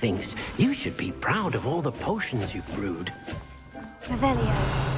thinks you should be proud of all the potions you've brewed. Revelio.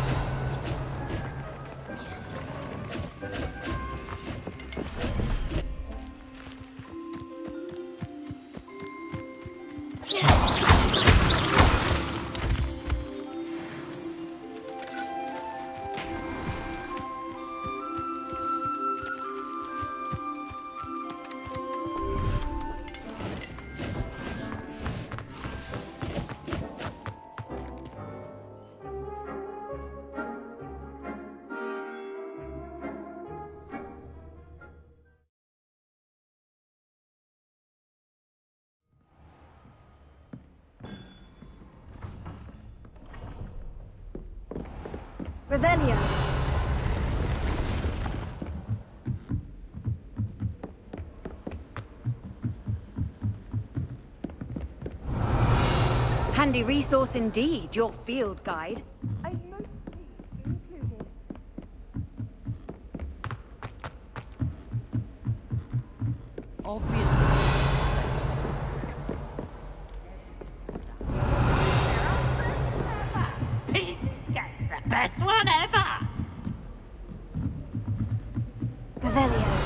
Revelio. Handy resource indeed, your field guide. I'd mostly included. Obviously. Best one ever! Revelio.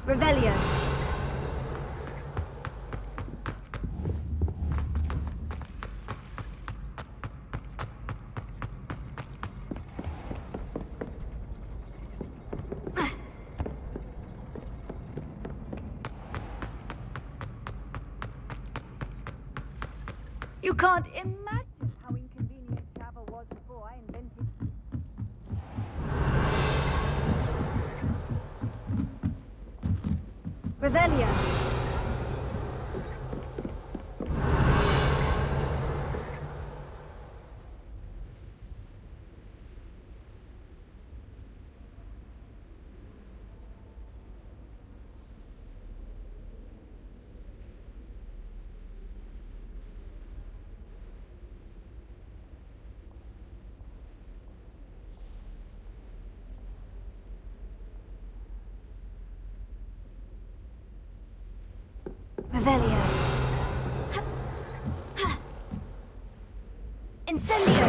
Revelio. You can't imagine how inconvenient travel was before I invented. Revelio. Revelio. Incendio.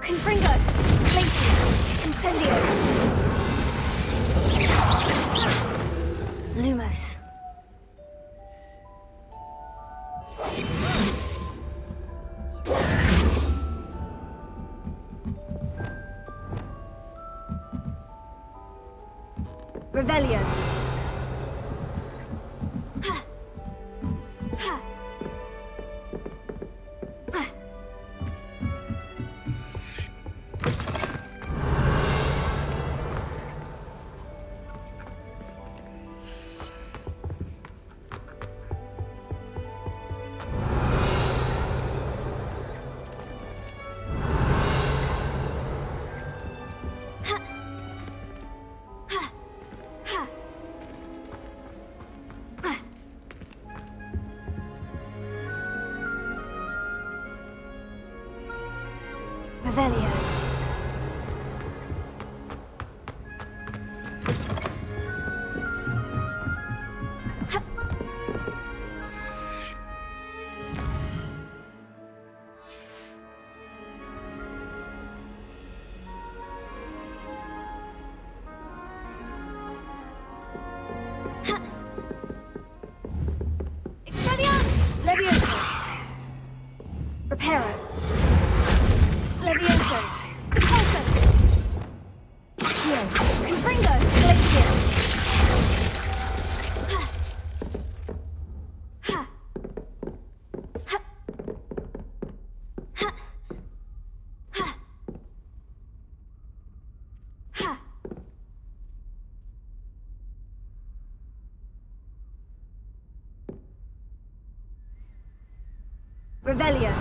Confringo. Places. Incendio. Lumos. Revelio. Revelio. Expelliarmus! Levioso! Reparo! Levioso! Depulso! Heal! Confringo! Glacier! Revelio.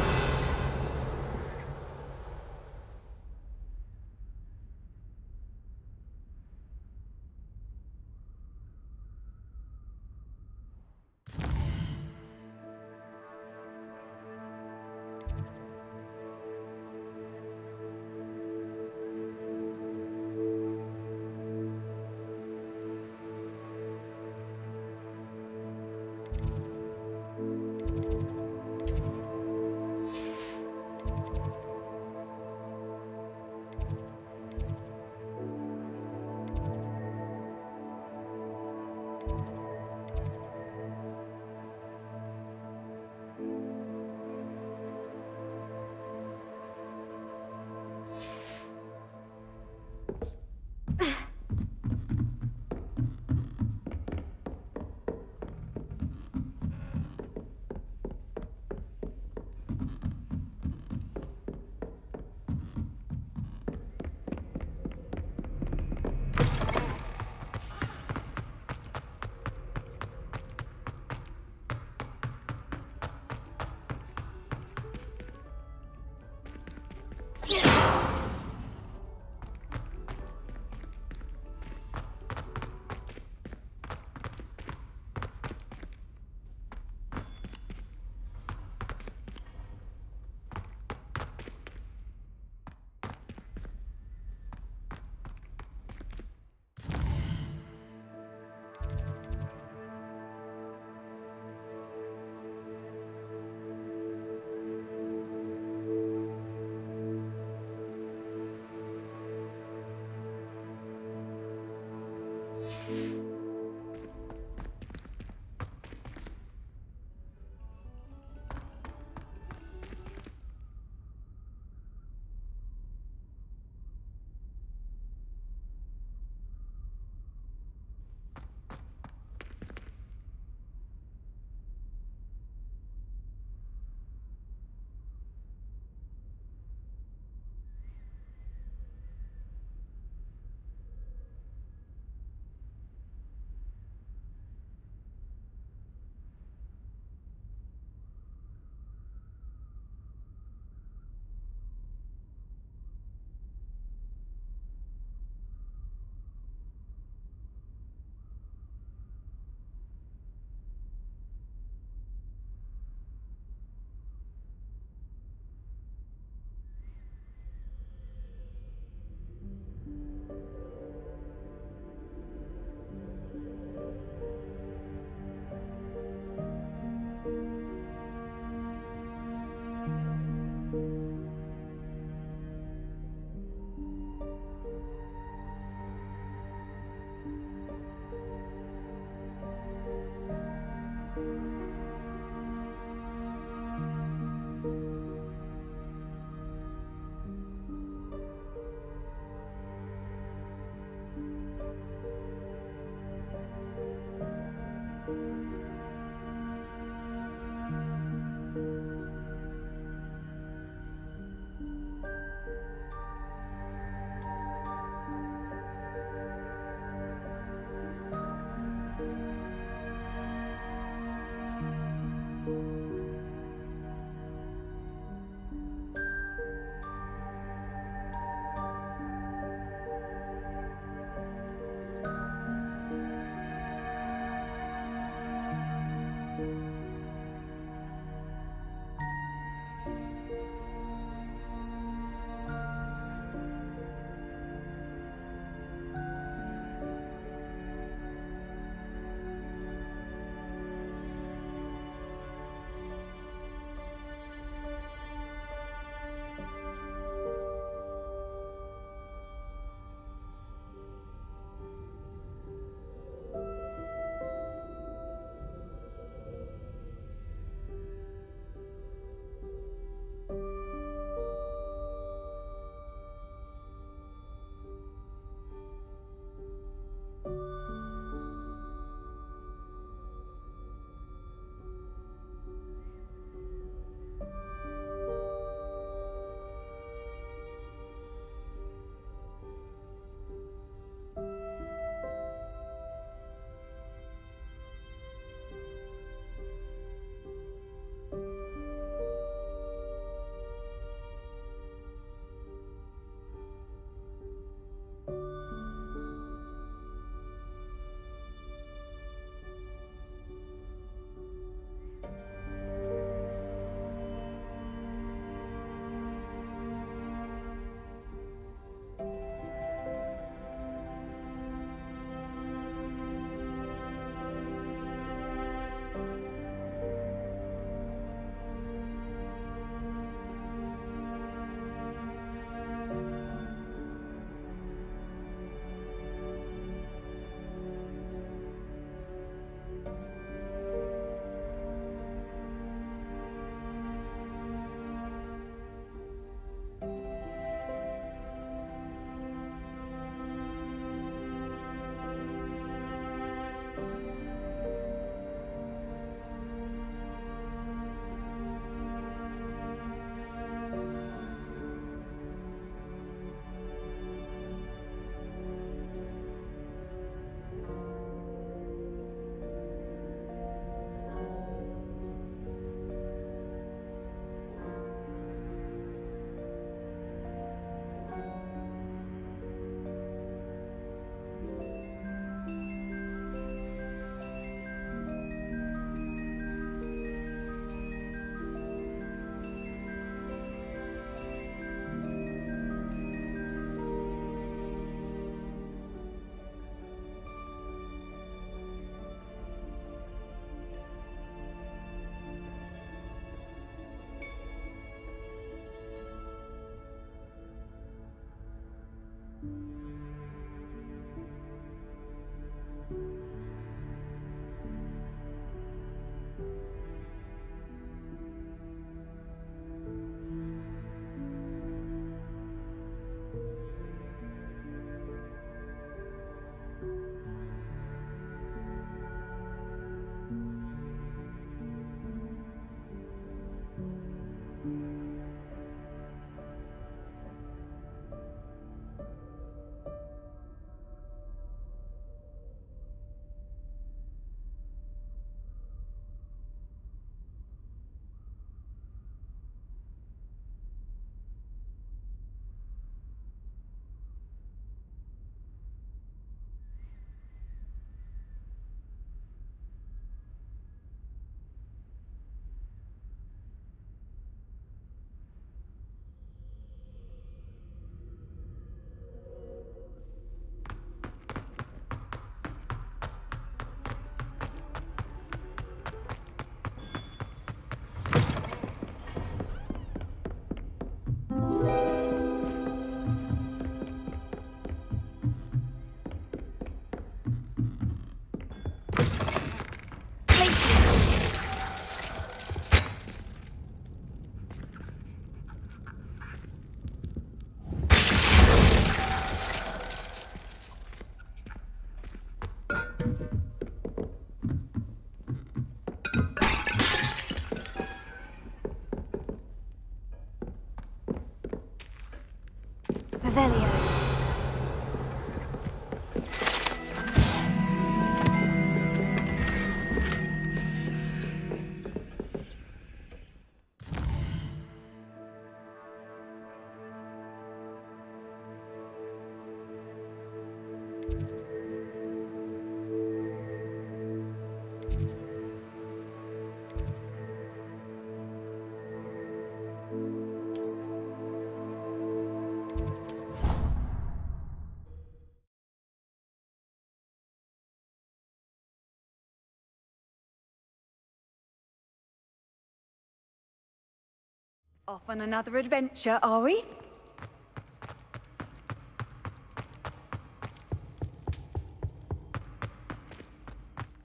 Off on another adventure, are we?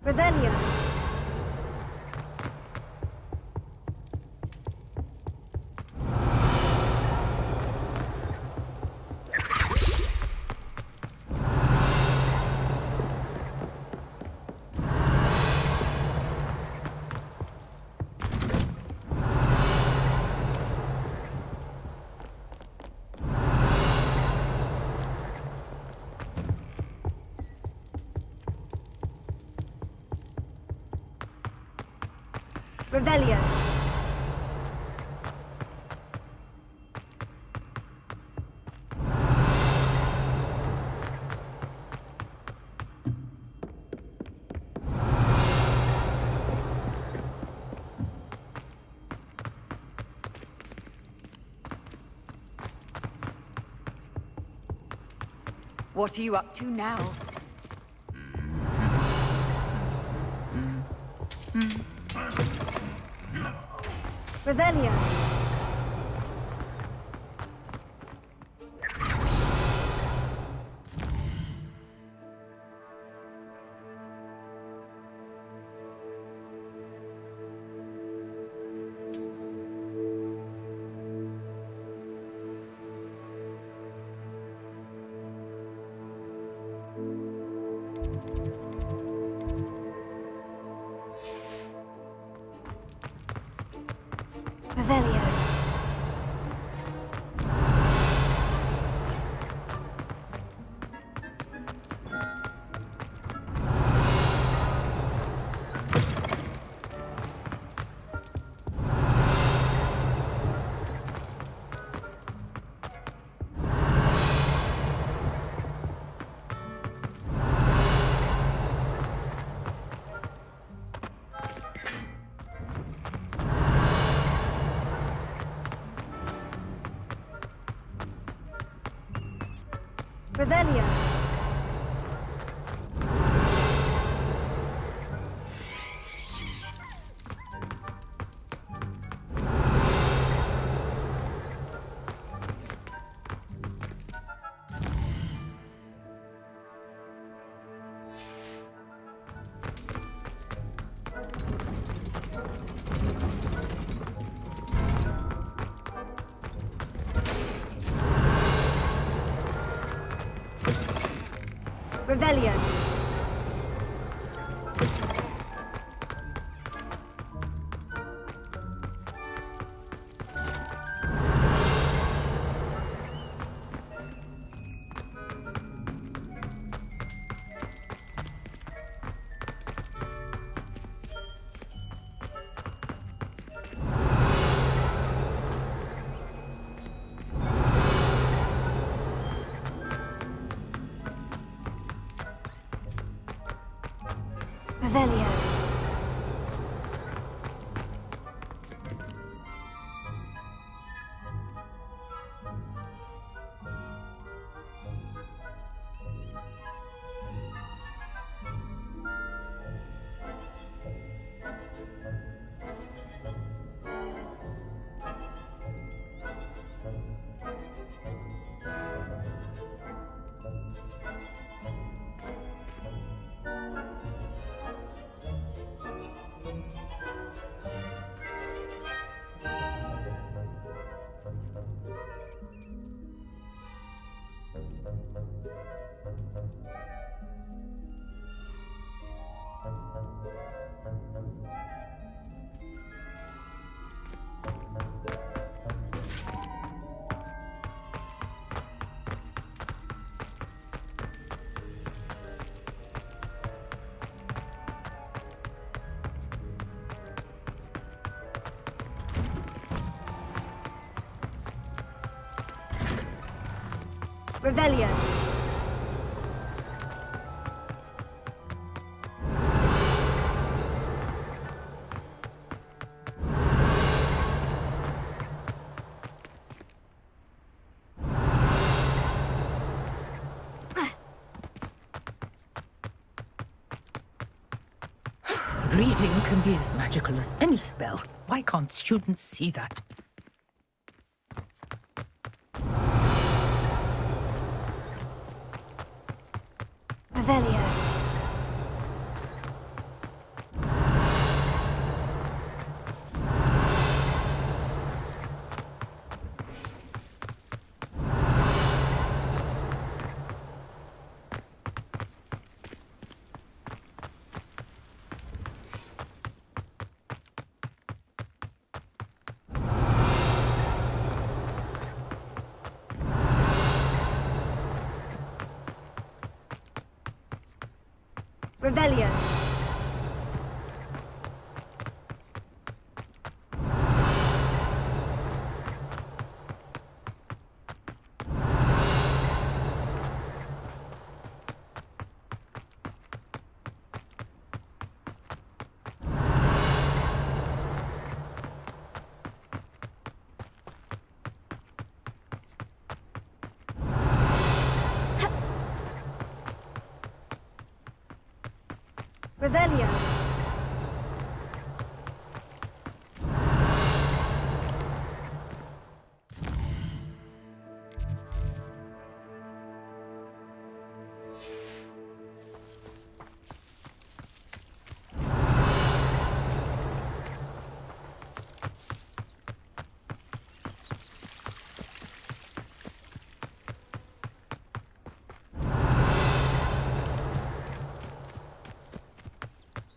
Revelio. Revelio. What are you up to now? Revelio. Revelio. Revelio. Revelio. Revelio. Revelio. Reading can be as magical as any spell. Why can't students see that? Revelio. Revelio.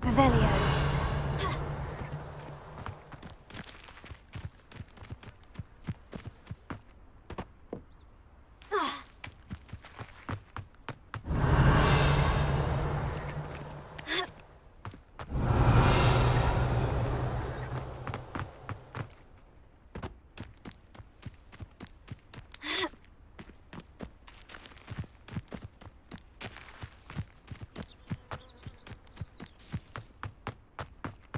Revelio.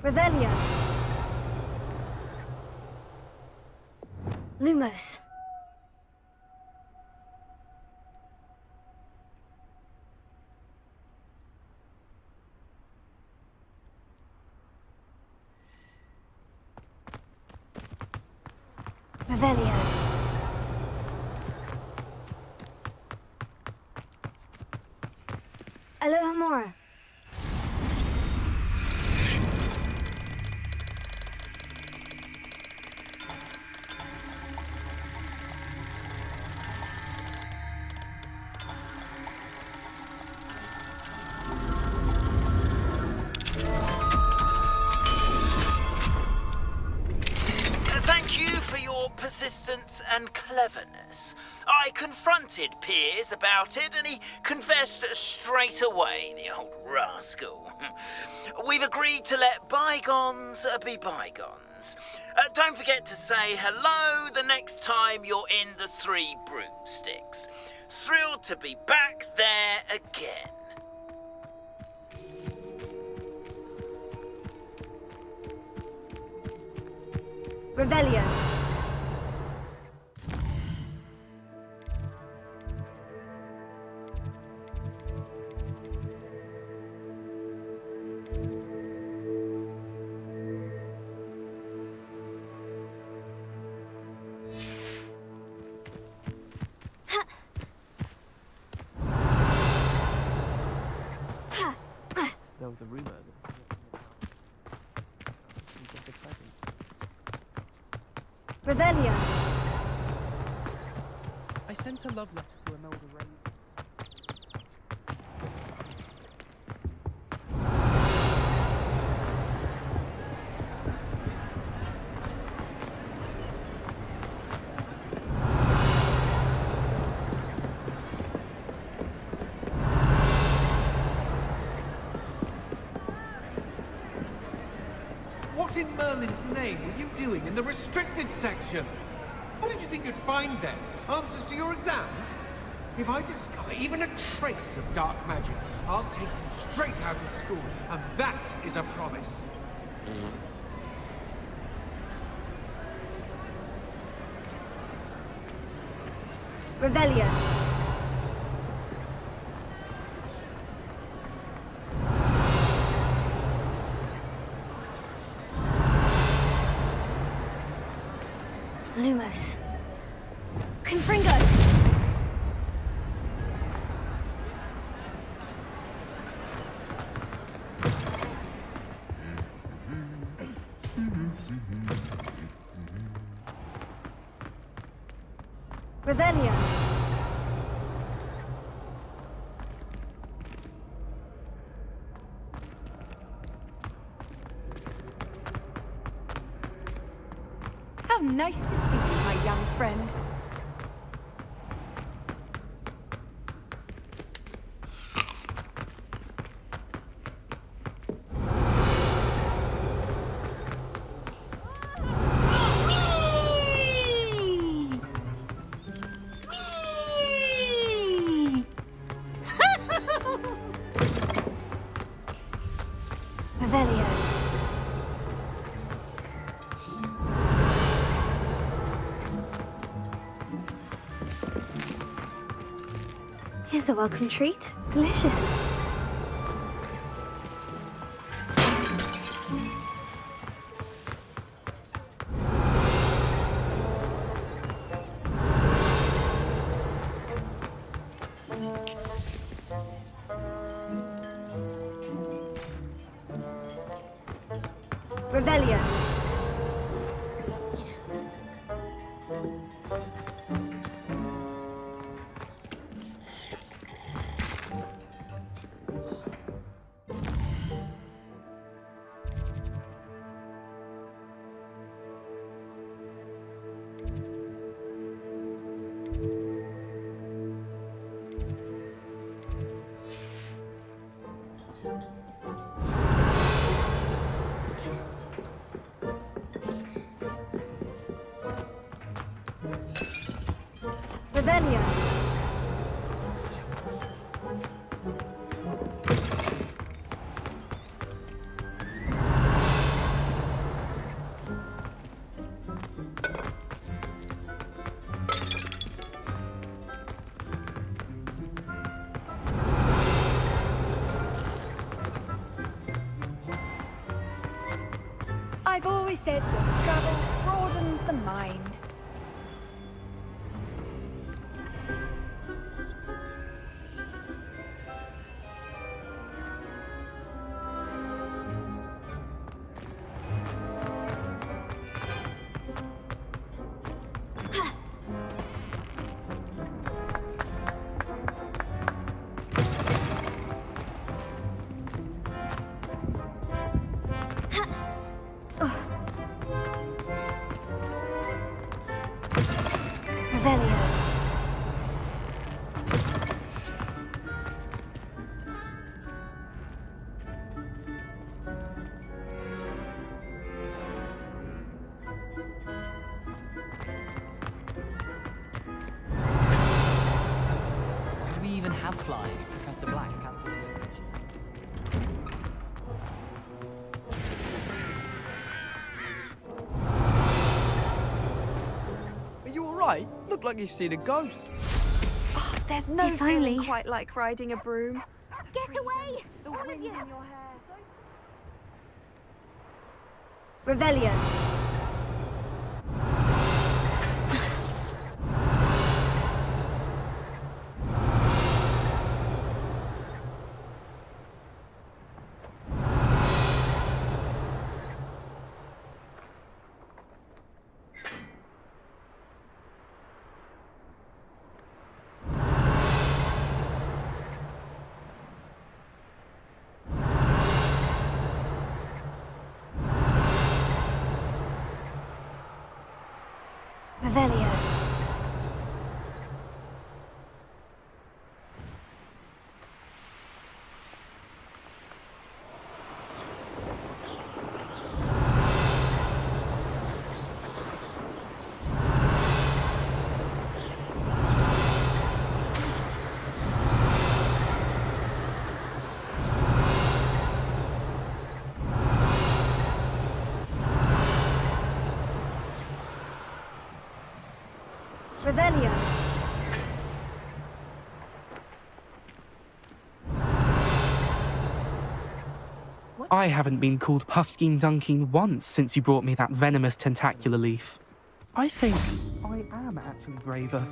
Revelio. Lumos. Revelio. Alohomora. Persistence and cleverness. I confronted Piers about it and he confessed straight away, the old rascal. We've agreed to let bygones be bygones. Don't forget to say hello the next time you're in the Three Broomsticks. Thrilled to be back there again. Revelio. There was a rumor. Revelio. I sent a love letter to Imelda Ray. What in Merlin's name were you doing in the restricted section? What did you think you'd find there? Answers to your exams? If I discover even a trace of dark magic, I'll take you straight out of school, and that is a promise. Revelio. Lumos. Confringo! Revelio. How nice to see you, my young friend. Revelio. Here's a welcome treat. Delicious. Revelio. Revelio. I've always said that travel broadens the mind. Revelio. Do we even have flying? Professor Black cancelled the operation. Are you alright? Look like you've seen a ghost. Oh, there's no If feeling only. quite like riding a broom. Get away! The All of wind you! in your hair. Revelio. Revelio. Revelio. I haven't been called Puffskein Dunking once since you brought me that venomous tentacular leaf. I think I am actually braver.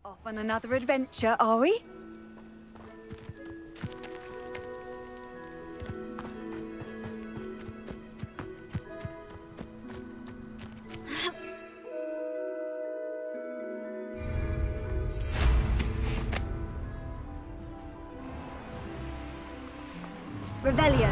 Off on another adventure, are we? Revelio.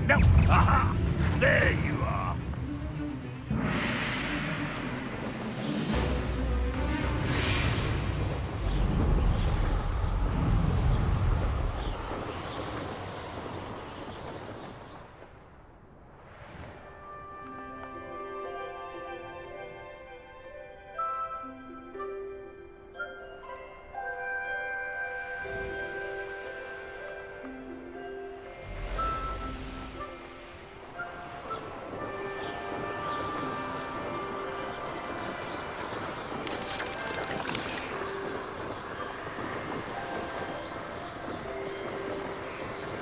No! Aha! There you are!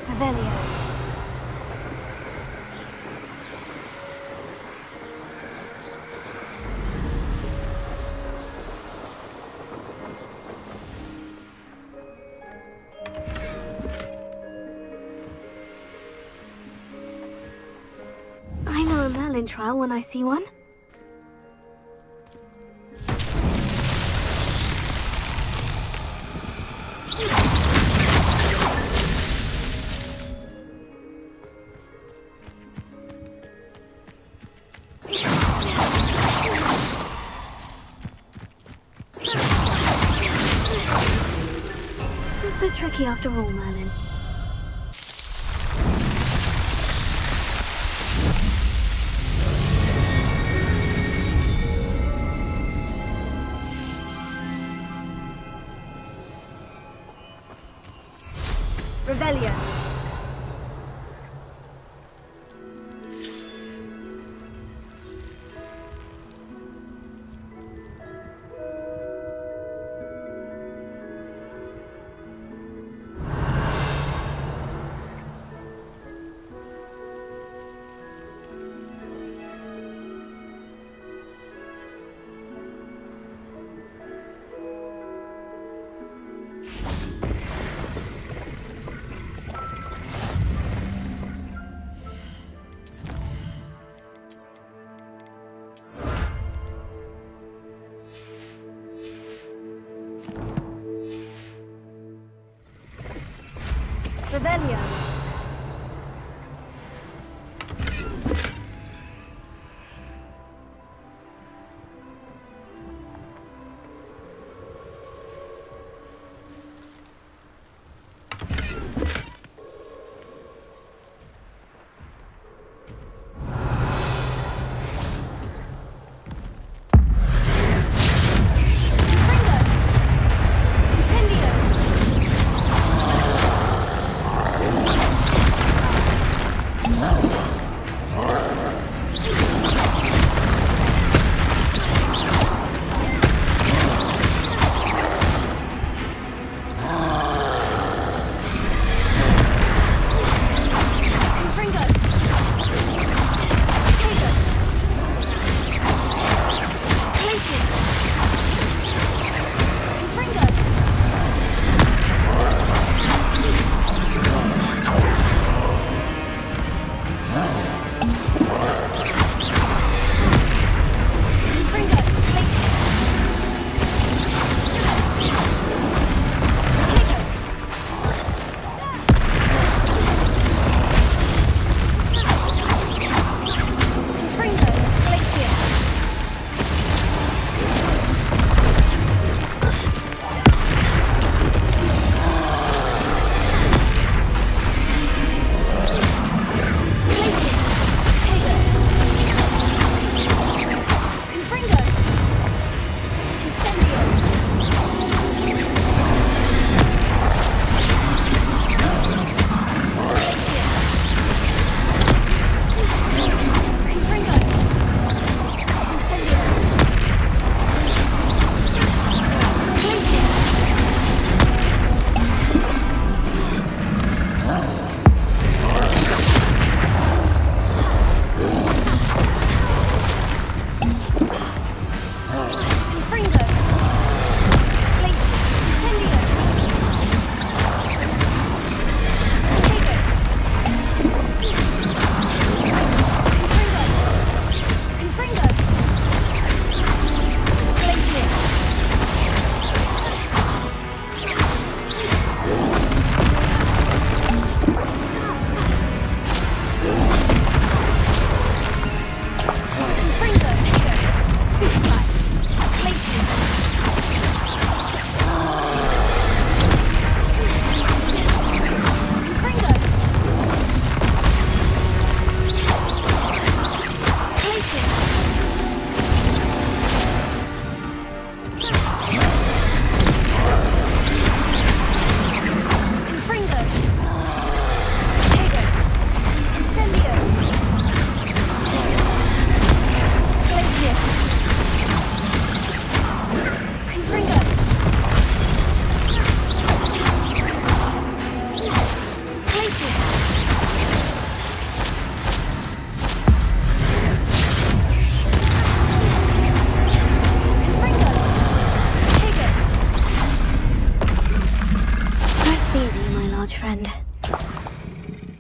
Revelio. I know a Merlin trial when I see one. It's so tricky after all, Merlin. Revelio. Revelio. Incendio!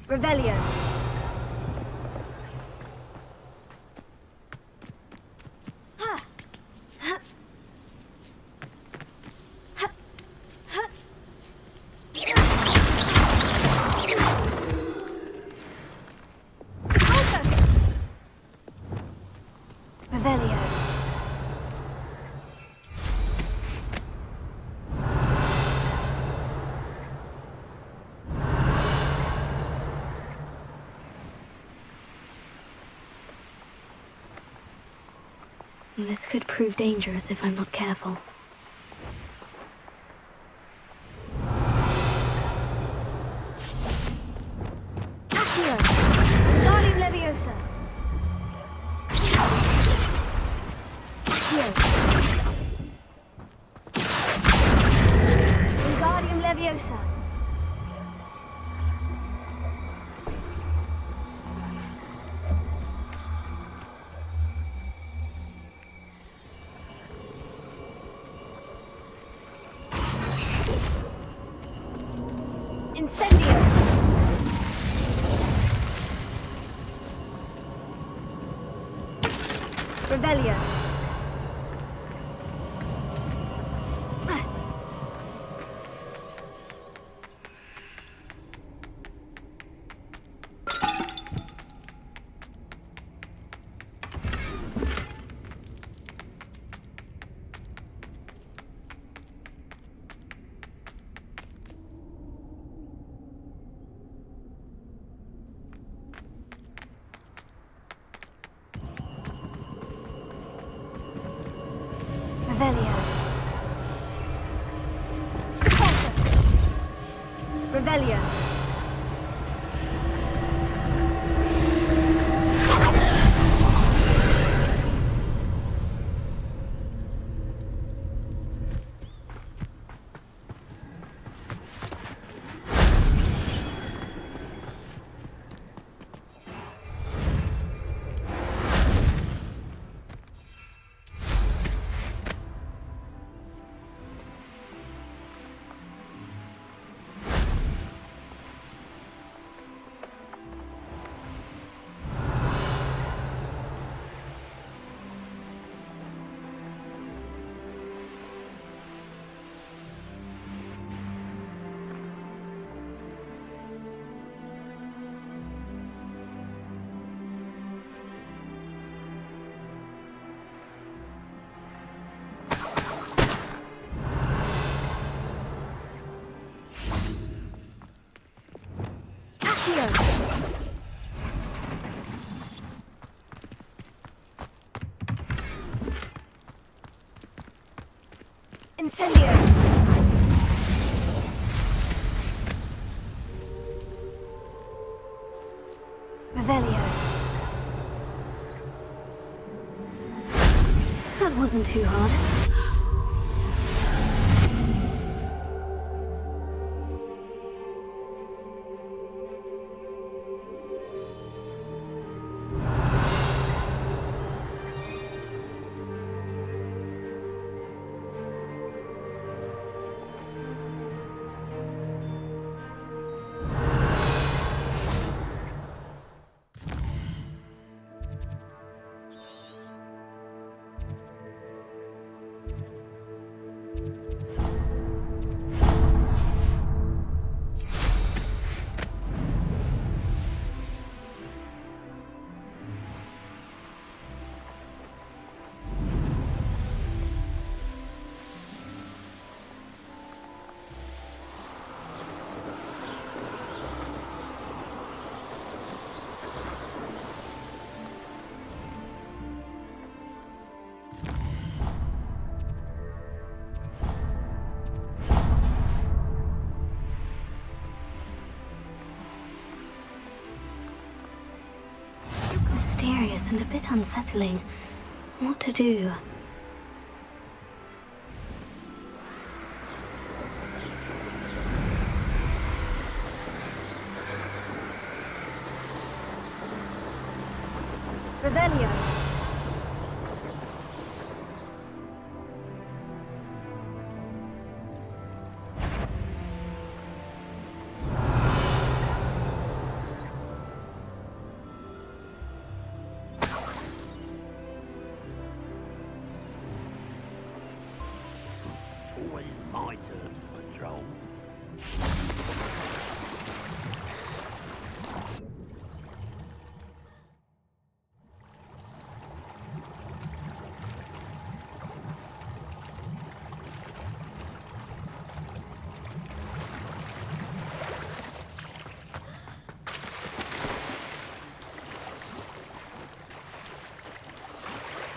Revelio. Revelio. This could prove dangerous if I'm not careful. Accio. Guardian Leviosa. Accio. Guardian Leviosa. Incendio! Revelio. Revelio. Revelio. Incendio! Revelio. That wasn't too hard. Mysterious and a bit unsettling. What to do? Revelio.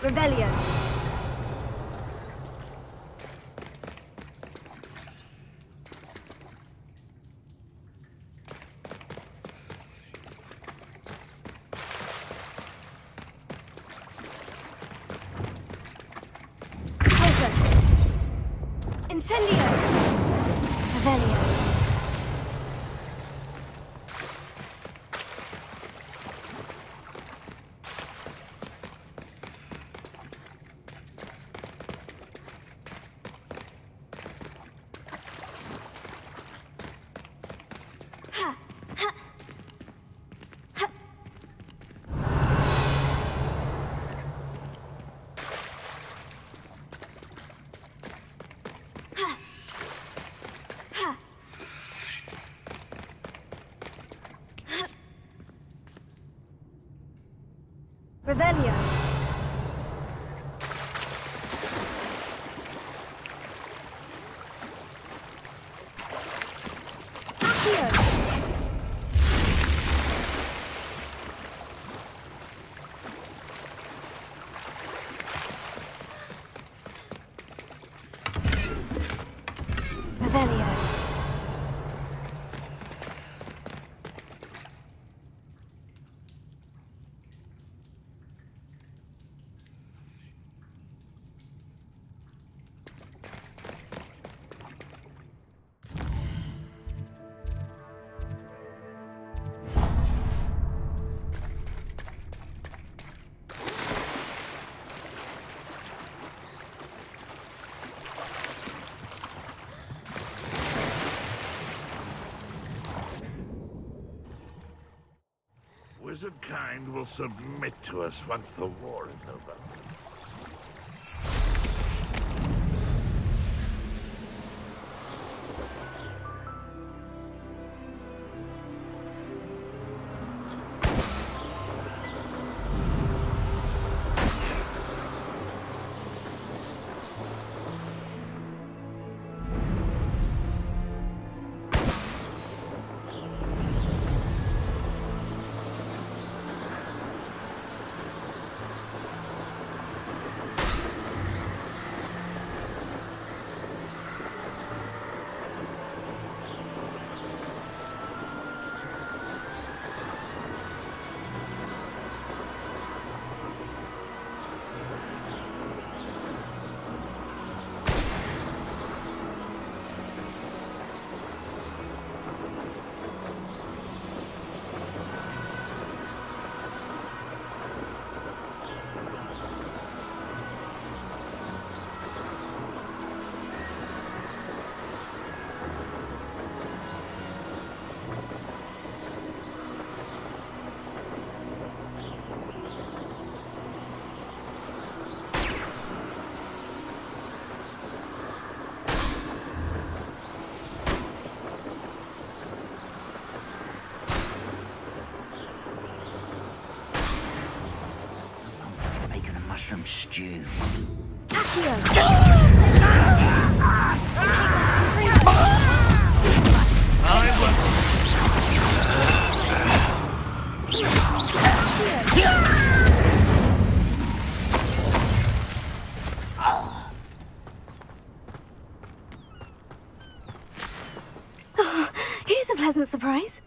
Revelio. Incendio! Revelio. Revelio. Accio. Revelio. Wizard kind will submit to us once the war is over. Mushroom stew. Oh, here's a pleasant surprise.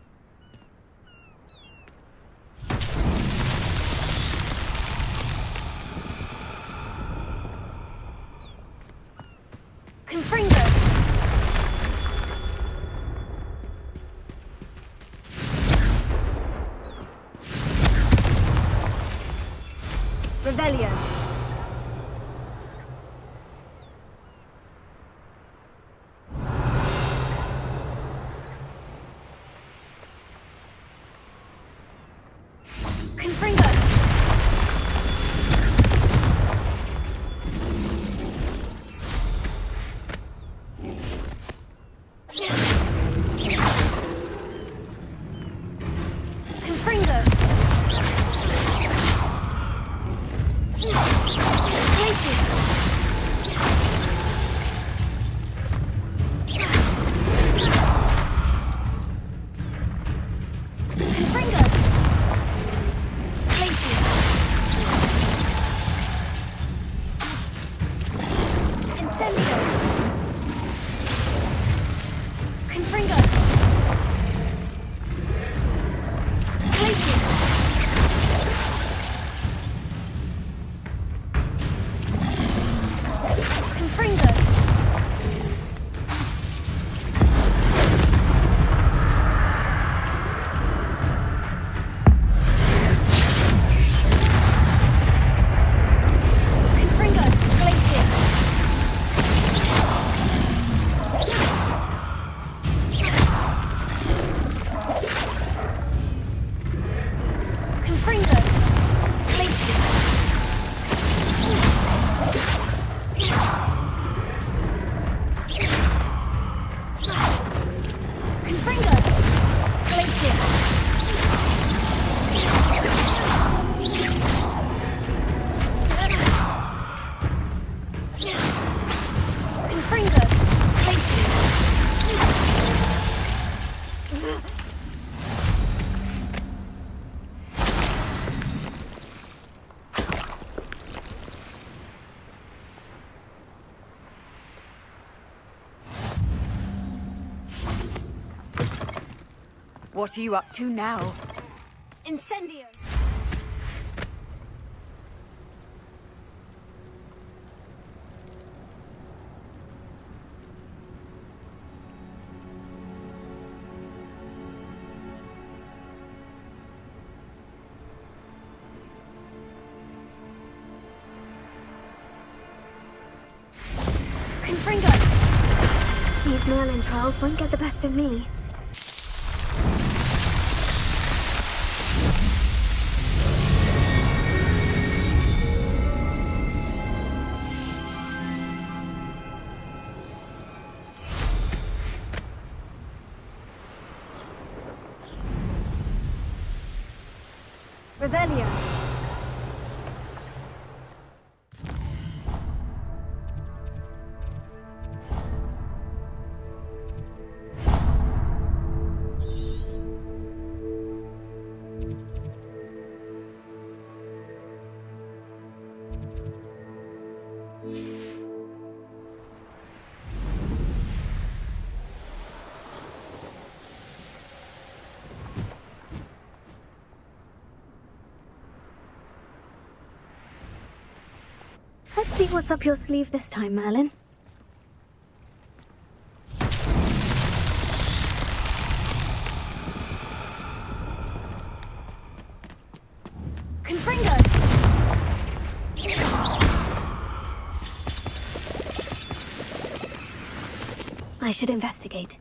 Revelio. Confringo. Confringo. What are you up to now? Incendio! Confringo! These Merlin trials won't get the best of me. Revelio. Let's see what's up your sleeve this time, Merlin. Confringo! I should investigate.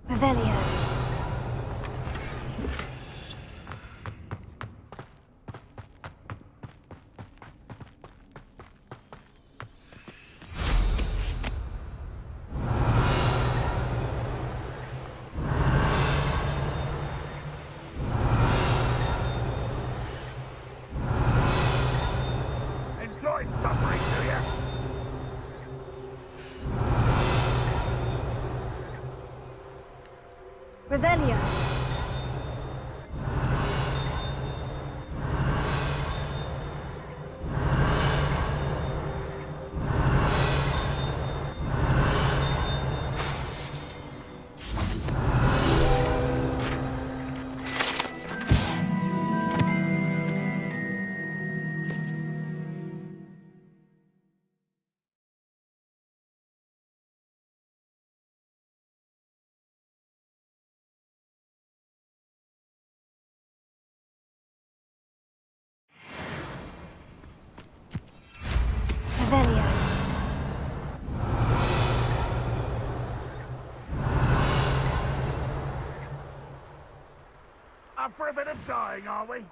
Revelio. Enjoy suffering, do ya? Revelio. Revelio. Up for a bit of dying, are we?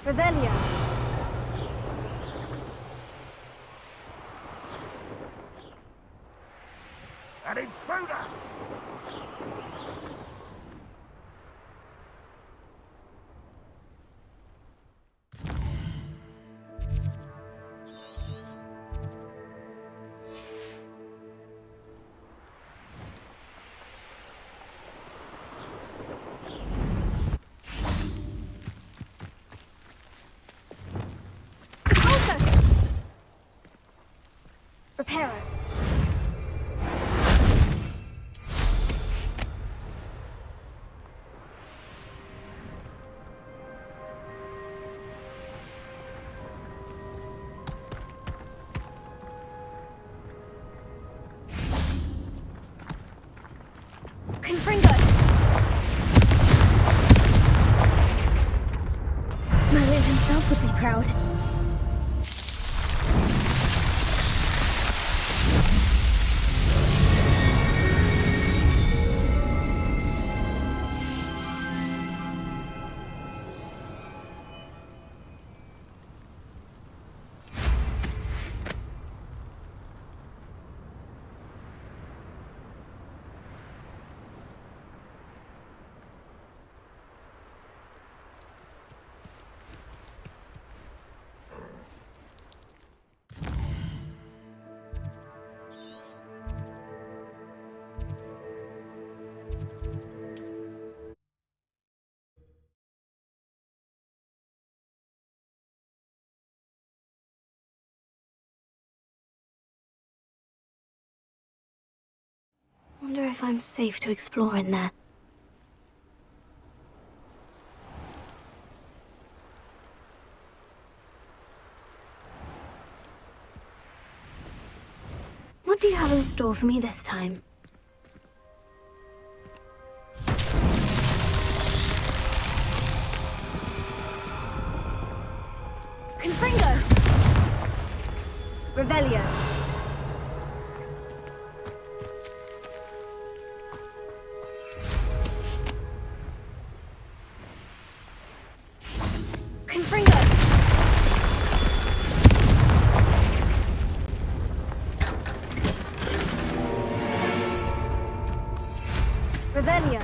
Revelio. An intruder! Reparo. Wonder if I'm safe to explore in there. What do you have in store for me this time? Confringo! Revelio! Confringo! Revelio!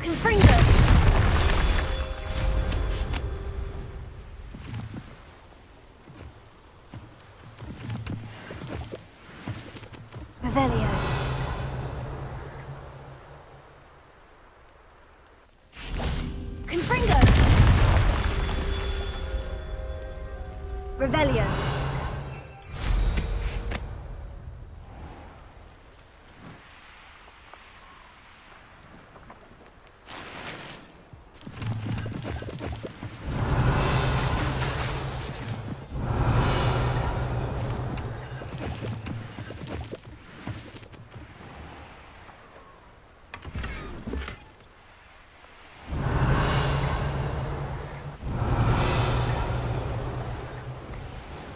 Confringo! Revelio. Confringo. Revelio.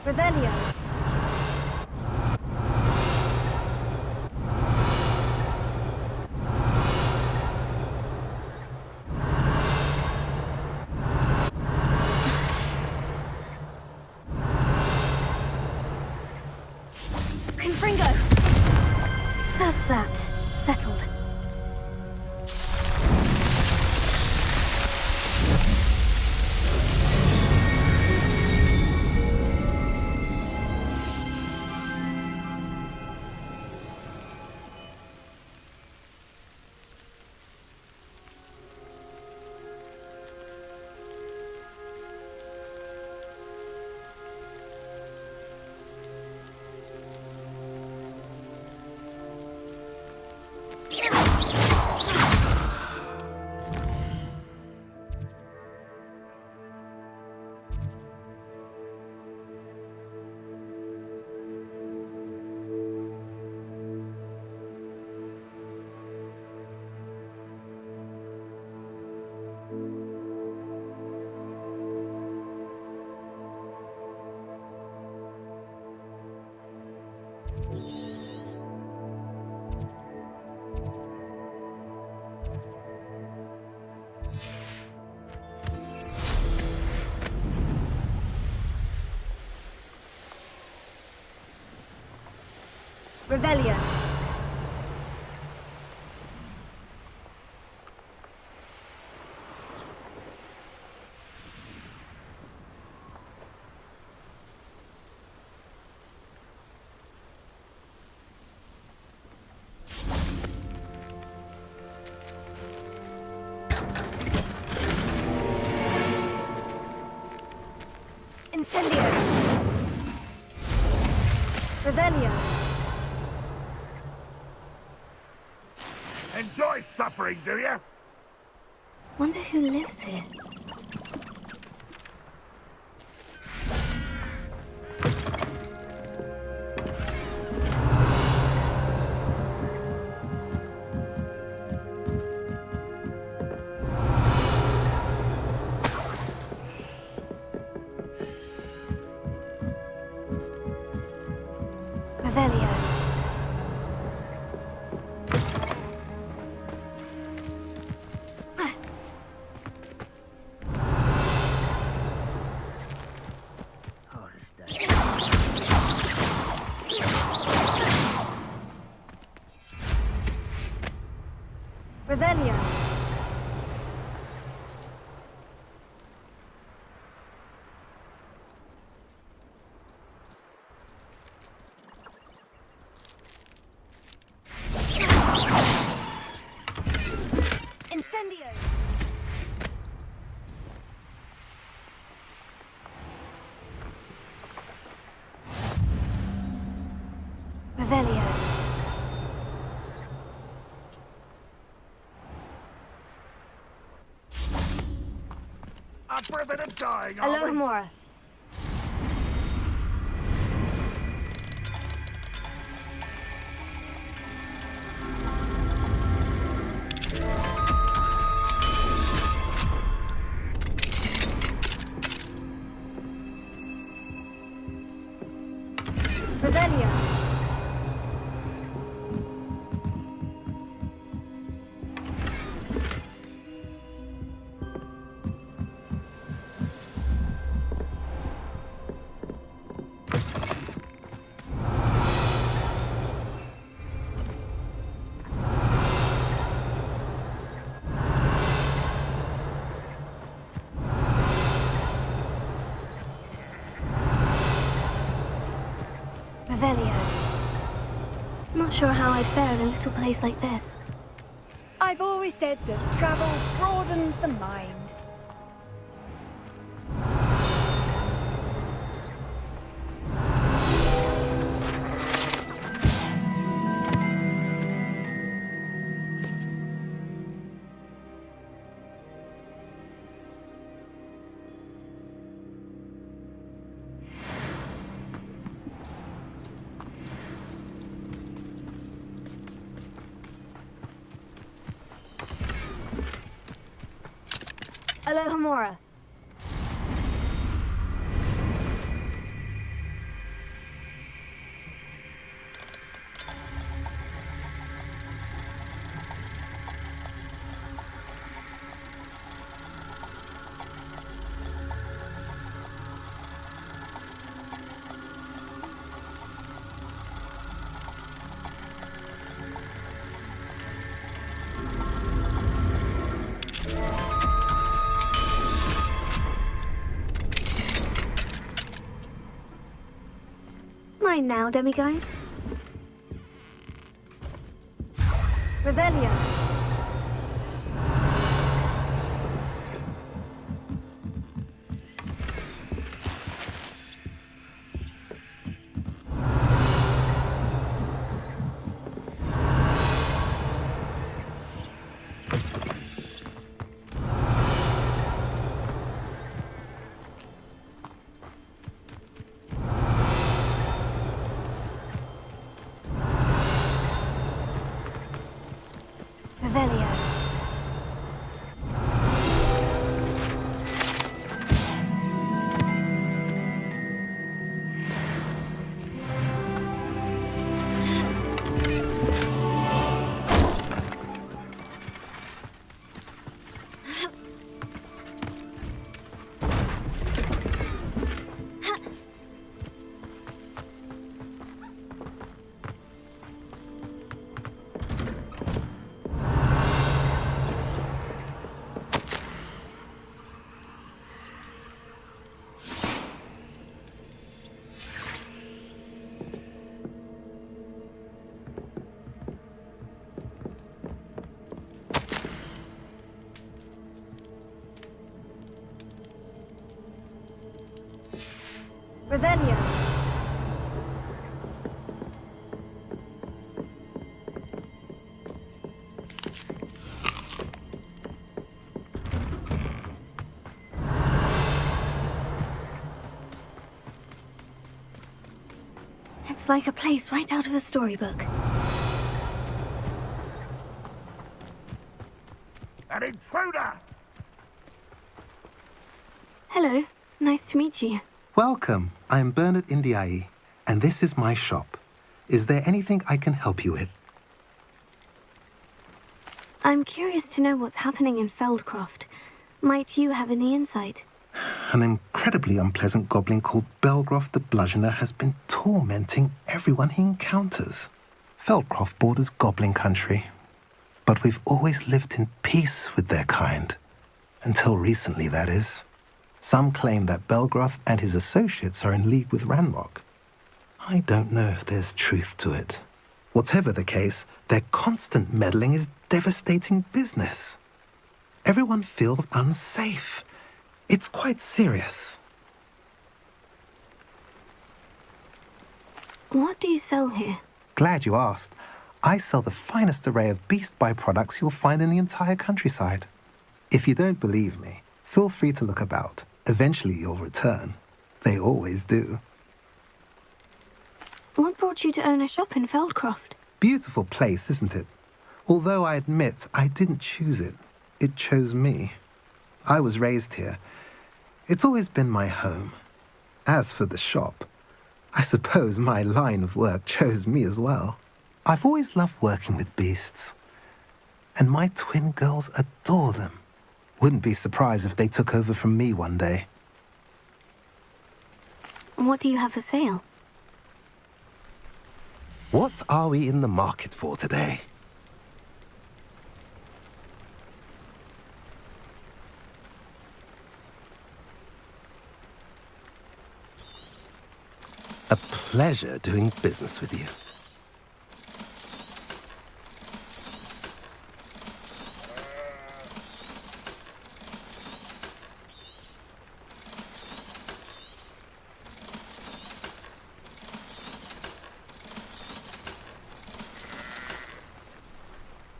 Revelio. Confringo. That's that. Settled. Revelio. Incendio. Revelio. Enjoy suffering, do you? Wonder who lives here. Revelio. Revelio. Incendio. Revelio. up for a bit of dying, are Hello, we? Mora. Revelio. Revelio. Not sure how I'd fare in a little place like this. I've always said that travel broadens the mind. Hello, Mora. Mine now, demiguise. Revelio. Revelio. Revelio. It's like a place right out of a storybook. An intruder! Hello, nice to meet you. Welcome. I'm Bernard Indiai, and this is my shop. Is there anything I can help you with? I'm curious to know what's happening in Feldcroft. Might you have any insight? An incredibly unpleasant goblin called Belgroth the Bludgeoner has been tormenting everyone he encounters. Feldcroft borders goblin country, but we've always lived in peace with their kind. Until recently, that is. Some claim that Belgroth and his associates are in league with Ranrock. I don't know if there's truth to it. Whatever the case, their constant meddling is devastating business. Everyone feels unsafe. It's quite serious. What do you sell here? Glad you asked. I sell the finest array of beast byproducts you'll find in the entire countryside. If you don't believe me, Feel free to look about. Eventually you'll return. They always do. What brought you to own a shop in Feldcroft? Beautiful place, isn't it? Although I admit I didn't choose it. It chose me. I was raised here. It's always been my home. As for the shop, I suppose my line of work chose me as well. I've always loved working with beasts. And my twin girls adore them. Wouldn't be surprised if they took over from me one day. What do you have for sale? What are we in the market for today? A pleasure doing business with you.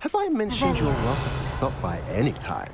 Have I mentioned you're welcome to stop by any time?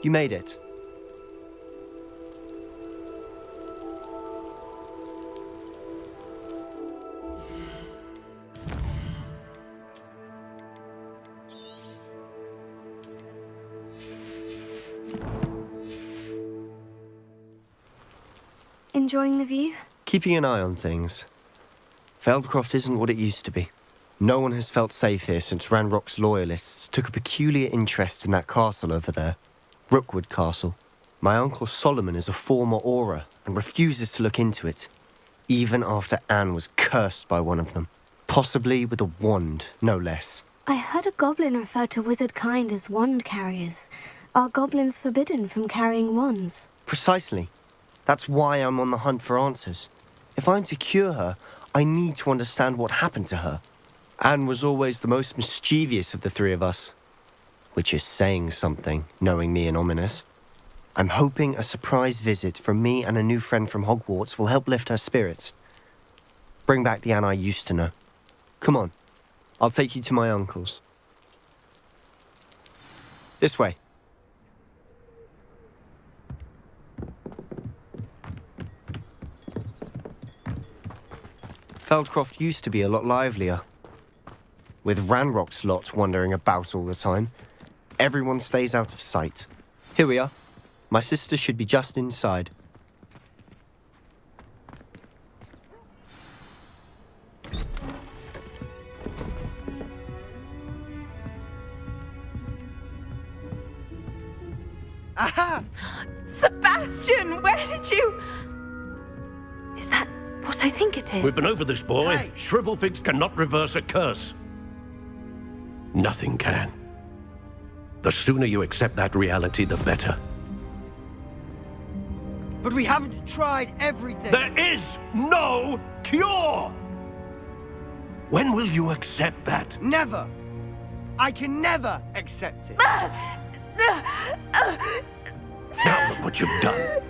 You made it. Enjoying the view? Keeping an eye on things. Feldcroft isn't what it used to be. No one has felt safe here since Ranrock's loyalists took a peculiar interest in that castle over there. Rookwood Castle. My uncle Solomon is a former Auror and refuses to look into it, even after Anne was cursed by one of them. Possibly with a wand, no less. I heard a goblin refer to wizard kind as wand carriers. Are goblins forbidden from carrying wands? Precisely. That's why I'm on the hunt for answers. If I'm to cure her, I need to understand what happened to her. Anne was always the most mischievous of the three of us. Which is saying something, knowing me and Ominous. I'm hoping a surprise visit from me and a new friend from Hogwarts will help lift her spirits. Bring back the Anne I used to know. Come on, I'll take you to my uncle's. This way. Feldcroft used to be a lot livelier. With Ranrock's lot wandering about all the time, everyone stays out of sight. Here we are. My sister should be just inside. Aha! Sebastian, where did you... Is that what I think it is? We've been over this, boy. Hey. Shrivelfigs cannot reverse a curse. Nothing can. The sooner you accept that reality, the better. But we haven't tried everything. There is no cure! When will you accept that? Never! I can never accept it. Now look what you've done.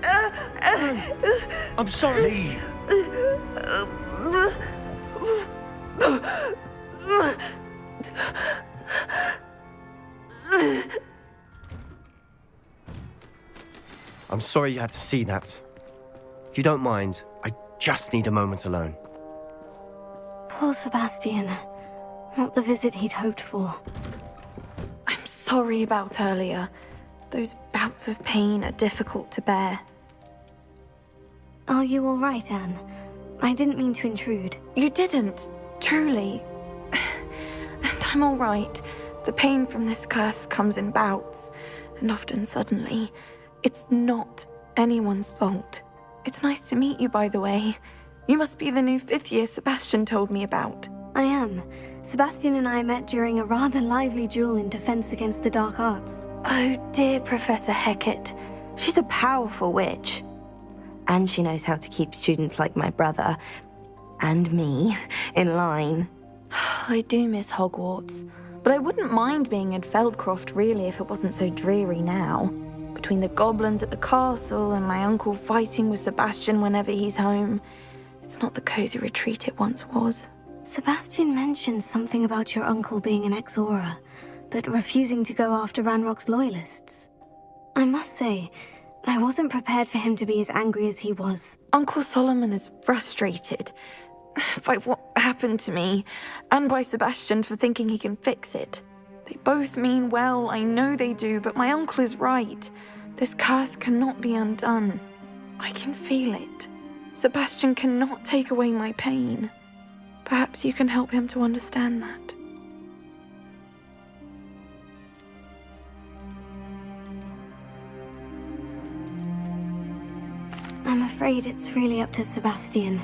I'm sorry. I'm sorry you had to see that. If you don't mind, I just need a moment alone. Poor Sebastian. Not the visit he'd hoped for. I'm sorry about earlier. Those bouts of pain are difficult to bear. Are you all right, Anne? I didn't mean to intrude. You didn't, truly. And I'm all right. The pain from this curse comes in bouts, and often suddenly. It's not anyone's fault. It's nice to meet you, by the way. You must be the new 5th year Sebastian told me about. I am. Sebastian and I met during a rather lively duel in defense against the dark arts. Oh dear, Professor Hecat. She's a powerful witch. And she knows how to keep students like my brother, and me, in line. I do miss Hogwarts, but I wouldn't mind being in Feldcroft really if it wasn't so dreary now. Between the goblins at the castle and my uncle fighting with Sebastian whenever he's home, it's not the cozy retreat it once was. Sebastian mentioned something about your uncle being an ex-Auror, but refusing to go after Ranrock's loyalists. I must say, I wasn't prepared for him to be as angry as he was. Uncle Solomon is frustrated by what happened to me, and by Sebastian for thinking he can fix it. They both mean well, I know they do, but my uncle is right. This curse cannot be undone. I can feel it. Sebastian cannot take away my pain. Perhaps you can help him to understand that. I'm afraid it's really up to Sebastian,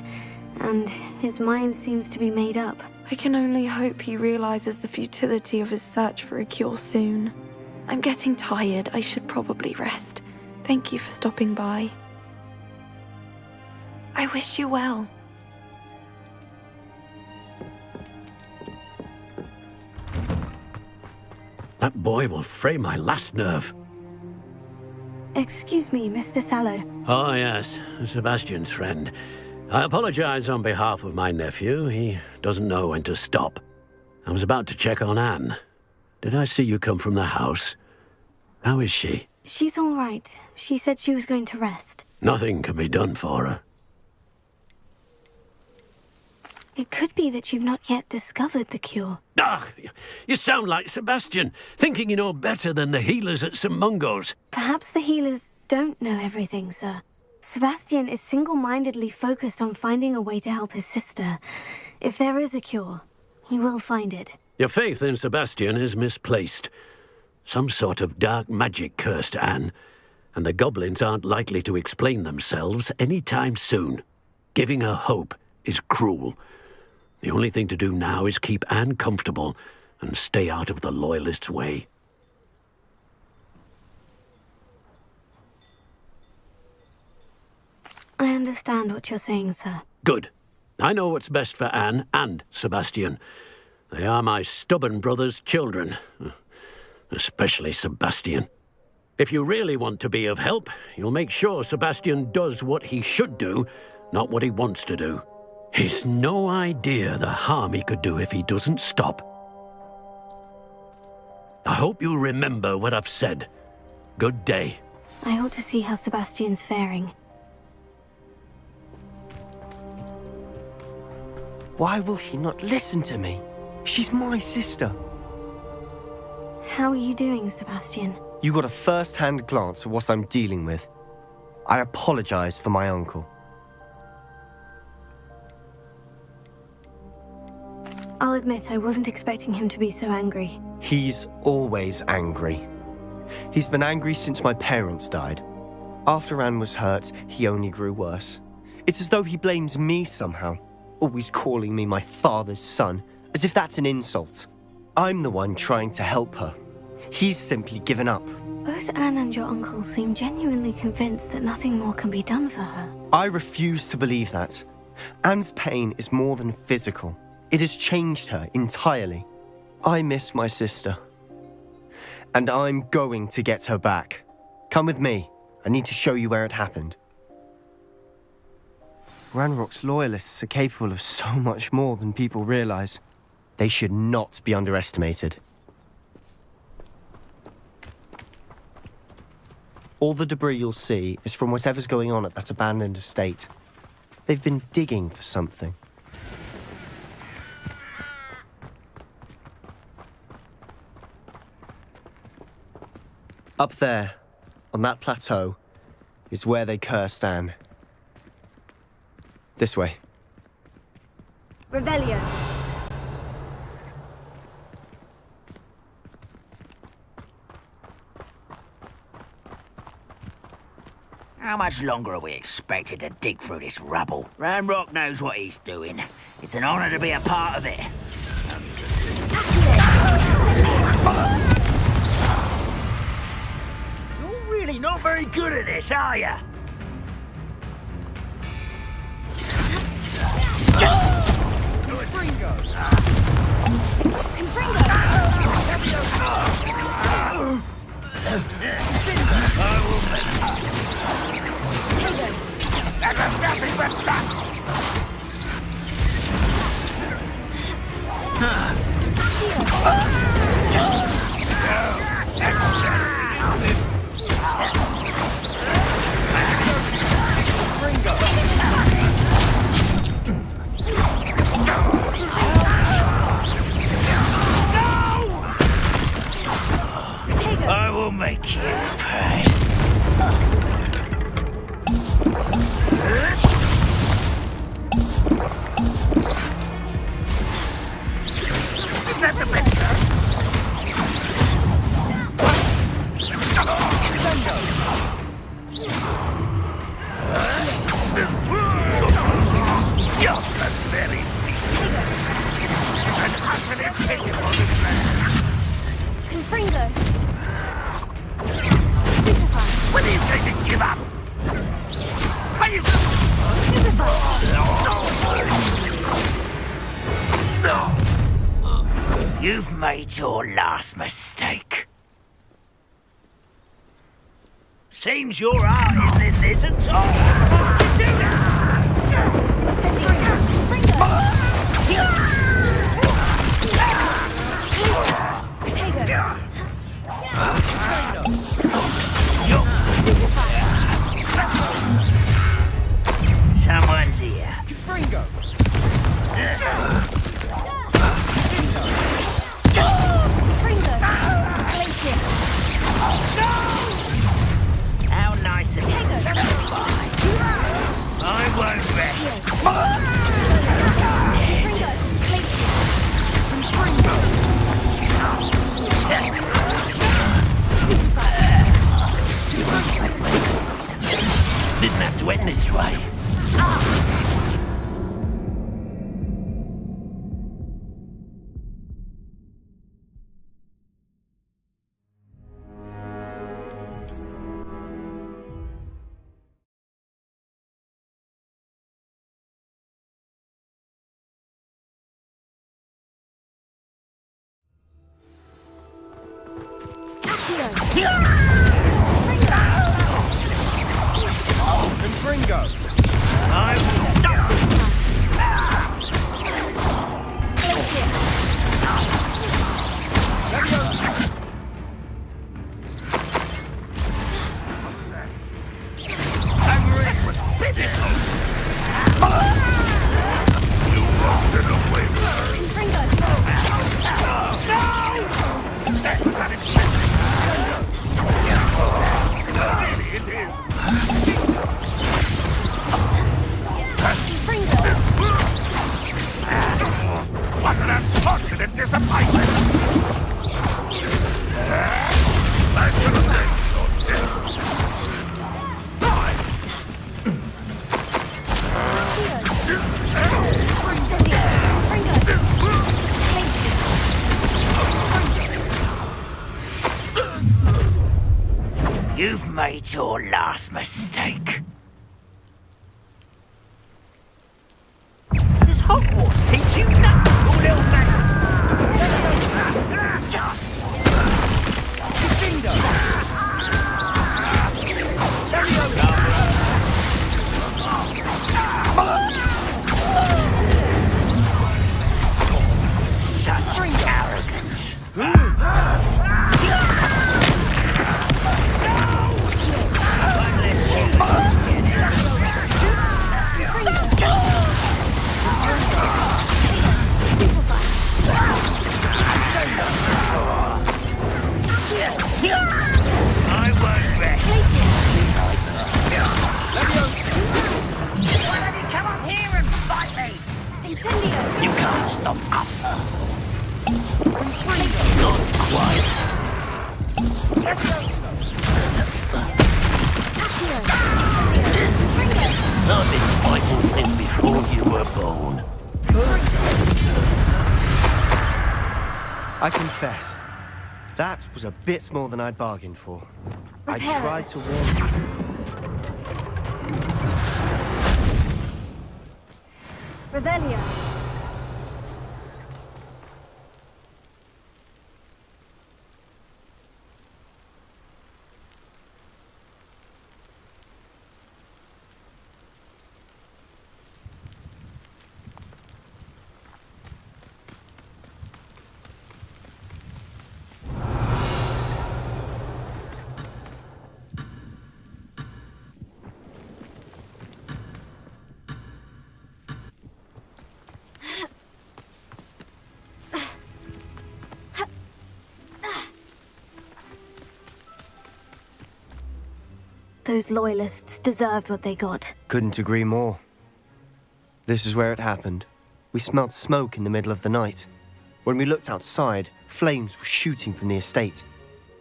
and his mind seems to be made up. I can only hope he realizes the futility of his search for a cure soon. I'm getting tired. I should probably rest. Thank you for stopping by. I wish you well. That boy will fray my last nerve. Excuse me, Mr. Sallow. Oh, yes, Sebastian's friend. I apologize on behalf of my nephew. He doesn't know when to stop. I was about to check on Anne. Did I see you come from the house? How is she? She's all right. She said she was going to rest. Nothing can be done for her. It could be that you've not yet discovered the cure. Ah, you sound like Sebastian, thinking you know better than the healers at St. Mungo's. Perhaps the healers don't know everything, sir. Sebastian is single-mindedly focused on finding a way to help his sister. If there is a cure, he will find it. Your faith in Sebastian is misplaced. Some sort of dark magic cursed Anne, and the goblins aren't likely to explain themselves any time soon. Giving her hope is cruel. The only thing to do now is keep Anne comfortable and stay out of the Loyalists' way. I understand what you're saying, sir. Good. I know what's best for Anne and Sebastian. They are my stubborn brother's children. Especially Sebastian. If you really want to be of help, you'll make sure Sebastian does what he should do, not what he wants to do. He's no idea the harm he could do if he doesn't stop. I hope you remember what I've said. Good day. I ought to see how Sebastian's faring. Why will he not listen to me? She's my sister. How are you doing, Sebastian? You got a first-hand glance at what I'm dealing with. I apologize for my uncle. I'll admit I wasn't expecting him to be so angry. He's always angry. He's been angry since my parents died. After Anne was hurt, he only grew worse. It's as though he blames me somehow, always calling me my father's son, as if that's an insult. I'm the one trying to help her. He's simply given up. Both Anne and your uncle seem genuinely convinced that nothing more can be done for her. I refuse to believe that. Anne's pain is more than physical. It has changed her entirely. I miss my sister. And I'm going to get her back. Come with me. I need to show you where it happened. Ranrock's loyalists are capable of so much more than people realize. They should not be underestimated. All the debris you'll see is from whatever's going on at that abandoned estate. They've been digging for something. Up there, on that plateau, is where they cursed Anne. This way. Revelio. How much longer are we expected to dig through this rubble? Ranrock knows what he's doing. It's an honor to be a part of it. You're really not very good at this, are you? I will make you pay. Isn't that the best? You're very an passionate kid on this land. Confringo. When are you going to give up? Are you... You've made your last mistake. Seems your heart isn't in this at all. Someone's here. Confringo. How nice of you to stop by. I won't rest. Didn't have to end this way. Confringo. I will stop. What an unfortunate disappointment! I should have made You've made your last mistake. Does Hogwarts teach you nothing, you little man? Such arrogance. I confess, that was a bit more than I'd bargained for. I tried to warn you. Revelio. Those loyalists deserved what they got. Couldn't agree more. This is where it happened. We smelled smoke in the middle of the night. When we looked outside, flames were shooting from the estate.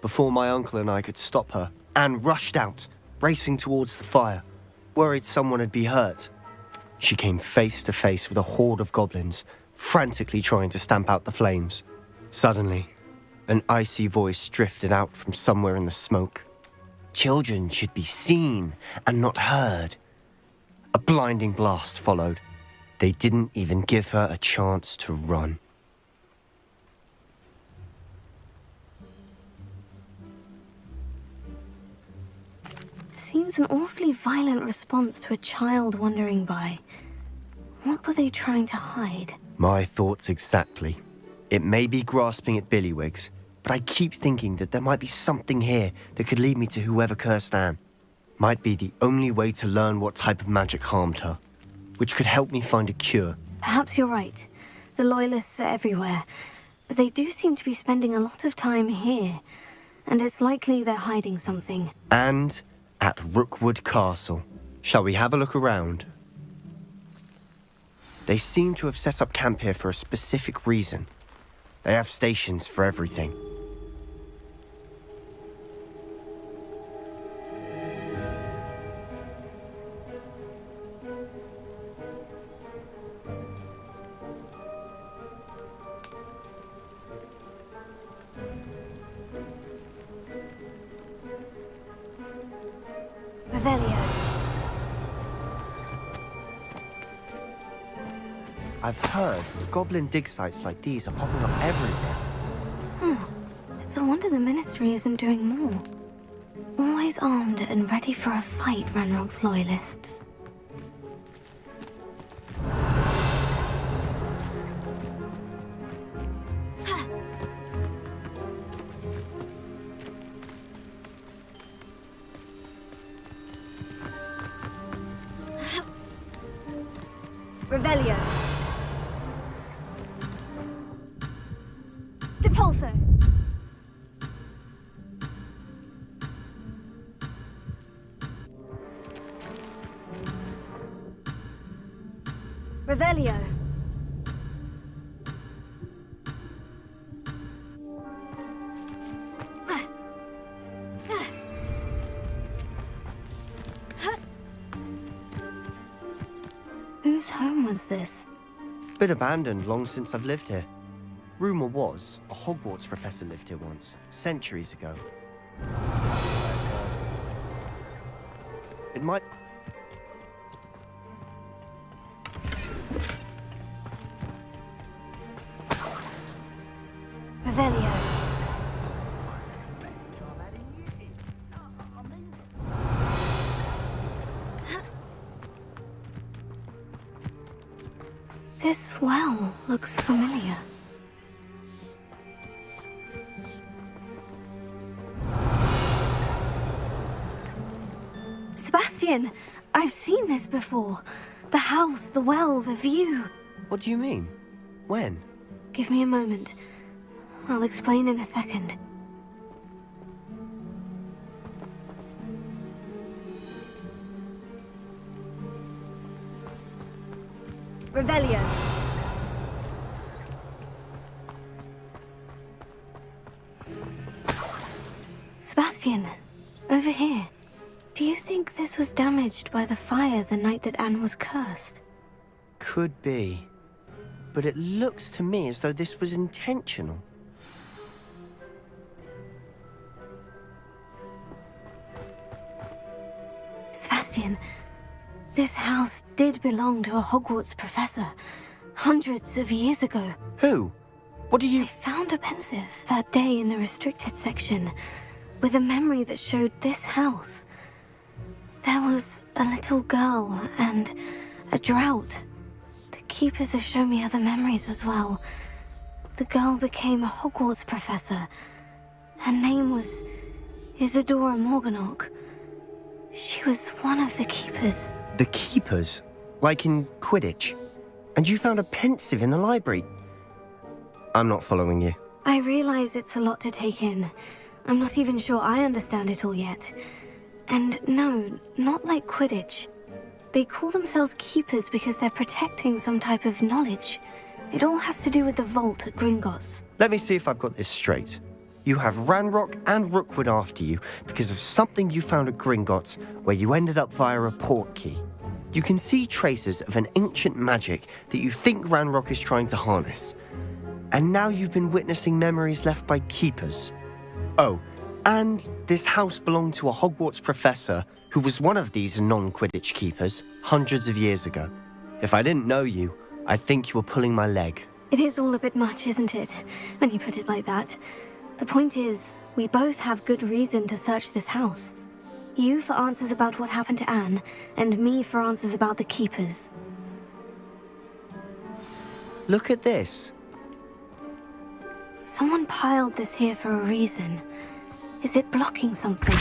Before my uncle and I could stop her, Anne rushed out, racing towards the fire, worried someone had been hurt. She came face to face with a horde of goblins, frantically trying to stamp out the flames. Suddenly, an icy voice drifted out from somewhere in the smoke. Children should be seen and not heard. A blinding blast followed. They didn't even give her a chance to run. Seems an awfully violent response to a child wandering by. What were they trying to hide? My thoughts exactly. It may be grasping at Billywigs, but I keep thinking that there might be something here that could lead me to whoever cursed Anne. Might be the only way to learn what type of magic harmed her, which could help me find a cure. Perhaps you're right. The Loyalists are everywhere, but they do seem to be spending a lot of time here, and it's likely they're hiding something. And at Rookwood Castle. Shall we have a look around? They seem to have set up camp here for a specific reason. They have stations for everything. Revelio. I've heard goblin dig sites like these are popping up everywhere. It's a wonder the Ministry isn't doing more. Always armed and ready for a fight, Ranrock's Loyalists. Revelio. Depulso. Revelio. Whose home was this? Been abandoned long since I've lived here. Rumour was, a Hogwarts professor lived here once, centuries ago. It might... Revelio. This well looks familiar. Sebastian! I've seen this before. The house, the well, the view. What do you mean? When? Give me a moment. I'll explain in a second. Revelio. Sebastian, over here. Do you think this was damaged by the fire the night that Anne was cursed? Could be. But it looks to me as though this was intentional. Sebastian, this house did belong to a Hogwarts professor hundreds of years ago. Who? What do you... I found a pensive that day in the restricted section with a memory that showed this house. There was a little girl and a drought. The keepers have shown me other memories as well. The girl became a Hogwarts professor. Her name was Isadora Morganach. She was one of the keepers. The keepers? Like in Quidditch? And you found a pensive in the library? I'm not following you. I realize it's a lot to take in. I'm not even sure I understand it all yet. And no, not like Quidditch. They call themselves keepers because they're protecting some type of knowledge. It all has to do with the vault at Gringotts. Let me see if I've got this straight. You have Ranrock and Rookwood after you because of something you found at Gringotts where you ended up via a port key. You can see traces of an ancient magic that you think Ranrock is trying to harness. And now you've been witnessing memories left by keepers. Oh, and this house belonged to a Hogwarts professor who was one of these non-Quidditch keepers hundreds of years ago. If I didn't know you, I'd think you were pulling my leg. It is all a bit much, isn't it, when you put it like that? The point is, we both have good reason to search this house. You for answers about what happened to Anne, and me for answers about the keepers. Look at this. Someone piled this here for a reason. Is it blocking something?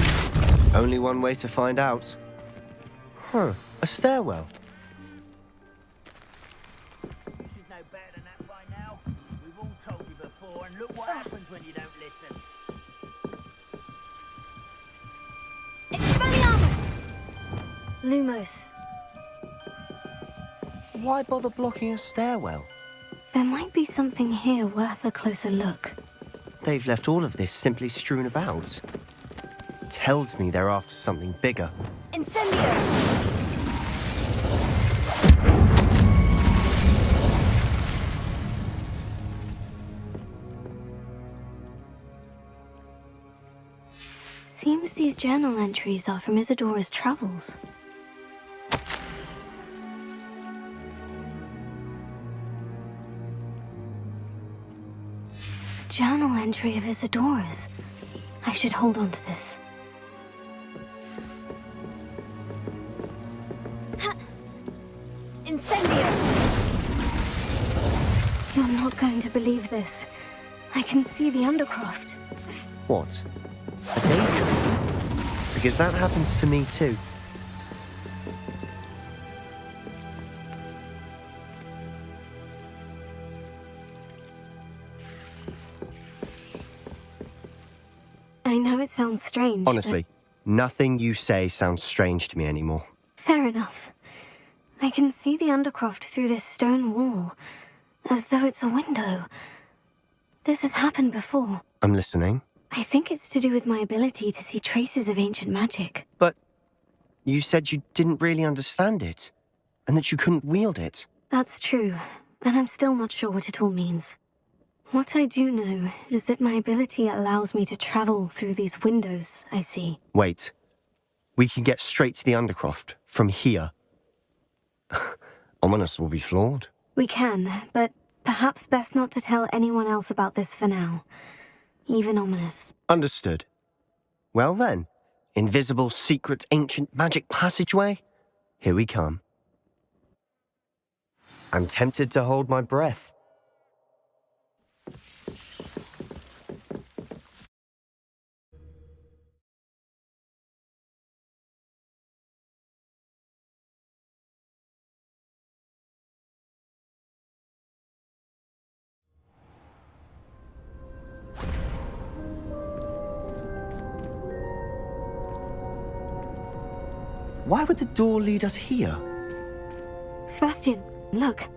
Only one way to find out. Huh, a stairwell. You should know better than that by now. We've all told you before, and look what happens when you don't listen. Expelliarmus! Lumos. Why bother blocking a stairwell? There might be something here worth a closer look. They've left all of this simply strewn about. Tells me they're after something bigger. Incendio! Seems these journal entries are from Isadora's travels. Journal entry of Isadora's. I should hold on to this. Incendio! You're not going to believe this. I can see the Undercroft. What? A daydream? Because that happens to me too. I know it sounds strange, Honestly, nothing you say sounds strange to me anymore. Fair enough. I can see the Undercroft through this stone wall, as though it's a window. This has happened before. I'm listening. I think it's to do with my ability to see traces of ancient magic. But you said you didn't really understand it, and that you couldn't wield it. That's true, and I'm still not sure what it all means. What I do know is that my ability allows me to travel through these windows I see. Wait. We can get straight to the Undercroft from here. Ominous will be flawed. We can, but perhaps best not to tell anyone else about this for now. Even Ominous. Understood. Well then, invisible, secret, ancient magic passageway? Here we come. I'm tempted to hold my breath. Why would the door lead us here? Sebastian, look.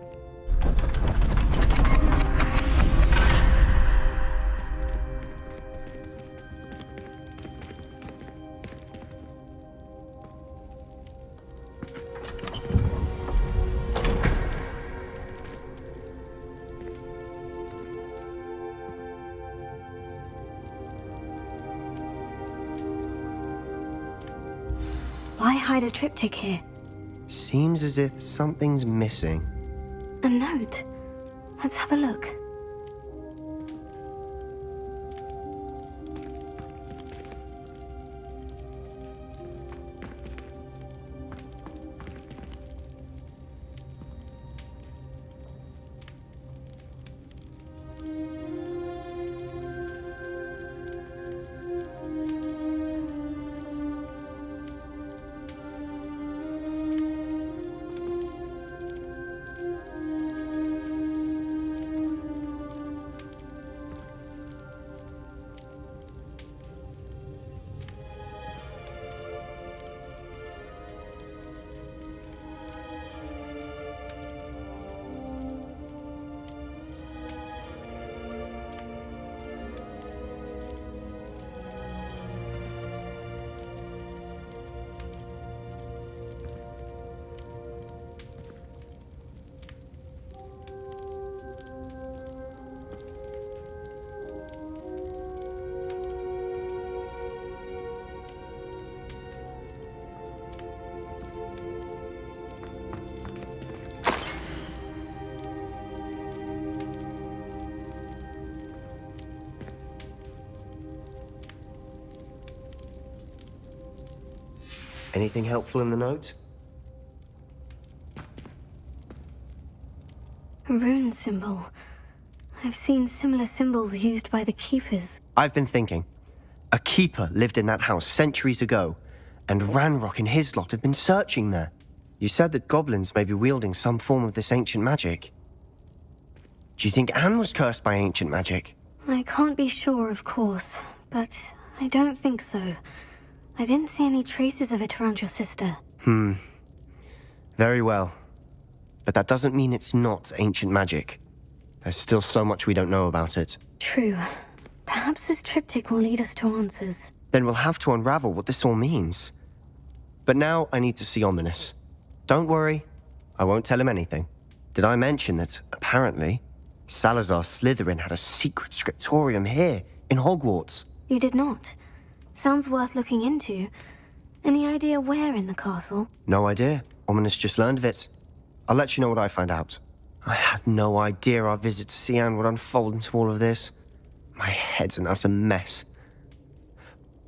Why hide a triptych here? Seems as if something's missing. A note. Let's have a look. Anything helpful in the note? A rune symbol. I've seen similar symbols used by the Keepers. I've been thinking. A keeper lived in that house centuries ago, and Ranrock and his lot have been searching there. You said that goblins may be wielding some form of this ancient magic. Do you think Anne was cursed by ancient magic? I can't be sure, of course, but I don't think so. I didn't see any traces of it around your sister. Very well. But that doesn't mean it's not ancient magic. There's still so much we don't know about it. True. Perhaps this triptych will lead us to answers. Then we'll have to unravel what this all means. But now I need to see Ominous. Don't worry, I won't tell him anything. Did I mention that, apparently, Salazar Slytherin had a secret scriptorium here, in Hogwarts? You did not. Sounds worth looking into. Any idea where in the castle? No idea. Ominous just learned of it. I'll let you know what I find out. I had no idea our visit to Cian would unfold into all of this. My head's an utter mess.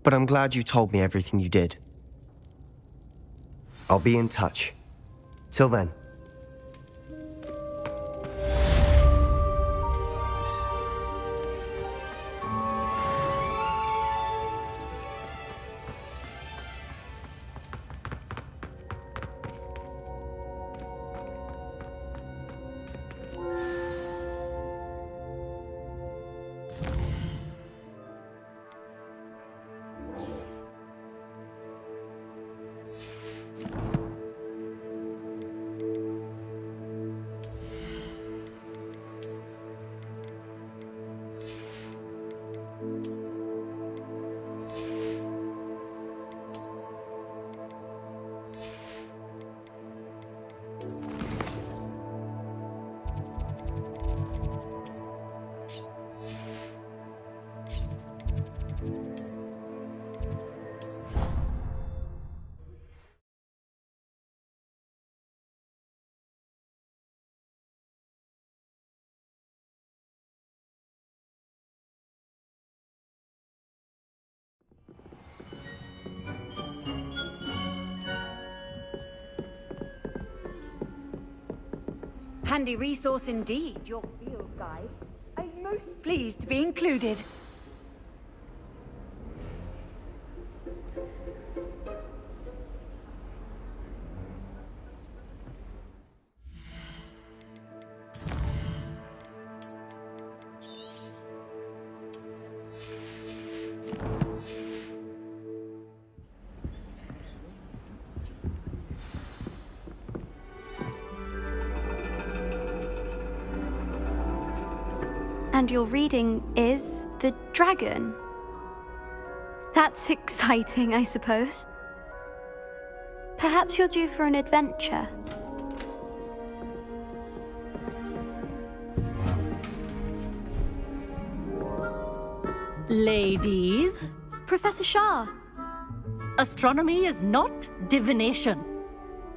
But I'm glad you told me everything you did. I'll be in touch. Till then. Handy resource indeed, your field guide. I'm most pleased to be included. And your reading is the dragon. That's exciting, I suppose. Perhaps you're due for an adventure. Ladies? Professor Shah. astronomy is not divination.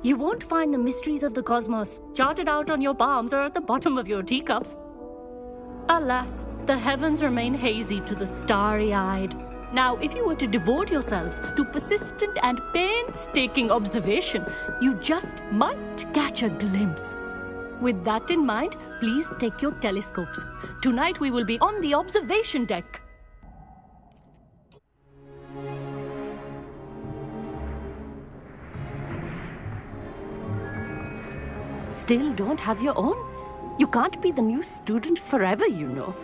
You won't find the mysteries of the cosmos charted out on your palms or at the bottom of your teacups. Alas, the heavens remain hazy to the starry-eyed. Now, if you were to devote yourselves to persistent and painstaking observation, you just might catch a glimpse. With that in mind, please take your telescopes. Tonight we will be on the observation deck. Still don't have your own? You can't be the new student forever, you know.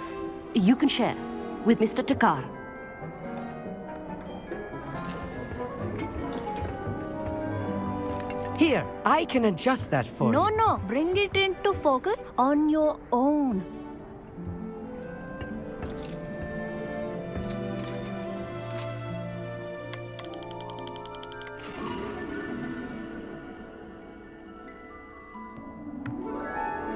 You can share with Mr. Takar. Here, I can adjust that for you. No, bring it into focus on your own.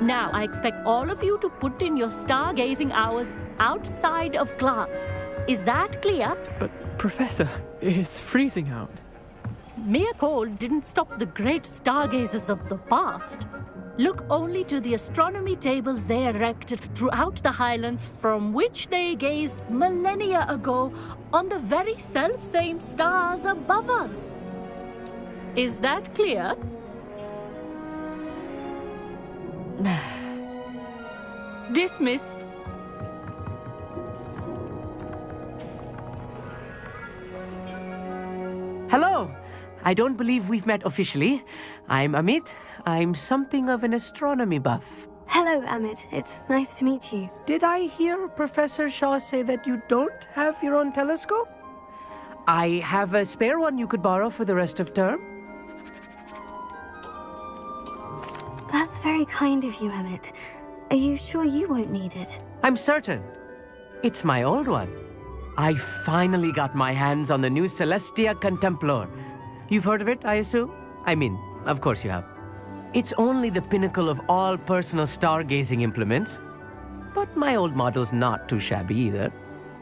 Now, I expect all of you to put in your stargazing hours outside of class. Is that clear? But, Professor, it's freezing out. Mere cold didn't stop the great stargazers of the past. Look only to the astronomy tables they erected throughout the highlands from which they gazed millennia ago on the very self-same stars above us. Is that clear? Dismissed. Hello. I don't believe we've met officially. I'm Amit. I'm something of an astronomy buff. Hello, Amit. It's nice to meet you. Did I hear Professor Shaw say that you don't have your own telescope? I have a spare one you could borrow for the rest of term. That's very kind of you, Amit. Are you sure you won't need it? I'm certain. It's my old one. I finally got my hands on the new Celestia Contemplar. You've heard of it, I assume? I mean, of course you have. It's only the pinnacle of all personal stargazing implements. But my old model's not too shabby either.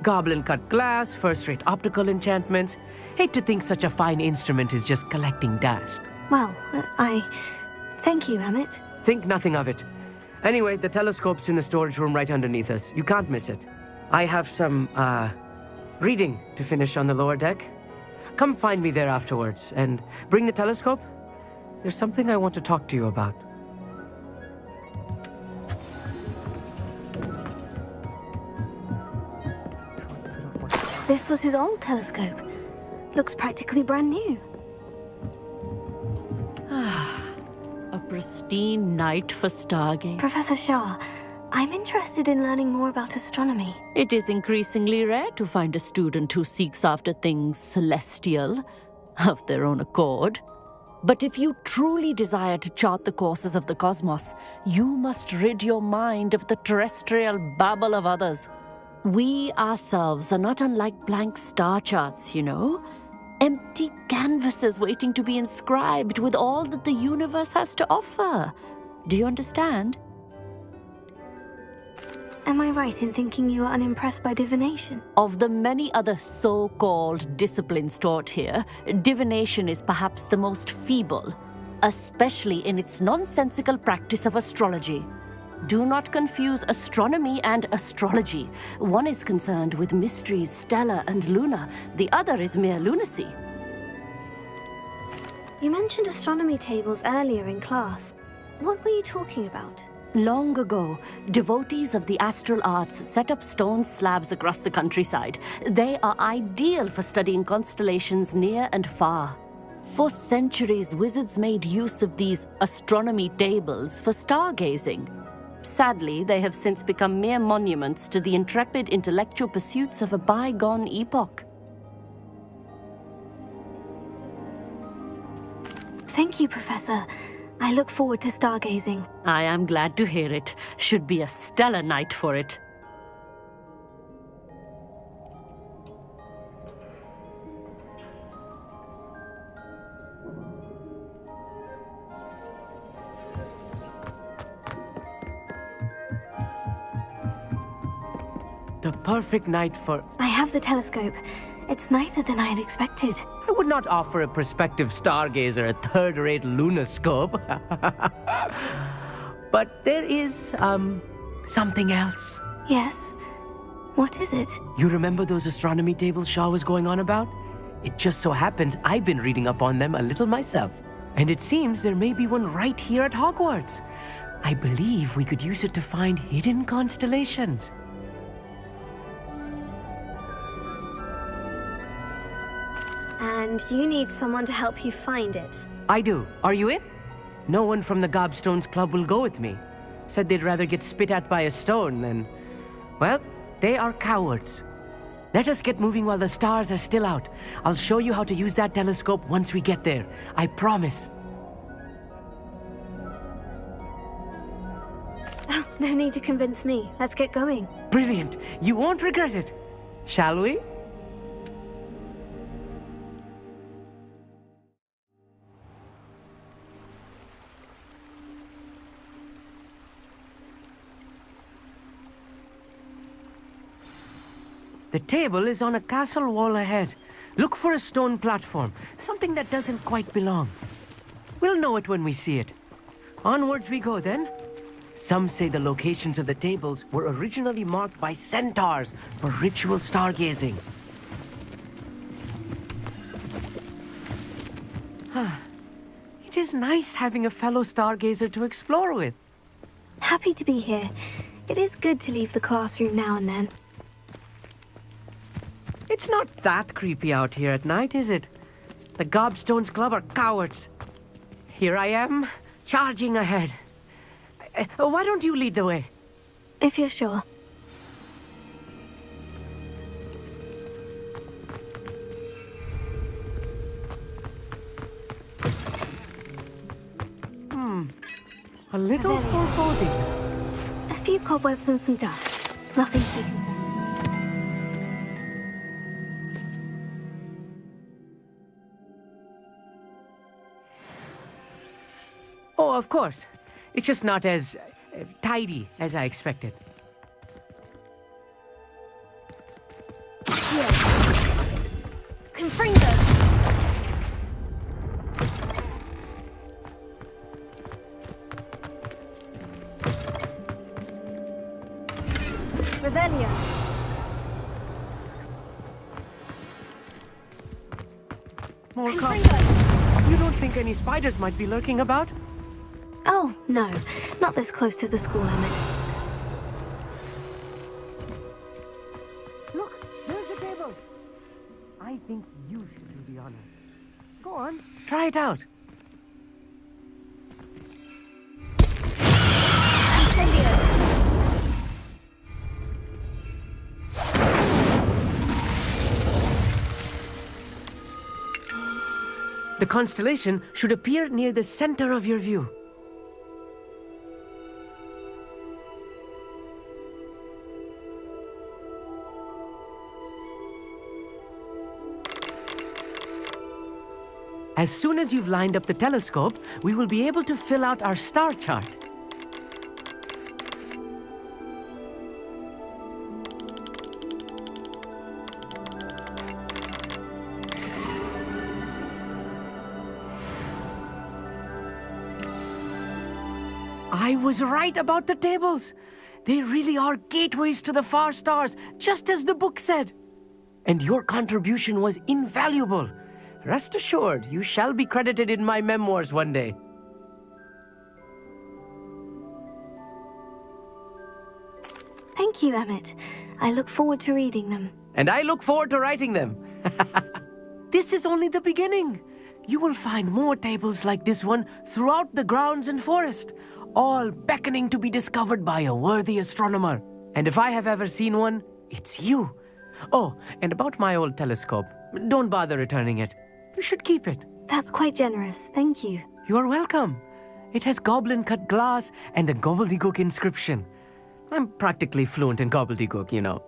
Goblin-cut glass, first-rate optical enchantments. Hate to think such a fine instrument is just collecting dust. Well, thank you, Amit. Think nothing of it. Anyway, the telescope's in the storage room right underneath us. You can't miss it. I have some, reading to finish on the lower deck. Come find me there afterwards, and bring the telescope. There's something I want to talk to you about. This was his old telescope. Looks practically brand new. A pristine night for stargazing. Professor Shaw, I'm interested in learning more about astronomy. It is increasingly rare to find a student who seeks after things celestial, of their own accord. But if you truly desire to chart the courses of the cosmos, you must rid your mind of the terrestrial babble of others. We ourselves are not unlike blank star charts, you know? Empty canvases waiting to be inscribed with all that the universe has to offer. Do you understand? Am I right in thinking you are unimpressed by divination? Of the many other so-called disciplines taught here, divination is perhaps the most feeble, especially in its nonsensical practice of astrology. Do not confuse astronomy and astrology. One is concerned with mysteries stellar and lunar, the other is mere lunacy. You mentioned astronomy tables earlier in class. What were you talking about? Long ago, devotees of the astral arts set up stone slabs across the countryside. They are ideal for studying constellations near and far. For centuries, wizards made use of these astronomy tables for stargazing. Sadly, they have since become mere monuments to the intrepid intellectual pursuits of a bygone epoch. Thank you, Professor. I look forward to stargazing. I am glad to hear it. Should be a stellar night for it. The perfect night for... I have the telescope. It's nicer than I had expected. I would not offer a prospective stargazer a third-rate lunoscope. But there is, something else. Yes? What is it? You remember those astronomy tables Shaw was going on about? It just so happens I've been reading up on them a little myself. And it seems there may be one right here at Hogwarts. I believe we could use it to find hidden constellations. And you need someone to help you find it. I do. Are you in? No one from the Gobstones Club will go with me. Said they'd rather get spit at by a stone than... Well, they are cowards. Let us get moving while the stars are still out. I'll show you how to use that telescope once we get there. I promise. Oh, no need to convince me. Let's get going. Brilliant. You won't regret it. Shall we? The table is on a castle wall ahead. Look for a stone platform, something that doesn't quite belong. We'll know it when we see it. Onwards we go then. Some say the locations of the tables were originally marked by centaurs for ritual stargazing. It is nice having a fellow stargazer to explore with. Happy to be here. It is good to leave the classroom now and then. It's not that creepy out here at night, is it? The Gobstones Club are cowards. Here I am, charging ahead. Why don't you lead the way? If you're sure. A little foreboding. A few cobwebs and some dust. Nothing to be concerned. Oh, of course. It's just not as tidy as I expected. Here. Confringo! Revelio. More cops. You don't think any spiders might be lurking about? Oh, no. Not this close to the school, Emmett. Look, there's the table. I think you should do the honors. Go on, try it out. Incendio! The constellation should appear near the center of your view. As soon as you've lined up the telescope, we will be able to fill out our star chart. I was right about the tables. They really are gateways to the far stars, just as the book said. And your contribution was invaluable. Rest assured, you shall be credited in my memoirs one day. Thank you, Emmett. I look forward to reading them. And I look forward to writing them. This is only the beginning. You will find more tables like this one throughout the grounds and forest, all beckoning to be discovered by a worthy astronomer. And if I have ever seen one, it's you. Oh, and about my old telescope, don't bother returning it. You should keep it. That's quite generous, thank you. You are welcome. It has goblin-cut glass and a gobbledygook inscription. I'm practically fluent in gobbledygook, you know.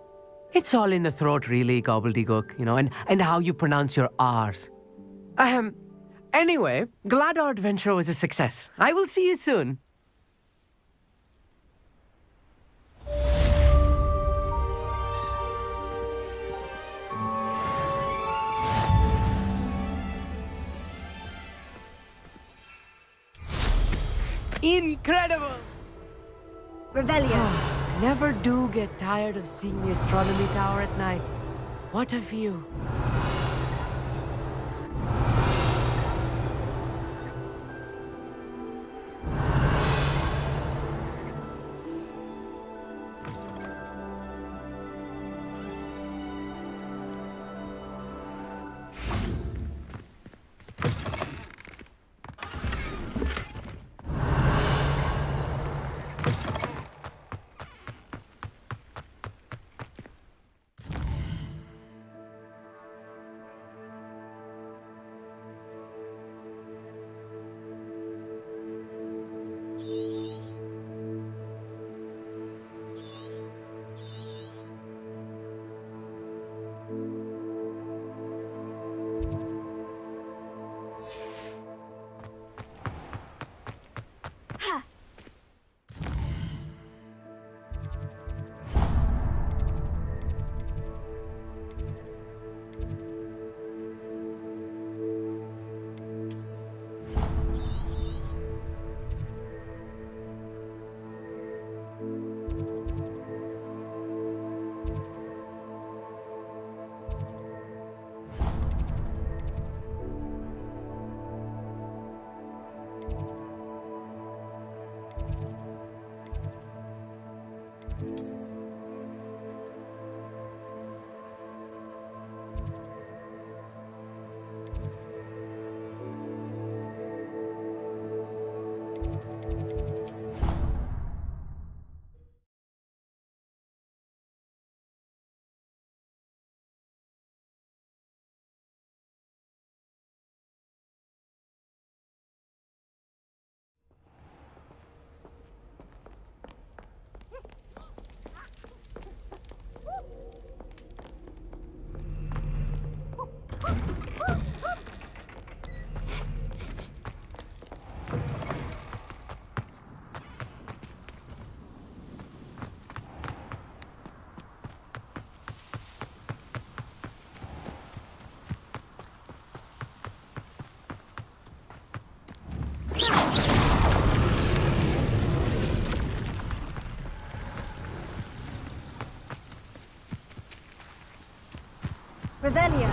It's all in the throat, really, gobbledygook, you know, and how you pronounce your R's. Anyway, glad our adventure was a success. I will see you soon. Incredible! Revelio. Never do get tired of seeing the astronomy tower at night. What a view. Revelio.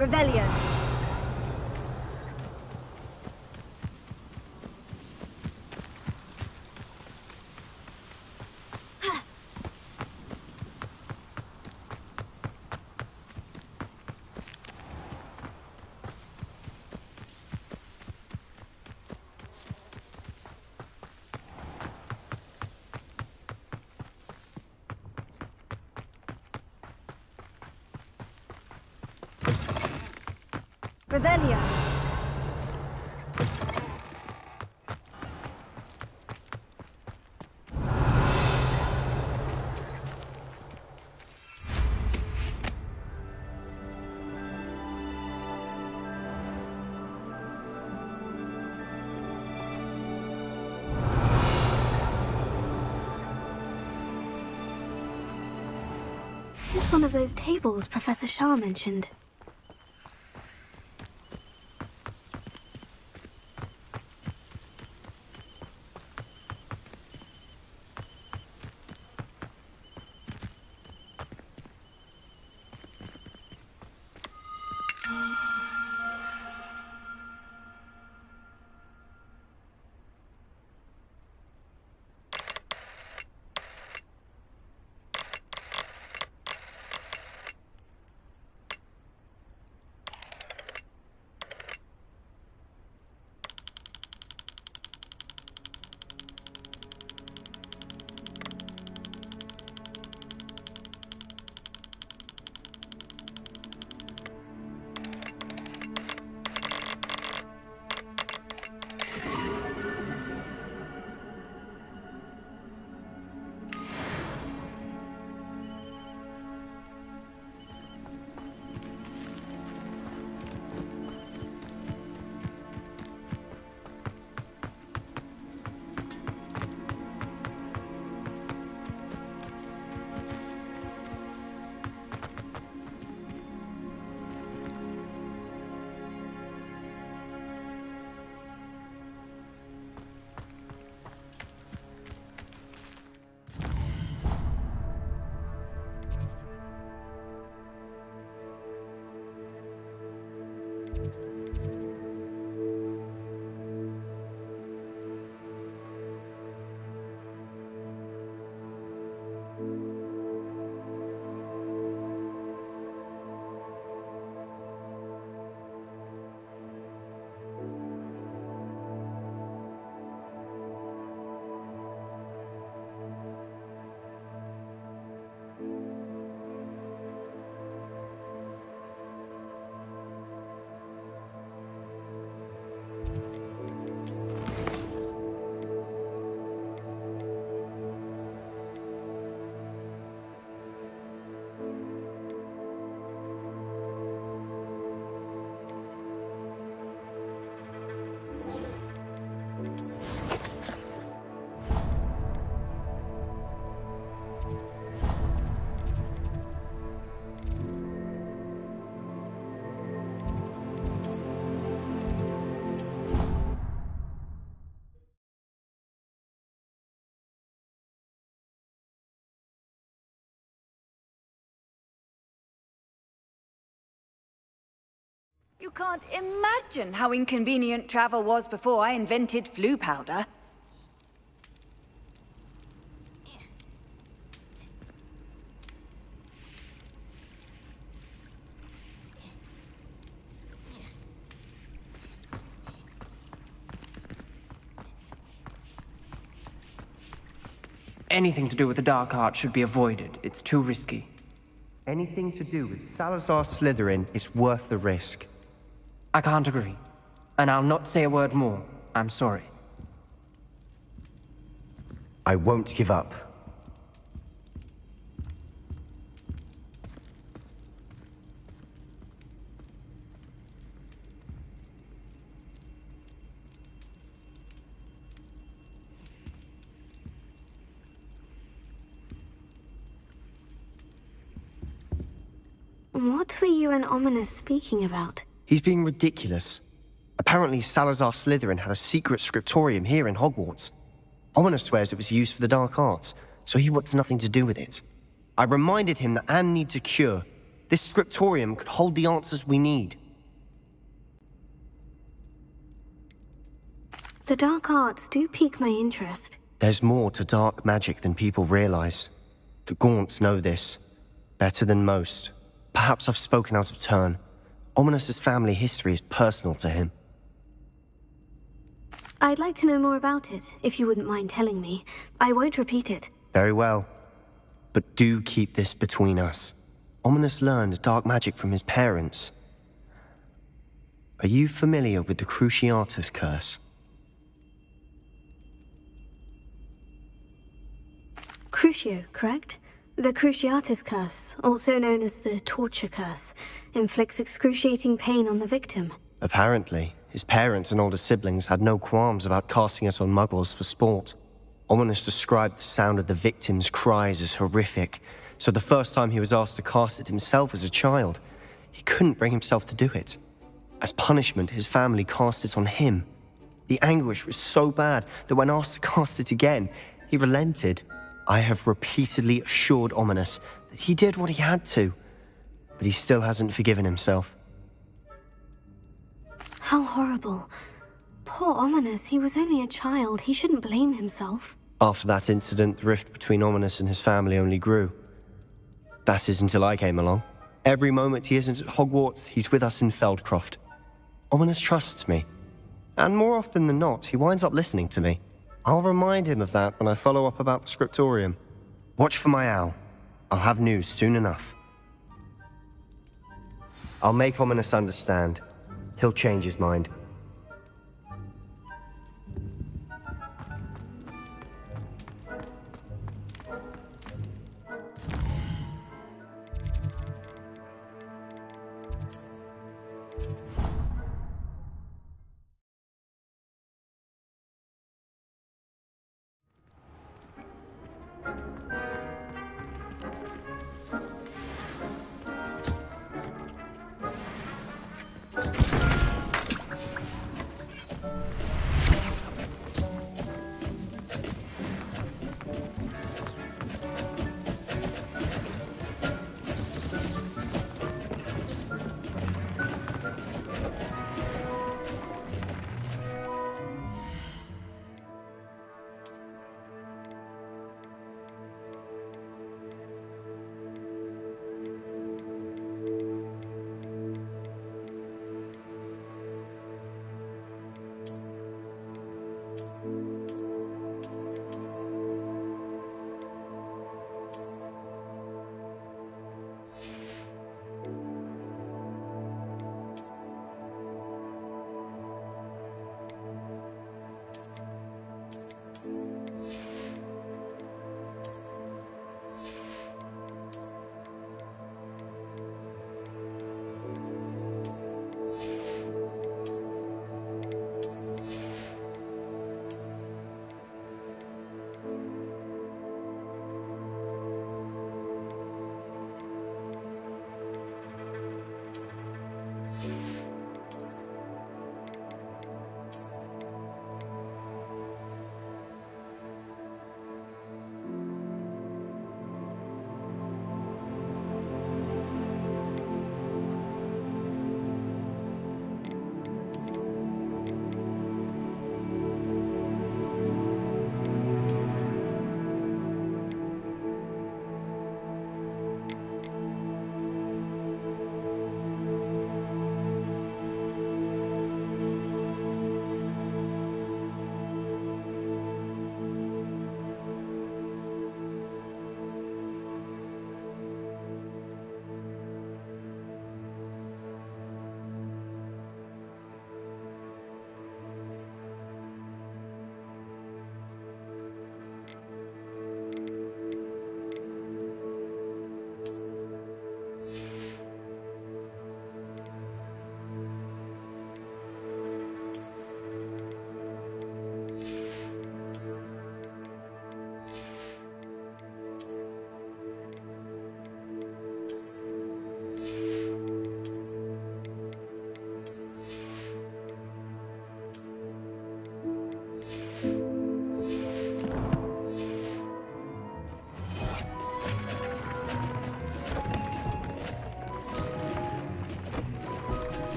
Revelio. Revelio. It's one of those tables Professor Shah mentioned. You can't imagine how inconvenient travel was before I invented flu powder. Anything to do with the dark art should be avoided. It's too risky. Anything to do with Salazar Slytherin is worth the risk. I can't agree. And I'll not say a word more. I'm sorry. I won't give up. What were you and Ominous speaking about? He's being ridiculous. Apparently, Salazar Slytherin had a secret scriptorium here in Hogwarts. Ominous swears it was used for the dark arts, so he wants nothing to do with it. I reminded him that Anne needs a cure. This scriptorium could hold the answers we need. The dark arts do pique my interest. There's more to dark magic than people realize. The Gaunts know this, better than most. Perhaps I've spoken out of turn. Ominous's family history is personal to him. I'd like to know more about it, if you wouldn't mind telling me. I won't repeat it. Very well. But do keep this between us. Ominous learned dark magic from his parents. Are you familiar with the Cruciatus Curse? Crucio, correct? The Cruciatus Curse, also known as the Torture Curse, inflicts excruciating pain on the victim. Apparently, his parents and older siblings had no qualms about casting it on muggles for sport. Ominous described the sound of the victim's cries as horrific, so the first time he was asked to cast it himself as a child, he couldn't bring himself to do it. As punishment, his family cast it on him. The anguish was so bad that when asked to cast it again, he relented. I have repeatedly assured Ominous that he did what he had to, but he still hasn't forgiven himself. How horrible. Poor Ominous, he was only a child. He shouldn't blame himself. After that incident, the rift between Ominous and his family only grew. That is until I came along. Every moment he isn't at Hogwarts, he's with us in Feldcroft. Ominous trusts me, and more often than not, he winds up listening to me. I'll remind him of that when I follow up about the scriptorium. Watch for my owl. I'll have news soon enough. I'll make Ominous understand. He'll change his mind.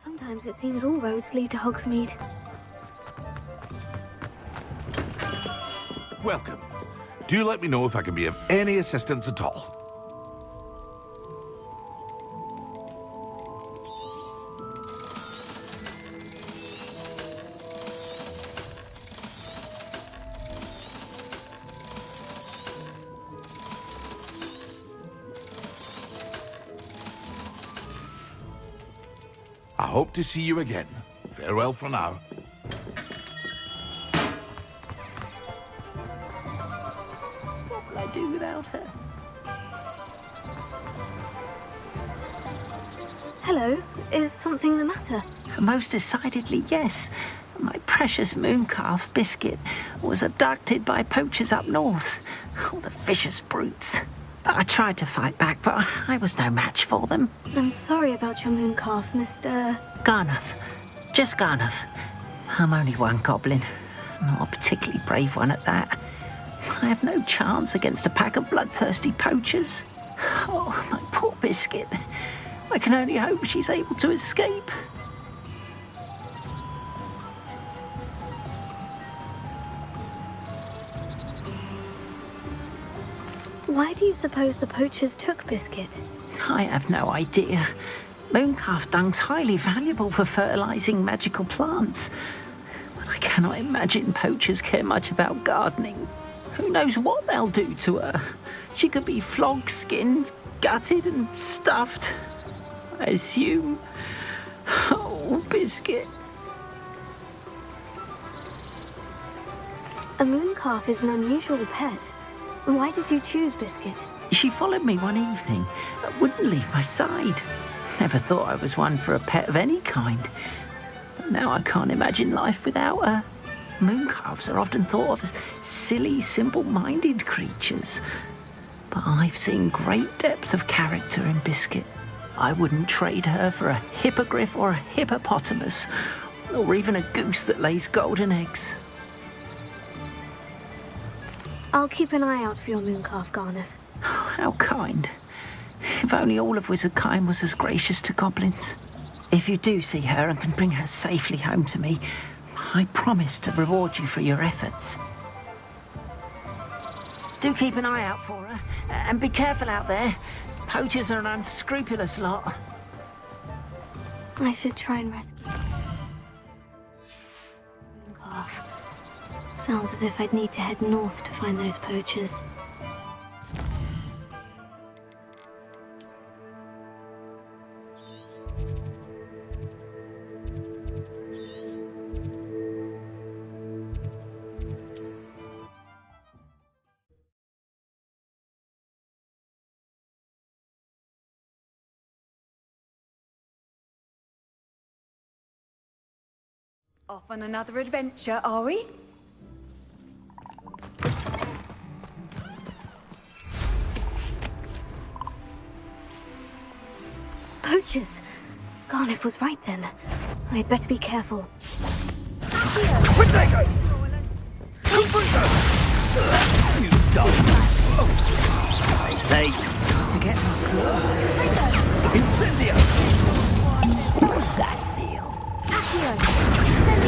Sometimes it seems all roads lead to Hogsmeade. Welcome. Do let me know if I can be of any assistance at all. I hope to see you again. Farewell for now. What will I do without her? Hello, is something the matter? Most decidedly, yes. My precious mooncalf Biscuit was abducted by poachers up north. Oh, the vicious brutes. I tried to fight back, but I was no match for them. I'm sorry about your mooncalf, Mr. Garnuff. Just Garnuff. I'm only one goblin. Not a particularly brave one at that. I have no chance against a pack of bloodthirsty poachers. Oh, my poor Biscuit. I can only hope she's able to escape. Why do you suppose the poachers took Biscuit? I have no idea. Mooncalf dung's highly valuable for fertilizing magical plants. But I cannot imagine poachers care much about gardening. Who knows what they'll do to her? She could be flogged, skinned, gutted and stuffed. I assume. Oh, Biscuit. A mooncalf is an unusual pet. Why did you choose Biscuit? She followed me one evening, but wouldn't leave my side. Never thought I was one for a pet of any kind. But now I can't imagine life without her. Mooncalves are often thought of as silly, simple-minded creatures. But I've seen great depth of character in Biscuit. I wouldn't trade her for a hippogriff or a hippopotamus, or even a goose that lays golden eggs. I'll keep an eye out for your mooncalf, Garnuff. How kind. If only all of Wizardkind was as gracious to goblins. If you do see her and can bring her safely home to me, I promise to reward you for your efforts. Do keep an eye out for her, and be careful out there. Poachers are an unscrupulous lot. I should try and rescue mooncalf. Sounds as if I'd need to head north to find those poachers. Off on another adventure, are we? creatures. Garneth was right then. I'd better be careful. Protego! Confringo! You dumb! They say to get my claws. Incendio! What's that feel? Accio!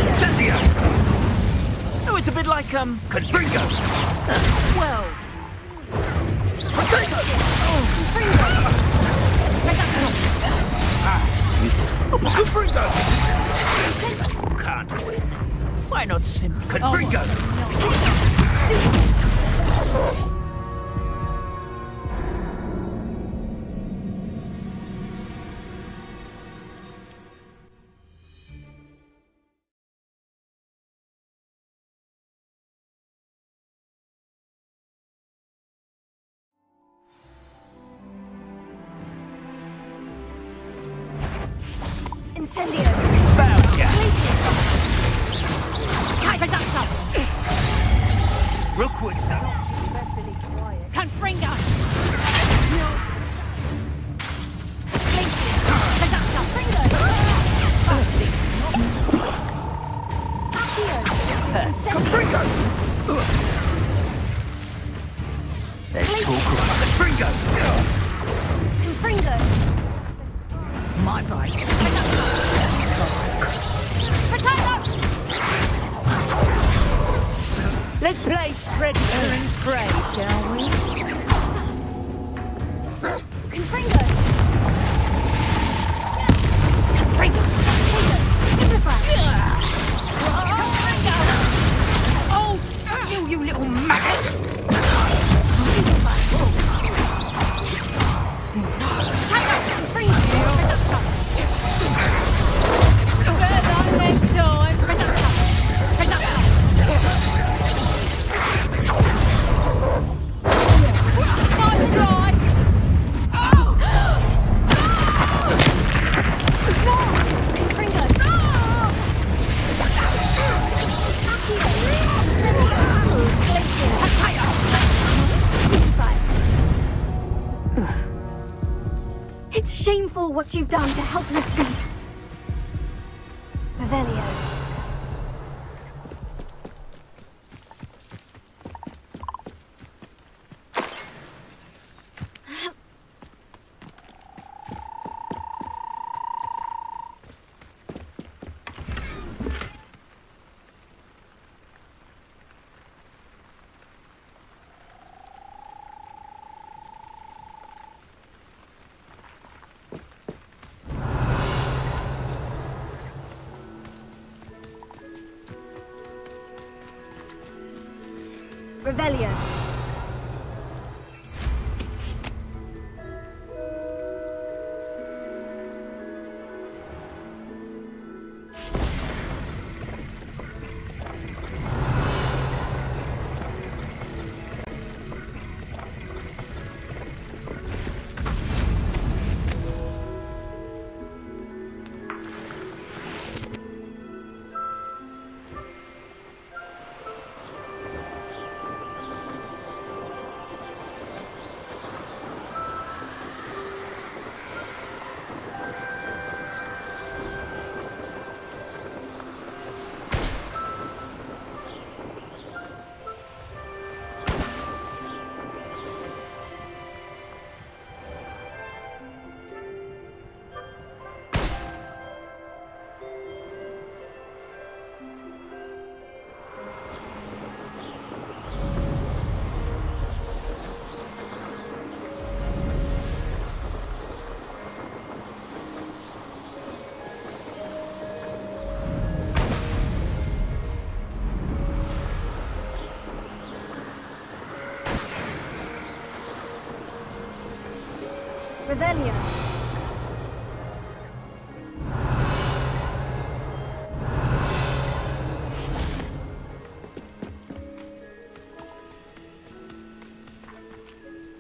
Incendio! Oh, it's a bit like, Confringo! Well... Protego! Confringo! Can't win. Why not simply... Confringo! Incendio! Found ya! Rookwood's done. Confringo! Confringo! There's talk of Confringo! Confringo! My bike. Let's play Predator and Prey, shall we? Confringo! Confringo! Simplify! Confringo! Oh, still, you little maggot! Next time! It's shameful what you've done to helpless beasts. Revelio. Revelio. Revelio.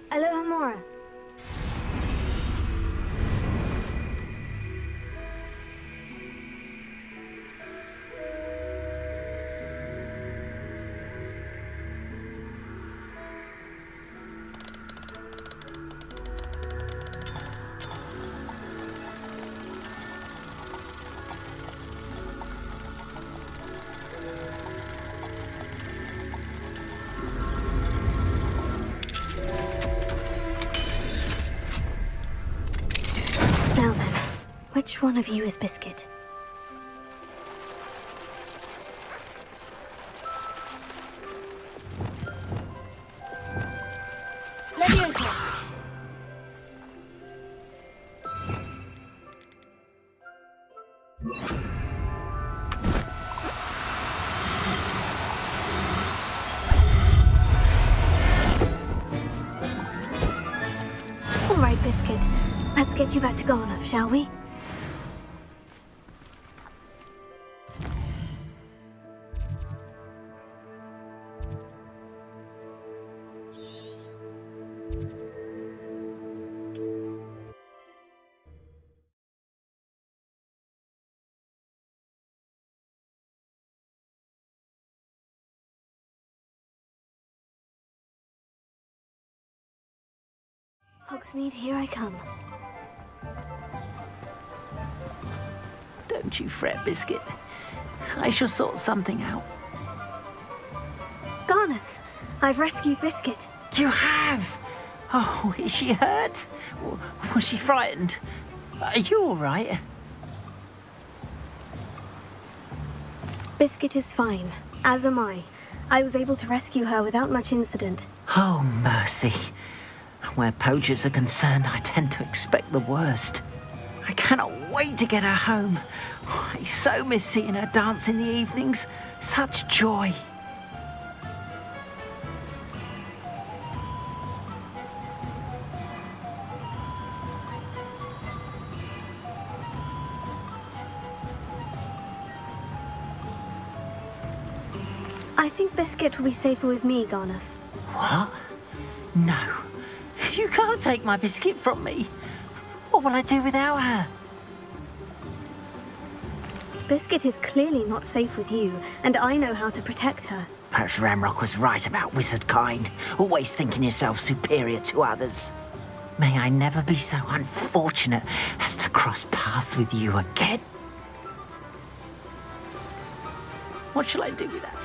Alohomora. Which one of you is Biscuit? Leviosa! All right, Biscuit. Let's get you back to Garnoff, shall we? Hogsmeade, here I come. Don't you fret, Biscuit. I shall sort something out. Garnoff, I've rescued Biscuit. You have? Oh, is she hurt? Was she frightened? Are you all right? Biscuit is fine, as am I. I was able to rescue her without much incident. Oh, mercy. Where poachers are concerned, I tend to expect the worst. I cannot wait to get her home. I so miss seeing her dance in the evenings. Such joy. I think Biscuit will be safer with me, Garnoff. What? No. You can't take my Biscuit from me. What will I do without her? Biscuit is clearly not safe with you, and I know how to protect her. Perhaps Ranrock was right about wizard kind, always thinking yourself superior to others. May I never be so unfortunate as to cross paths with you again. What shall I do with that?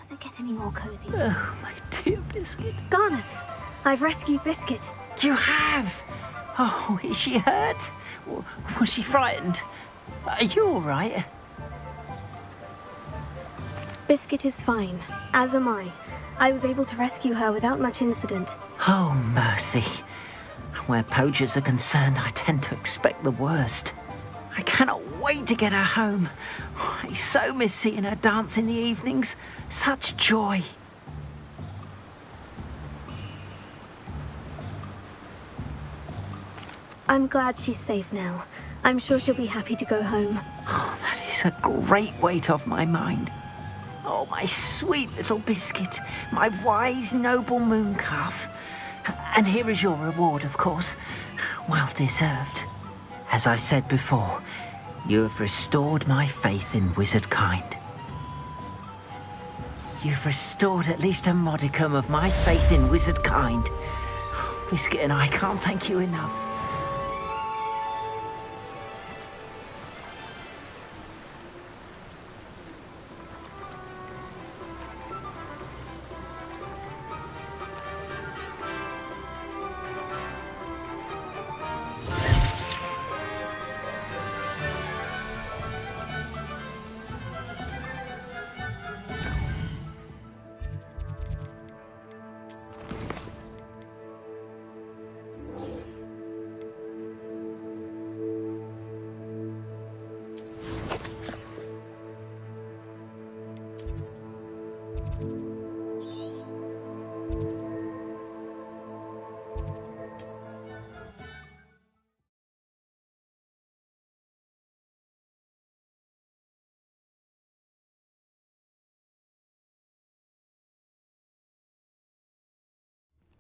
Does it get any more cozy? Oh, my dear Biscuit. Garnoff, I've rescued Biscuit. You have? Oh, is she hurt? Was she frightened? Are you all right? Biscuit is fine, as am I. I was able to rescue her without much incident. Oh, mercy. Where poachers are concerned, I tend to expect the worst. I cannot wait to get her home. I so miss seeing her dance in the evenings. Such joy. I'm glad she's safe now. I'm sure she'll be happy to go home. Oh, that is a great weight off my mind. Oh, my sweet little Biscuit, my wise, noble moon calf. And here is your reward, of course. Well deserved. As I said before, you have restored my faith in wizard kind. You've restored at least a modicum of my faith in wizard kind. Biscuit and I can't thank you enough.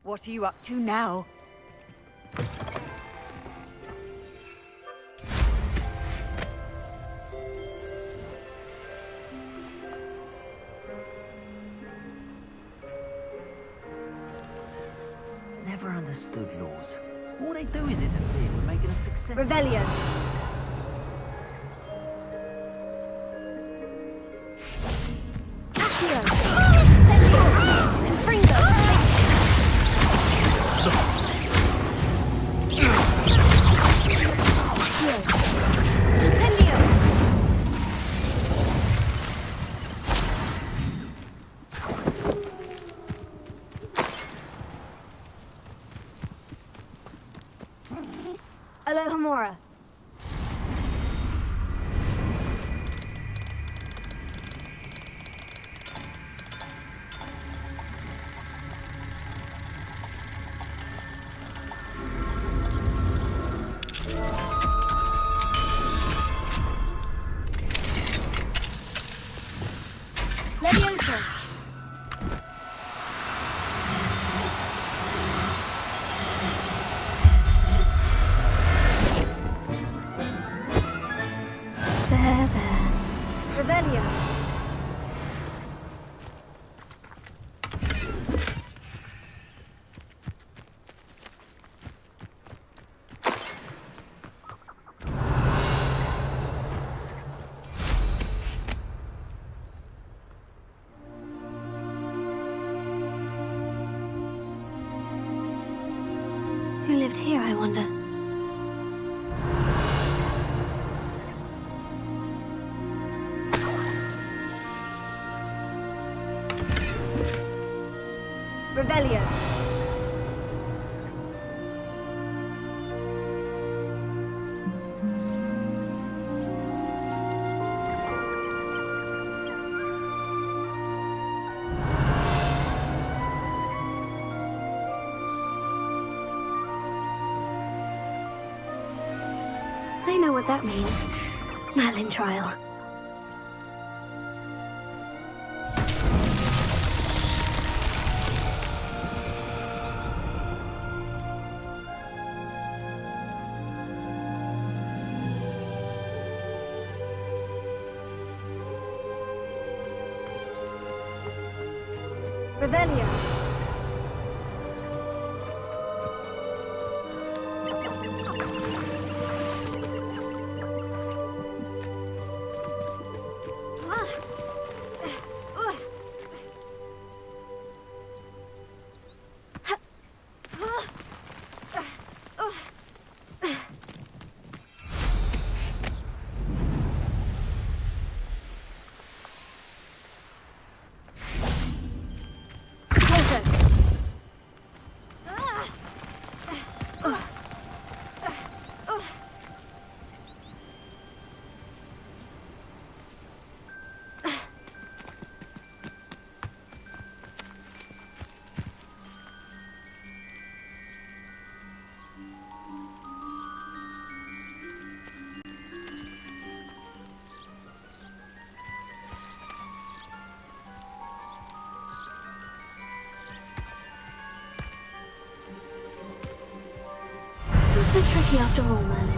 What are you up to now? Never understood laws. All they do is interfere with making a success. Revelio. Alohomora. Leviosa. Revelio. Who lived here, I wonder? Revelio. I know what that means. Merlin trial. Revelio. So tricky after all, Merlin.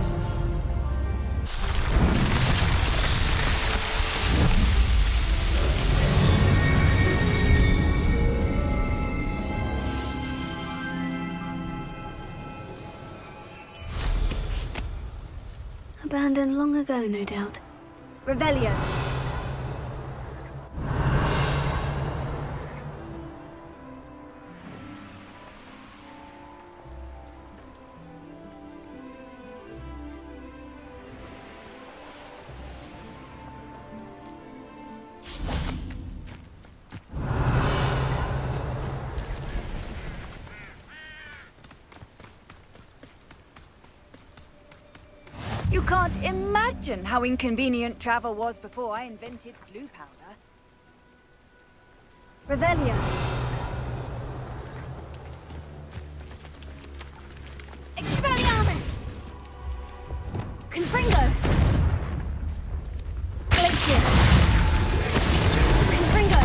Abandoned long ago, no doubt. Revelio. You can't imagine how inconvenient travel was before I invented glue powder. Revelio. Expelliarmus! Confringo! Glacier! Confringo!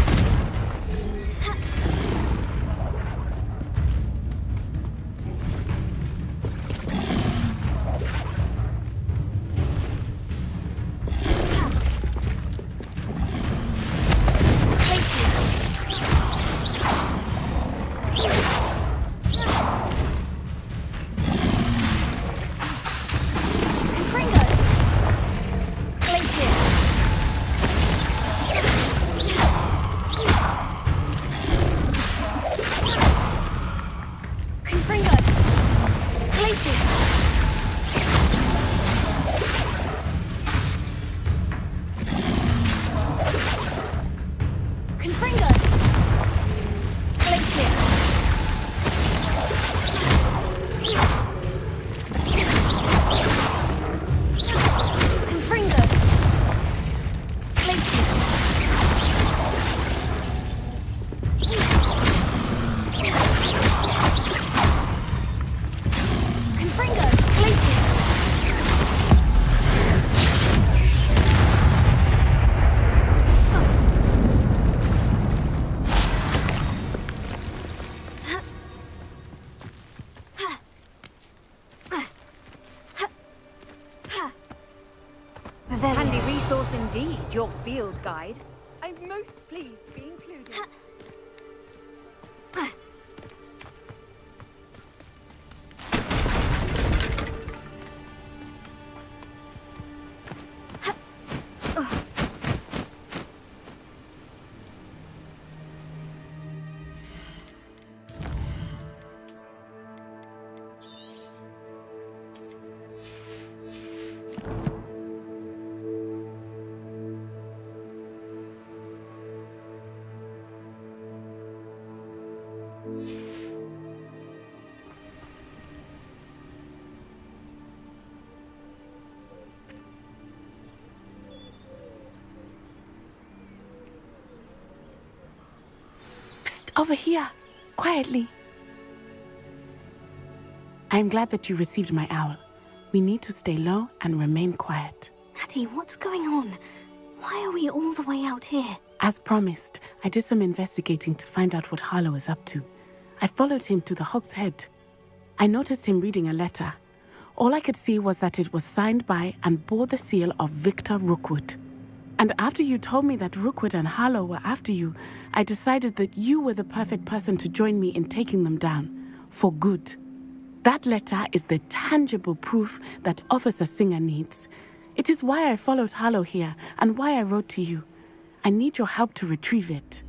Handy resource indeed, your field guide. I'm most pleased to be included. Over here, quietly. I'm glad that you received my owl. We need to stay low and remain quiet. Natty, what's going on? Why are we all the way out here? As promised, I did some investigating to find out what Harlow is up to. I followed him to the Hog's Head. I noticed him reading a letter. All I could see was that it was signed by and bore the seal of Victor Rookwood. And after you told me that Rookwood and Harlow were after you, I decided that you were the perfect person to join me in taking them down, for good. That letter is the tangible proof that Officer Singer needs. It is why I followed Harlow here and why I wrote to you. I need your help to retrieve it.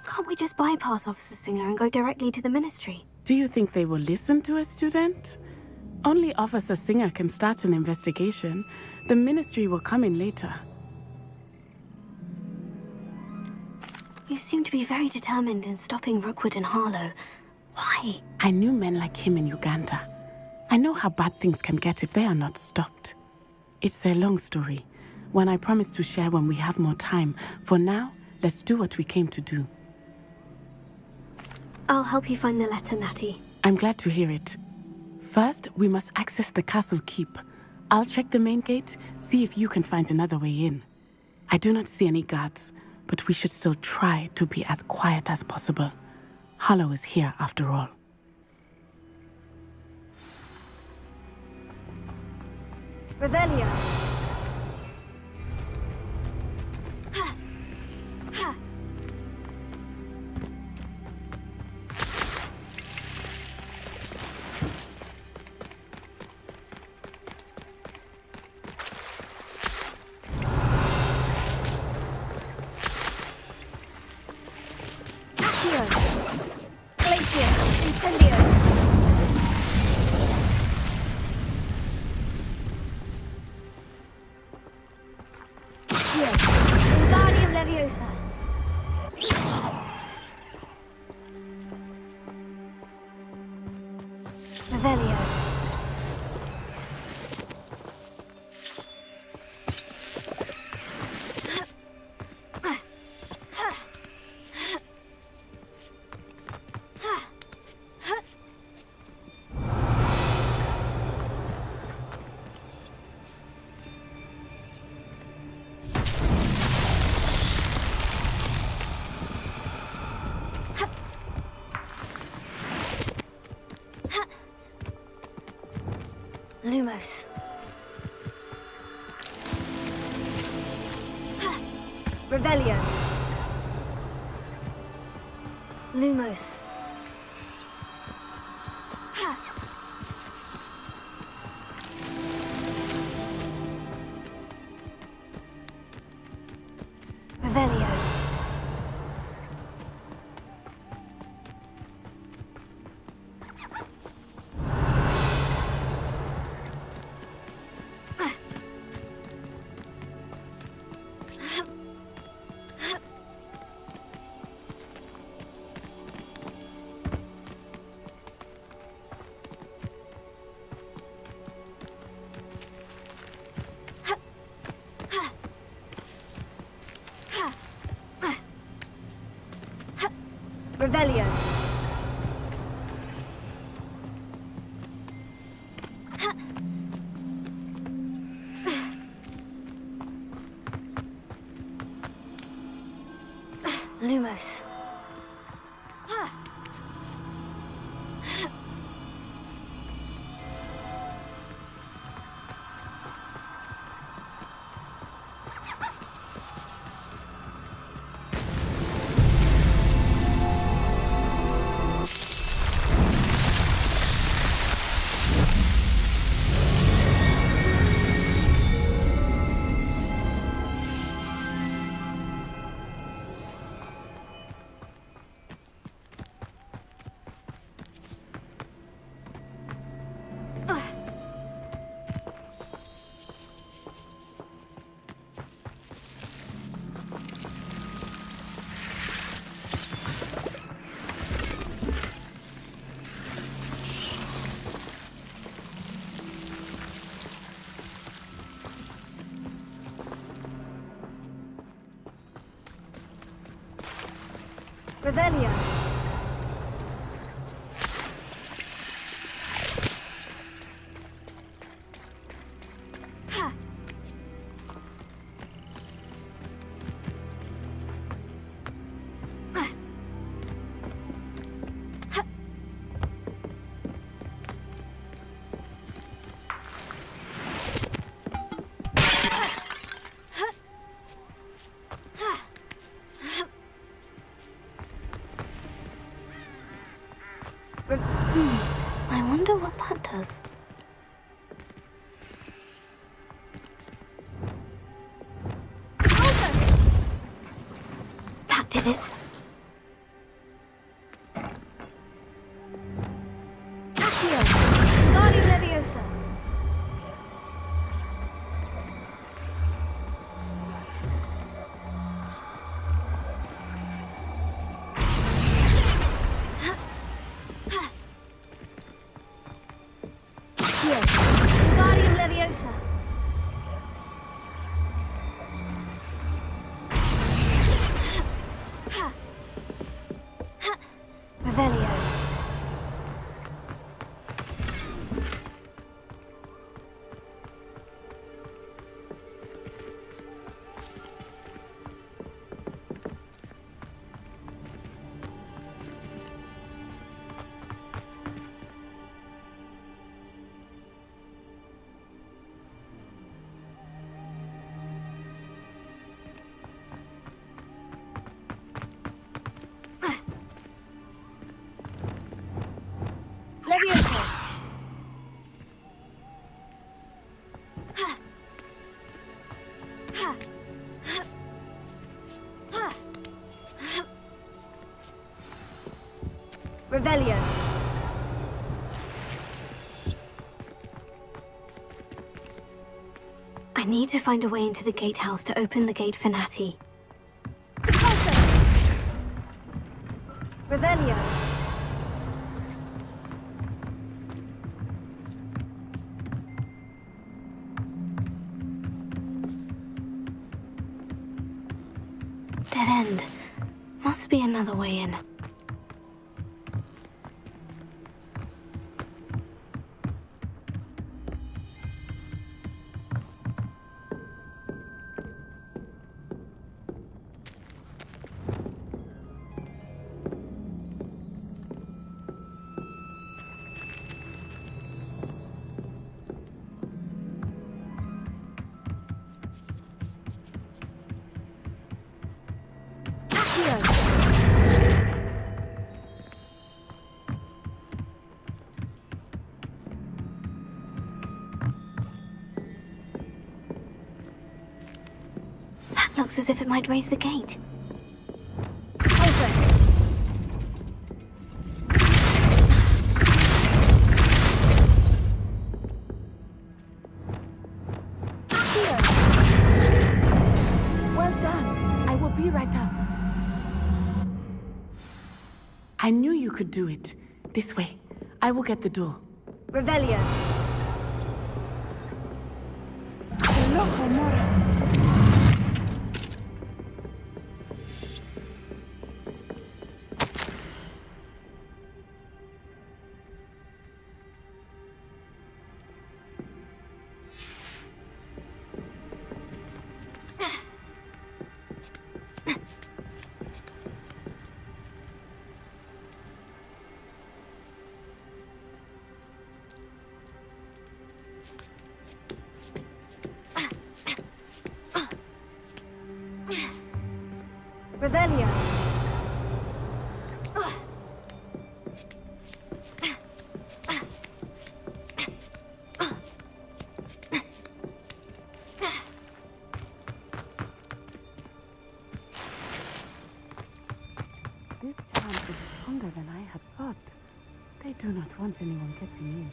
Can't we just bypass Officer Singer and go directly to the Ministry? Do you think they will listen to a student? Only Officer Singer can start an investigation. The Ministry will come in later. You seem to be very determined in stopping Rookwood and Harlow. Why? I knew men like him in Uganda. I know how bad things can get if they are not stopped. It's a long story, one I promise to share when we have more time. For now, let's do what we came to do. I'll help you find the letter, Natty. I'm glad to hear it. First, we must access the castle keep. I'll check the main gate, see if you can find another way in. I do not see any guards, but we should still try to be as quiet as possible. Harlow is here after all. Revelio. Accio. Glacier. Incendio. Accio. Wingardium Leviosa. Revelio. Lumos. Revelio. Lumos. Revelio. Revelio. Lumos. Revelio. I wonder what that does. That did it. Accio. Wingardium Leviosa. Wingardium Leviosa. Ha! Revelio. I need to find a way into the gatehouse to open the gate for Natty. Revelio. Dead end. Must be another way in. Looks as if it might raise the gate. Well done. I will be right up. I knew you could do it. This way. I will get the door. Revelio. Revelio. This charm is stronger than I had thought. They do not want anyone getting in.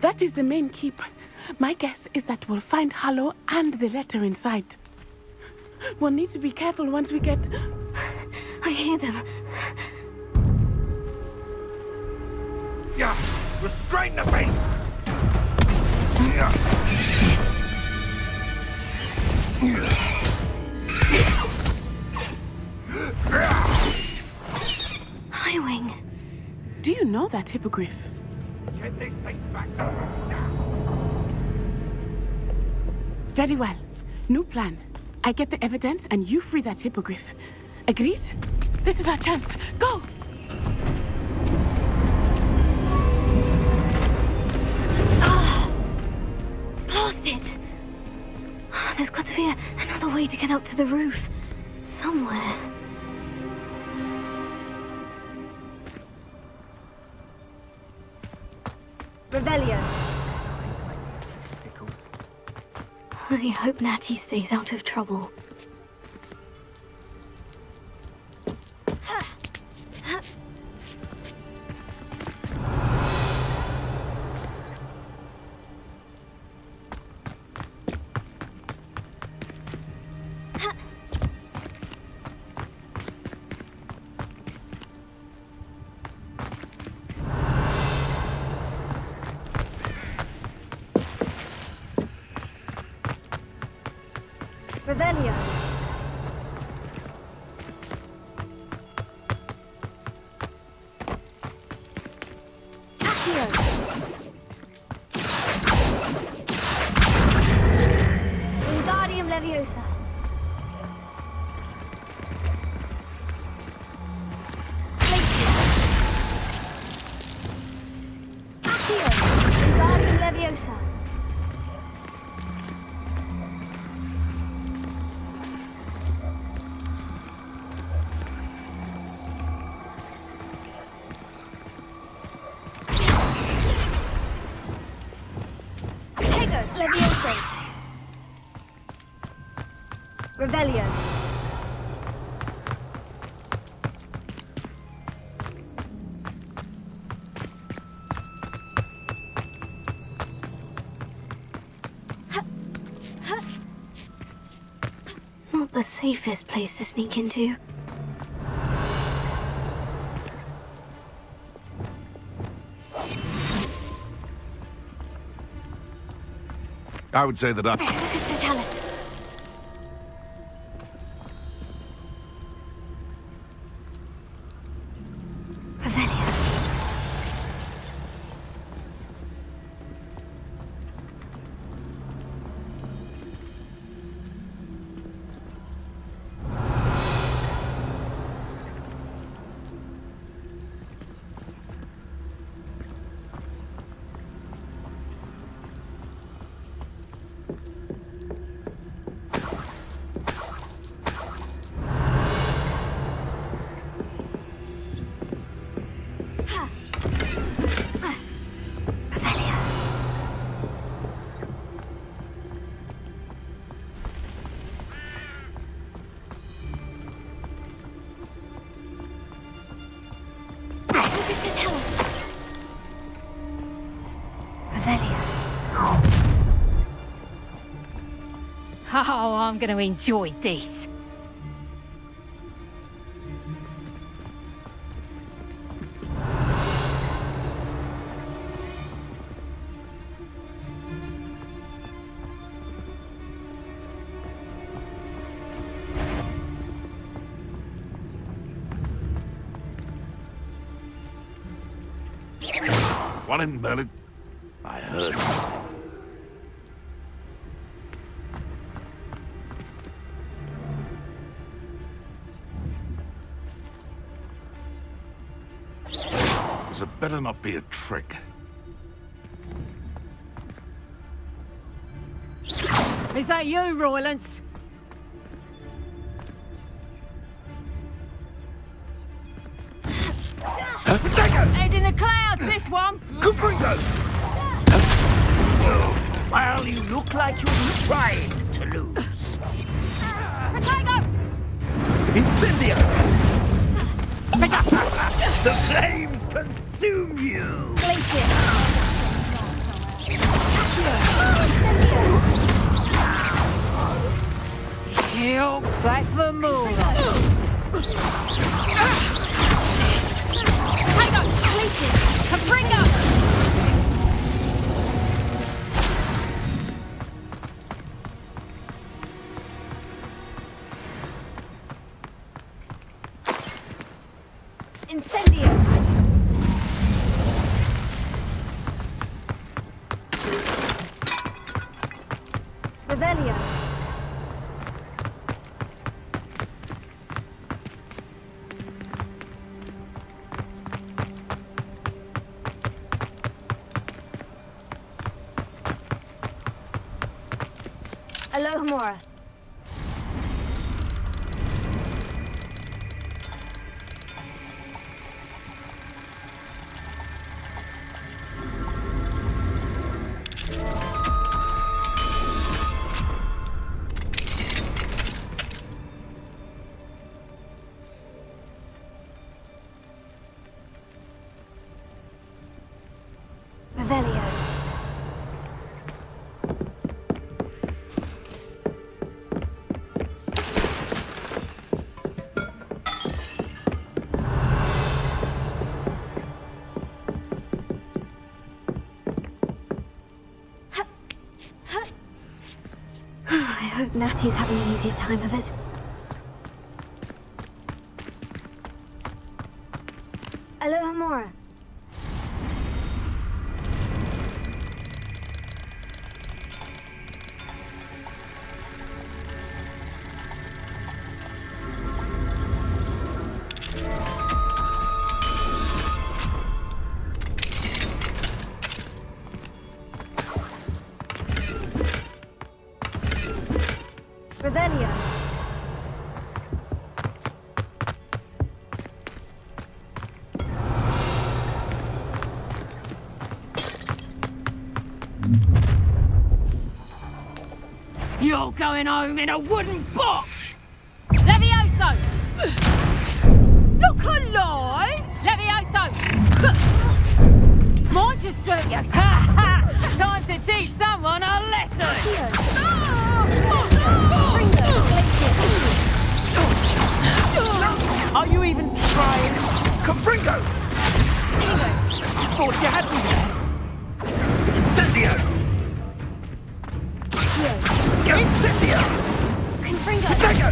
That is the main keep. My guess is that we'll find Harlow and the letter inside. We'll need to be careful once we get... I hear them. Yeah, restrain the beast! Highwing. Do you know that hippogriff? Get this thing back now! Very well. New plan. I get the evidence and you free that hippogriff. Agreed? This is our chance. Go! Blasted! There's got to be another way to get up to the roof. Somewhere. Revelio. I hope Natty stays out of trouble. Revelio. Wingardium Leviosa. Leviosa. Protego, Leviosa. Revelio. Not the safest place to sneak into. I would say that I... Lucas Totalis. Revelio. Oh, I'm going to enjoy this. One in Berlin. I heard. This had better not be a trick. Is that you, Roylance? Head in the clouds, this one! Well, you look like you're trying to lose. Protego! Incendio! The flames consume you! Kill back for more. Protego! Places! Capringa! Incendio! Revelio. Alohomora. Revelio. I hope Natty's having an easier time of it. Alohomora. You're going home in a wooden box! Levioso! Look alive! Levioso! Mind your serious! Ha ha! Time to teach someone a lesson! Are you even trying? Confringo! Thought you had me there. Incendio! Incendio! Confringo! Potato!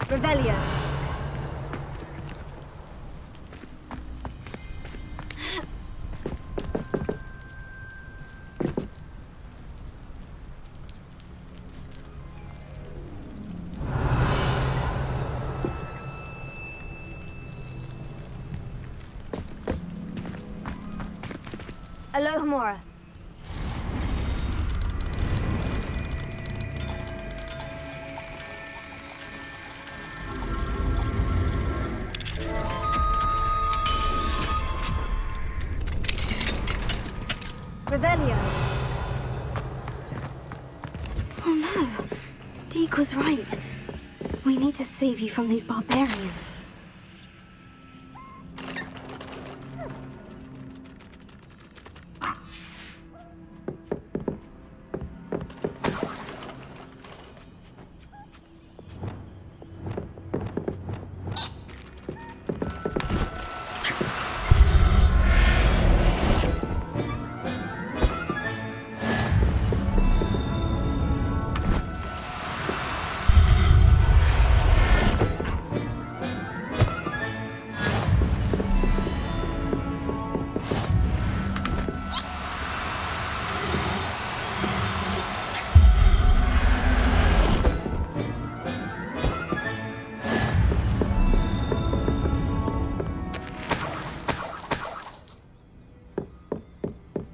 Revelio. Alohomora. Revelio. Oh no. Deke was right. We need to save you from these barbarians.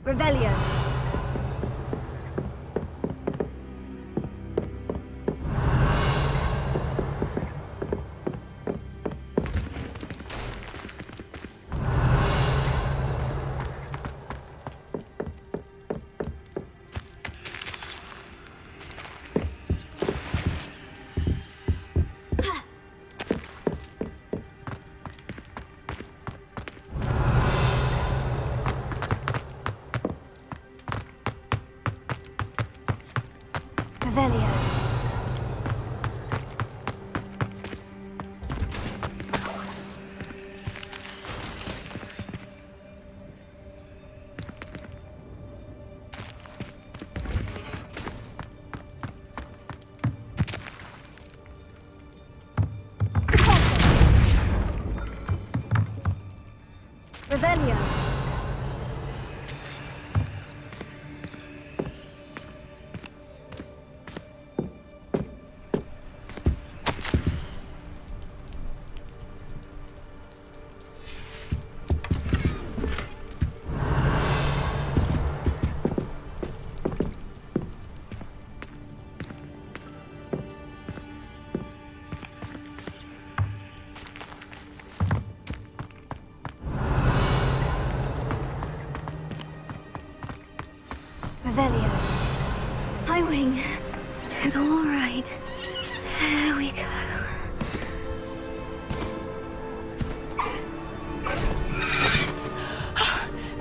Revelio. Revelio. Revelio. Revelio. High wing. It's all right. There we go.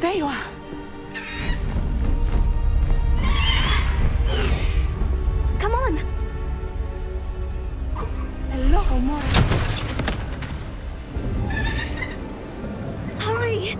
There you are. Come on. Hello, Mora. Hurry.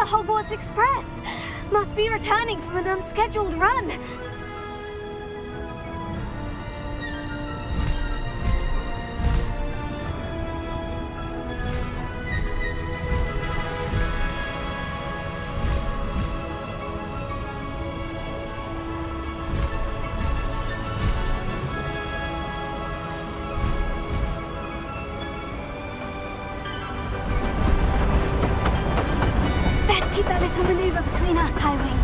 Hogwarts Express! Must be returning from an unscheduled run. Keep that little maneuver between us, Highwing.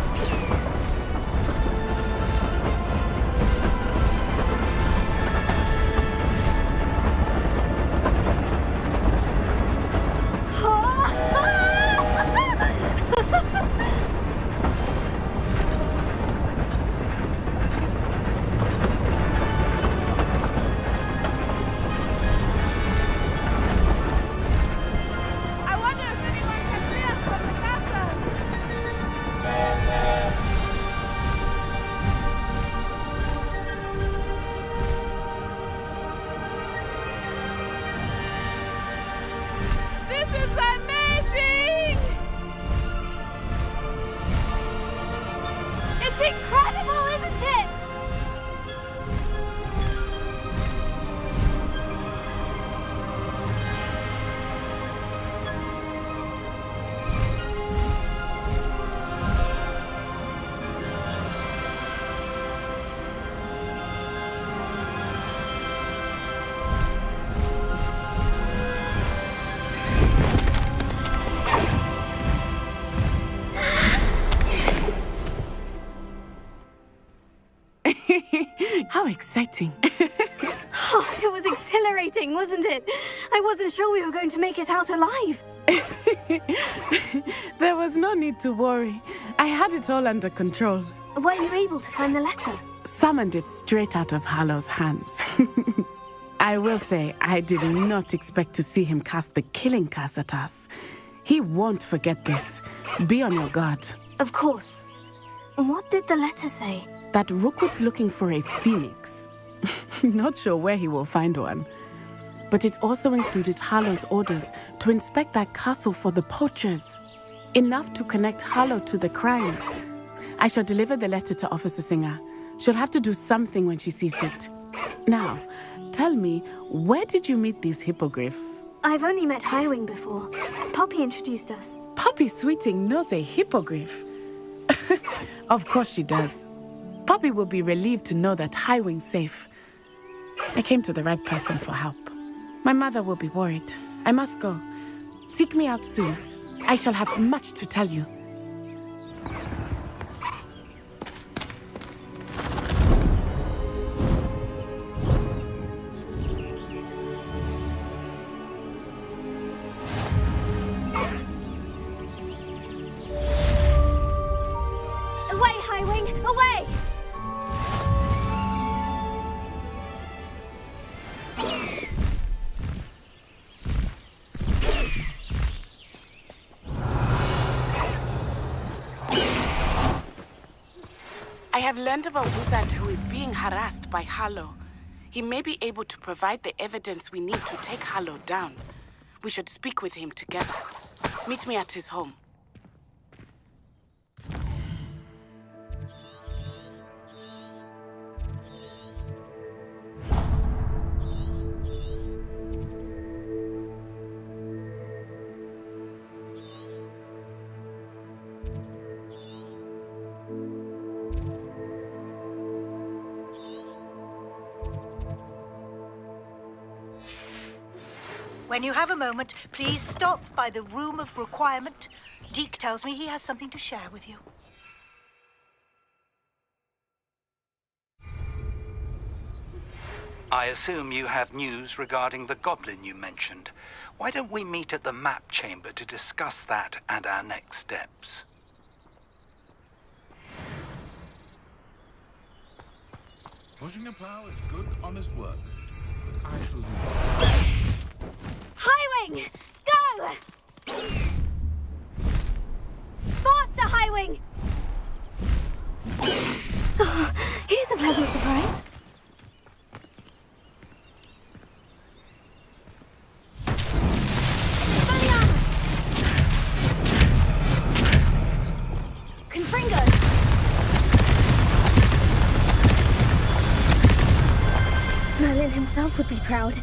How exciting. Oh, it was exhilarating, wasn't it? I wasn't sure we were going to make it out alive. There was no need to worry. I had it all under control. Were you able to find the letter? Summoned it straight out of Hallow's hands. I will say, I did not expect to see him cast the killing curse at us. He won't forget this. Be on your guard. Of course. What did the letter say? That Rookwood's looking for a phoenix. Not sure where he will find one. But it also included Harlow's orders to inspect that castle for the poachers. Enough to connect Harlow to the crimes. I shall deliver the letter to Officer Singer. She'll have to do something when she sees it. Now, tell me, where did you meet these hippogriffs? I've only met Highwing before. Poppy introduced us. Poppy Sweeting knows a hippogriff. Of course she does. Poppy will be relieved to know that Highwing's safe. I came to the right person for help. My mother will be worried. I must go. Seek me out soon. I shall have much to tell you. Away, Highwing! Away! I have learned of a wizard who is being harassed by Harlow. He may be able to provide the evidence we need to take Harlow down. We should speak with him together. Meet me at his home. When you have a moment, please stop by the Room of Requirement. Deke tells me he has something to share with you. I assume you have news regarding the goblin you mentioned. Why don't we meet at the map chamber to discuss that and our next steps? Pushing a plow is good, honest work. I shall do that. Highwing! Go! Faster, Highwing! Oh, here's a pleasant surprise. Randolph would be proud.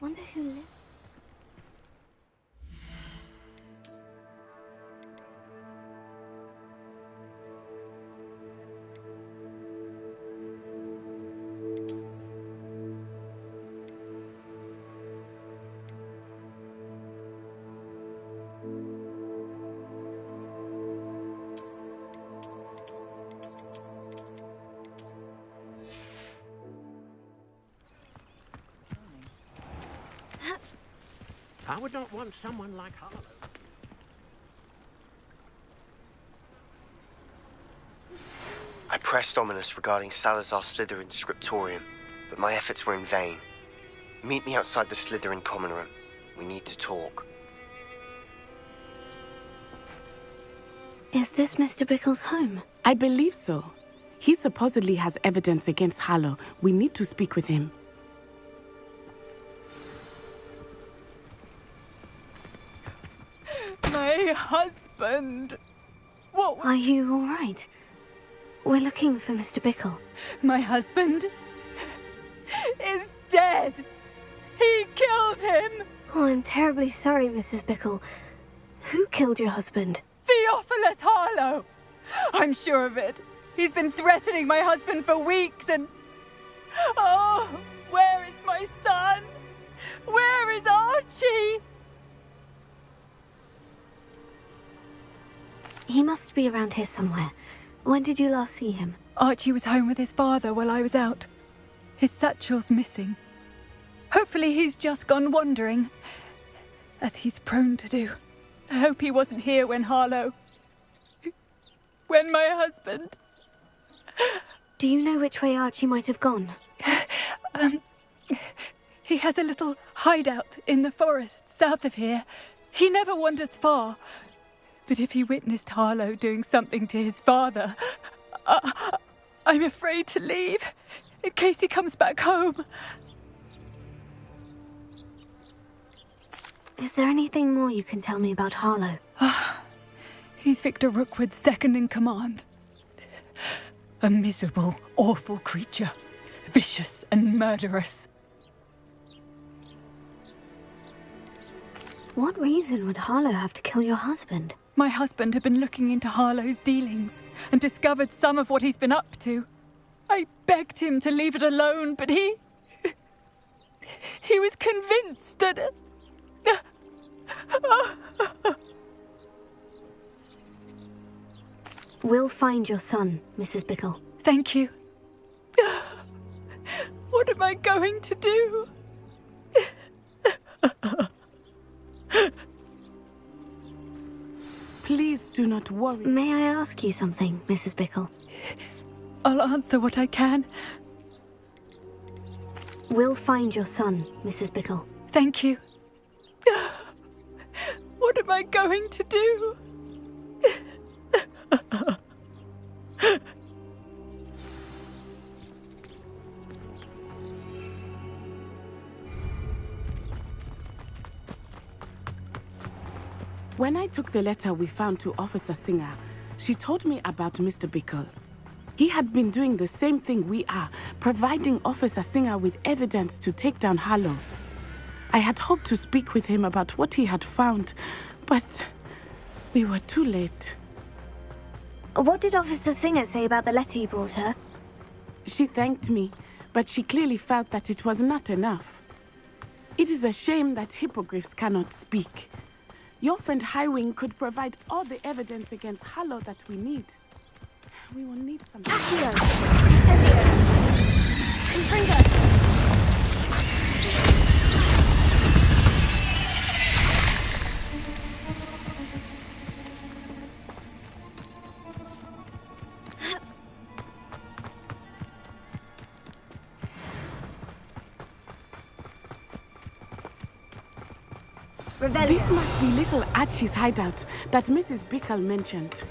Wonder who lived. I would not want someone like Harlow. I pressed Ominous regarding Salazar Slytherin's scriptorium, but my efforts were in vain. Meet me outside the Slytherin common room. We need to talk. Is this Mr. Bickle's home? I believe so. He supposedly has evidence against Harlow. We need to speak with him. My husband! What? Are you all right? We're looking for Mr. Bickle. My husband is dead! He killed him! Oh, I'm terribly sorry, Mrs. Bickle. Who killed your husband? Theophilus Harlow! I'm sure of it. He's been threatening my husband for weeks and... Oh, where is my son? Where is Archie? He must be around here somewhere. When did you last see him? Archie was home with his father while I was out. His satchel's missing. Hopefully he's just gone wandering, as he's prone to do. I hope he wasn't here when Harlow... when my husband... Do you know which way Archie might have gone? He has a little hideout in the forest south of here. He never wanders far. But if he witnessed Harlow doing something to his father, I'm afraid to leave, in case he comes back home. Is there anything more you can tell me about Harlow? He's Victor Rookwood's second in command. A miserable, awful creature. Vicious and murderous. What reason would Harlow have to kill your husband? My husband had been looking into Harlow's dealings and discovered some of what he's been up to. I begged him to leave it alone, but he was convinced that... We'll find your son, Mrs. Bickle. Thank you. What am I going to do? Please do not worry. May I ask you something, Mrs. Bickle? I'll answer what I can. We'll find your son, Mrs. Bickle. Thank you. What am I going to do? When I took the letter we found to Officer Singer, she told me about Mr. Bickle. He had been doing the same thing we are, providing Officer Singer with evidence to take down Harlow. I had hoped to speak with him about what he had found, but we were too late. What did Officer Singer say about the letter you brought her? She thanked me, but she clearly felt that it was not enough. It is a shame that hippogriffs cannot speak. Your friend Highwing could provide all the evidence against Harlow that we need. We will need something. Accio! Incendio! Confringo! This must be little Archie's hideout that Mrs. Bickle mentioned.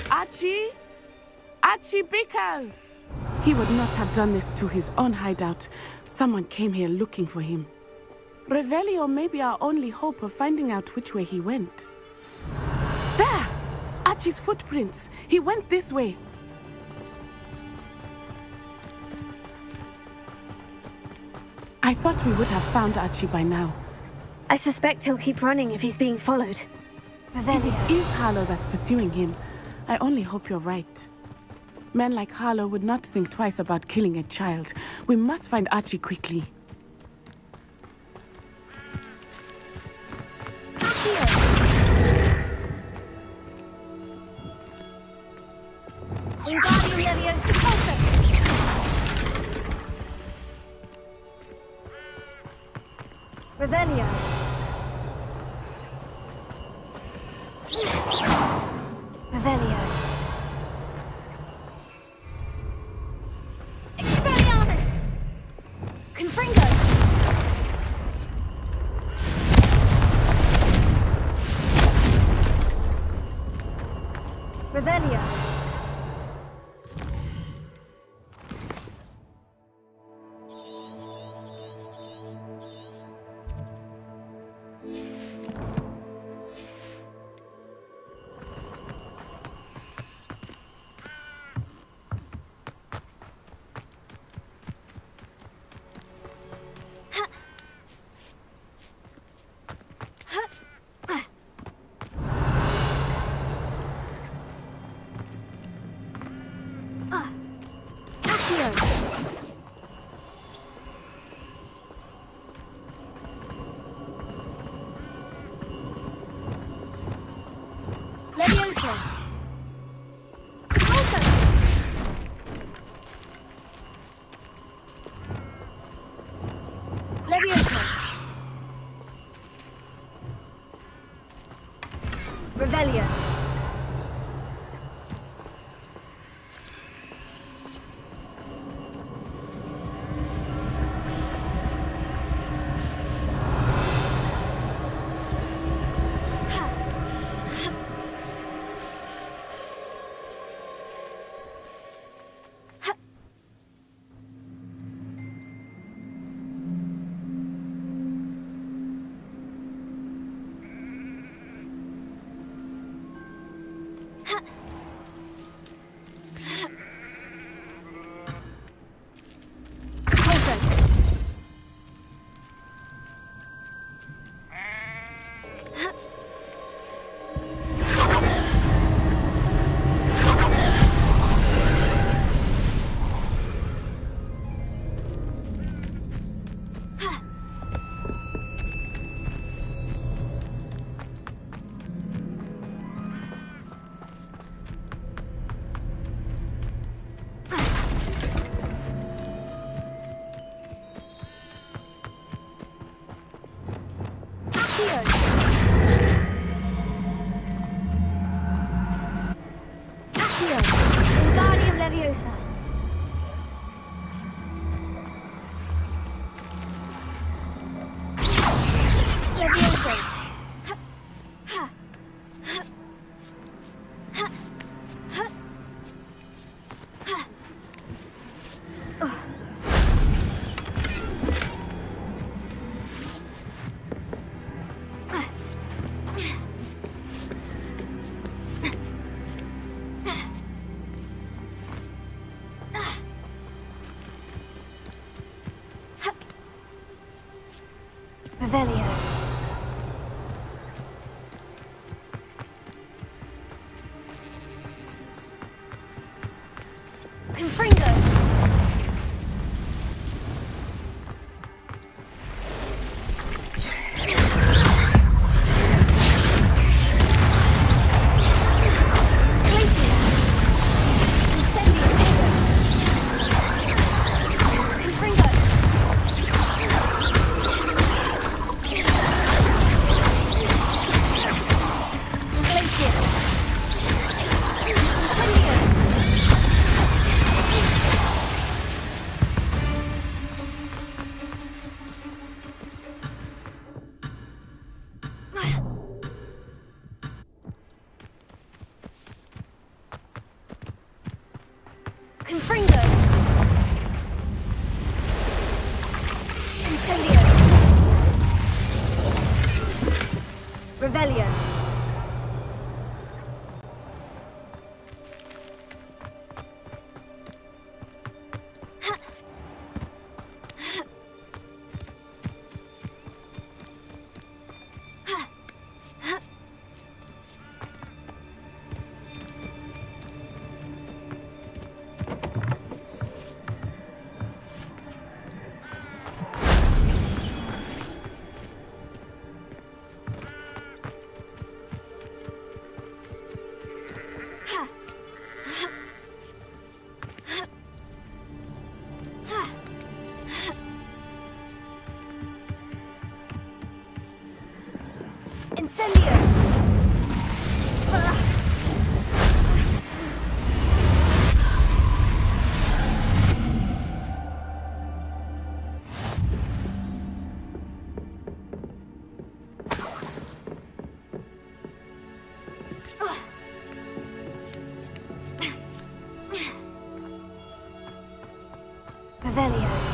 Archie? Archie Bickle! He would not have done this to his own hideout. Someone came here looking for him. Revelio may be our only hope of finding out which way he went. There! Archie's footprints. He went this way. I thought we would have found Archie by now. I suspect he'll keep running if he's being followed. If it is Harlow that's pursuing him, I only hope you're right. Men like Harlow would not think twice about killing a child. We must find Archie quickly. Wingardium Leviosa! Revelio! Revelio! Expelliarmus! Confringo! Revelio! Leviosa! Leviosa! Revelio! Wingardium Leviosa! Leviosa! Revelio. Incendio! Revelio.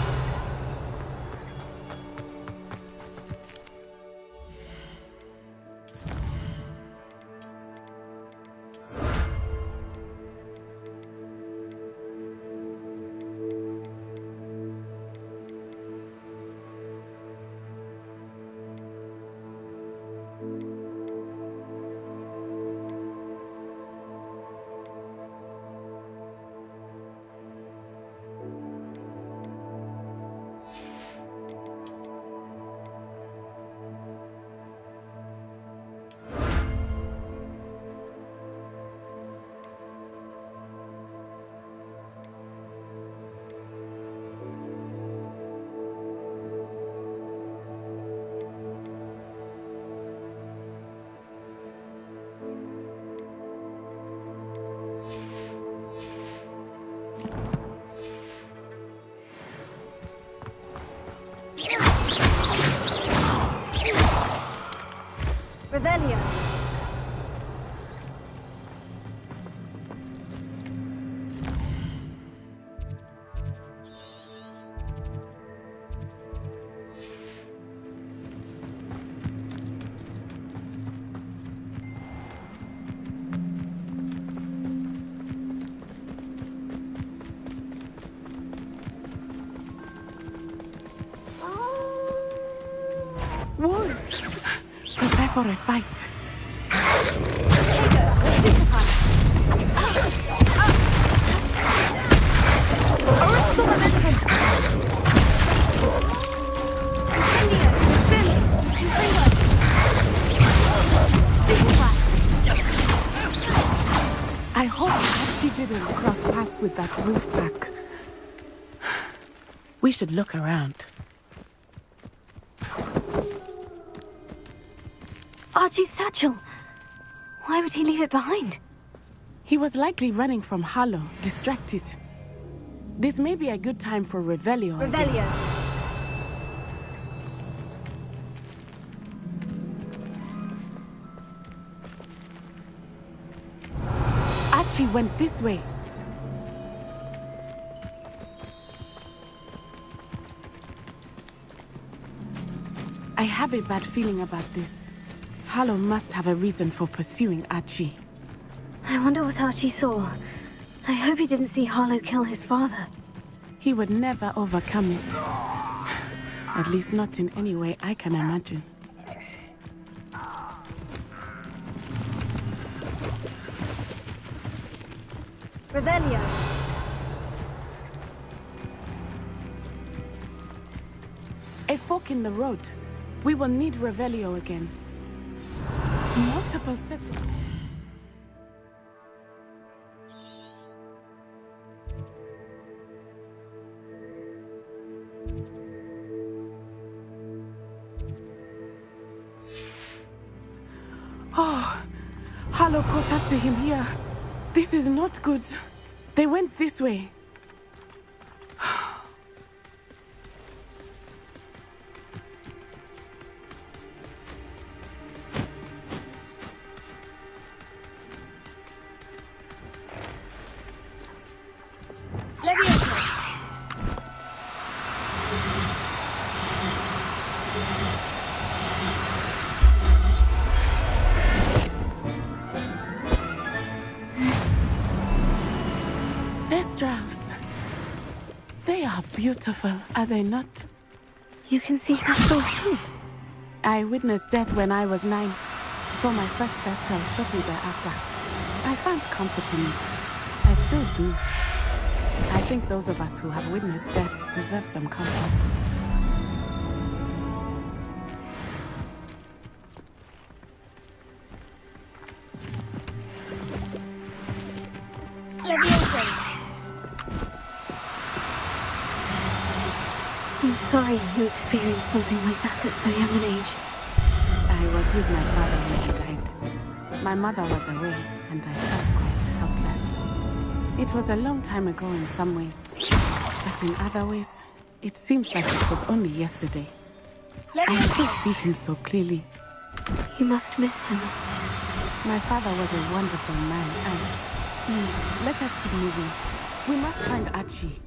Revelio. Wolves! Prepare for a fight. I hope she didn't cross paths with that roof pack. We should look around. Archie's satchel. Why would he leave it behind? He was likely running from Harlow, distracted. This may be a good time for Revelio. Revelio. Archie went this way. I have a bad feeling about this. Harlow must have a reason for pursuing Archie. I wonder what Archie saw. I hope he didn't see Harlow kill his father. He would never overcome it. At least not in any way I can imagine. Revelio. A fork in the road. We will need Revelio again. Multiple sets. Oh, Harlow caught up to him here. This is not good. They went this way. They are beautiful, are they not? You can see Thestral too. I witnessed death when I was 9. Saw my first Thestral shortly thereafter. I found comfort in it. I still do. I think those of us who have witnessed death deserve some comfort. I'm sorry you experienced something like that at so young an age. I was with my father when he died. My mother was away, and I felt quite helpless. It was a long time ago in some ways, but in other ways, it seems like it was only yesterday. I still see him so clearly. You must miss him. My father was a wonderful man, and let us keep moving. We must find Archie.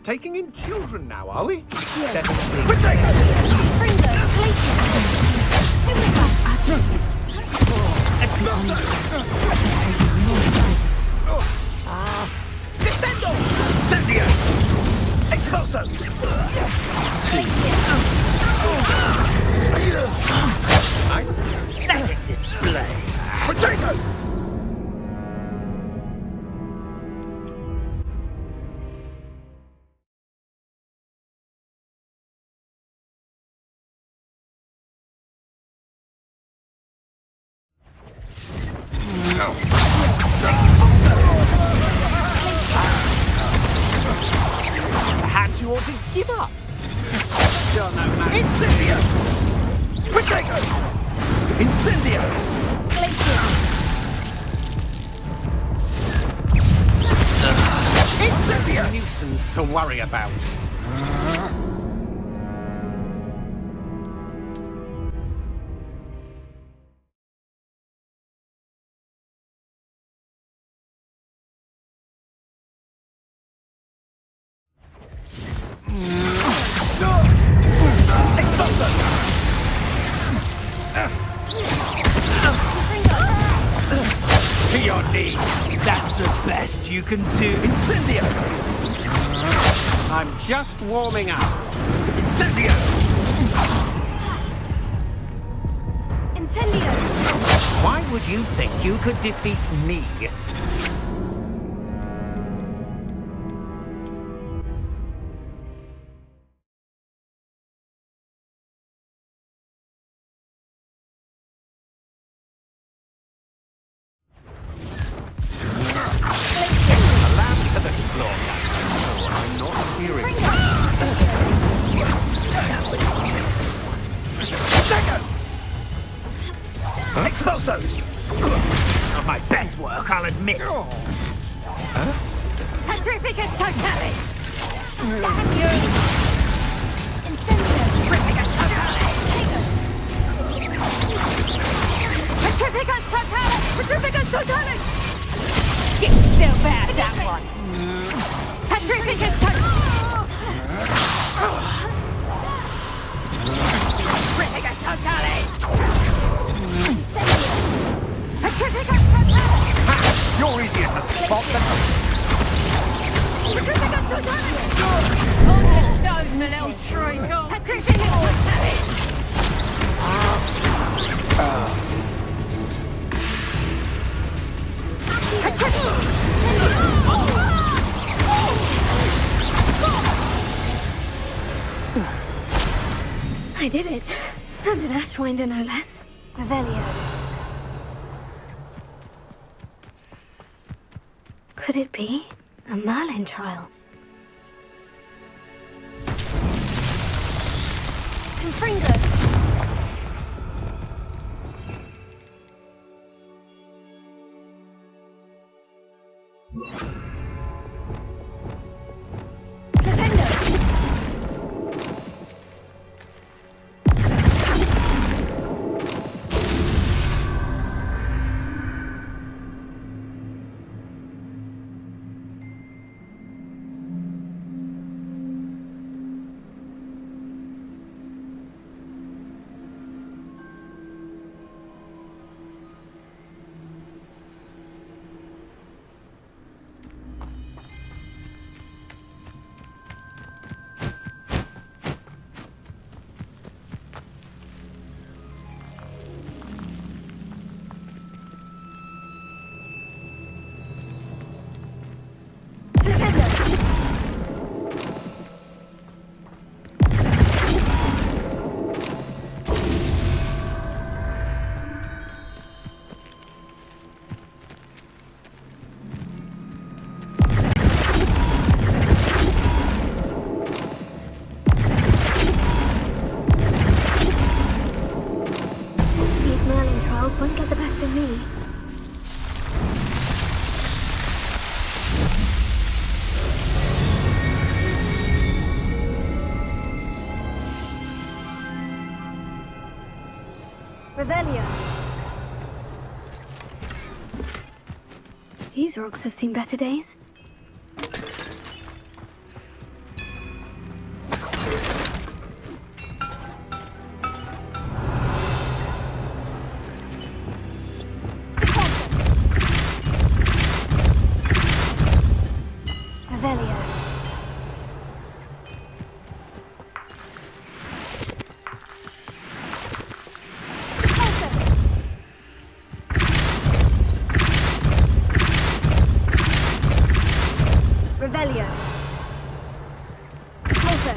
Taking in children now, are we? Yeah. Descendo! Incendio! Expulso! Let it display! Potato! Perhaps you ought to give up. You're no man. Incendio! Potato! Incendio! Incendio! Nuisance to worry about. To your knees. That's the best you can do. Incendio! I'm just warming up. Incendio! Incendio! Why would you think you could defeat me? Expulso! Not my best work, I'll admit. Petrificus totale! Petrificus totale! Petrificus totale! It's still bad, that one! Petrificus totale! Petrificus totale! Petrificus totale! You're easier to spot than... Petrificus totale! Oh, that's my little tree! Petrificus totale! I did it. And an Ashwinder, no less. Revelio. Could it be a Merlin trial? Confringo. Revelio. These rocks have seen better days. Revelio. Revelio. Also.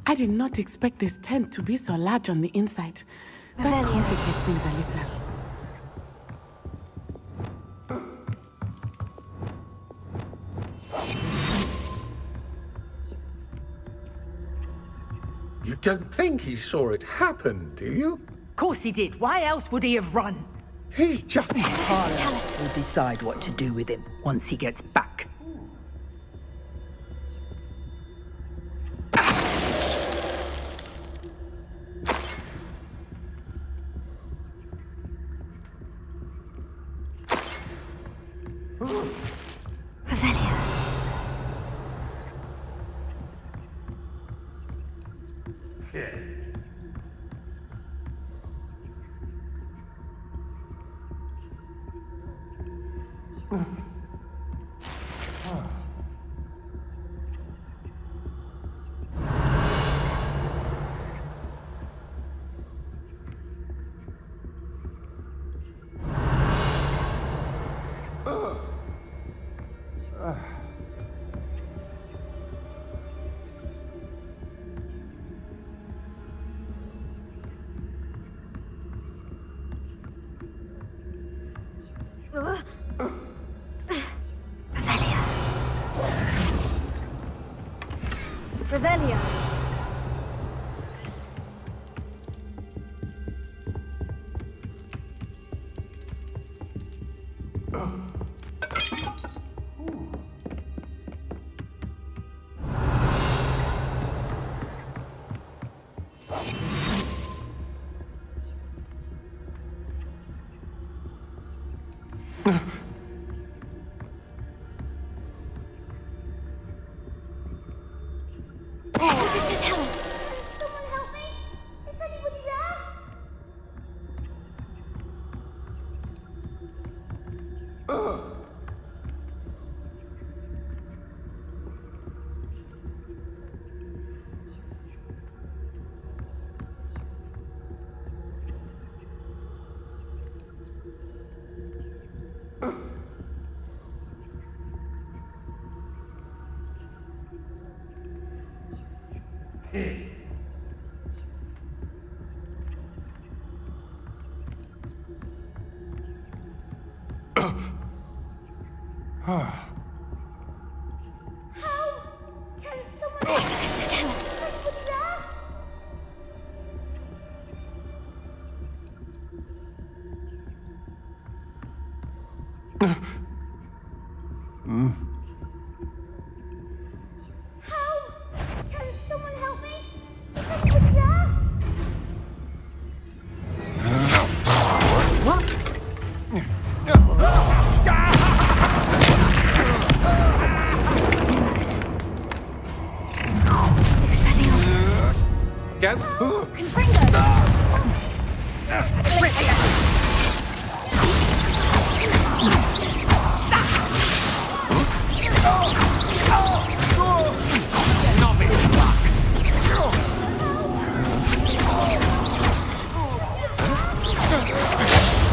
I did not expect this tent to be so large on the inside. That complicates things a little. You don't think he saw it happen, do you? Of course he did. Why else would he have run? He's just... Harlow will decide what to do with him once he gets back. Revelio. Revelio.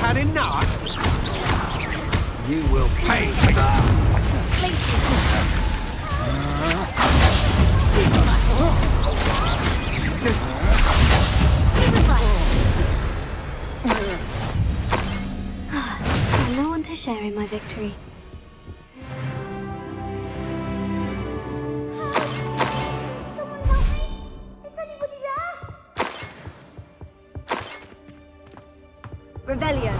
Had enough? You will pay. And no one to share in my victory. Revelio.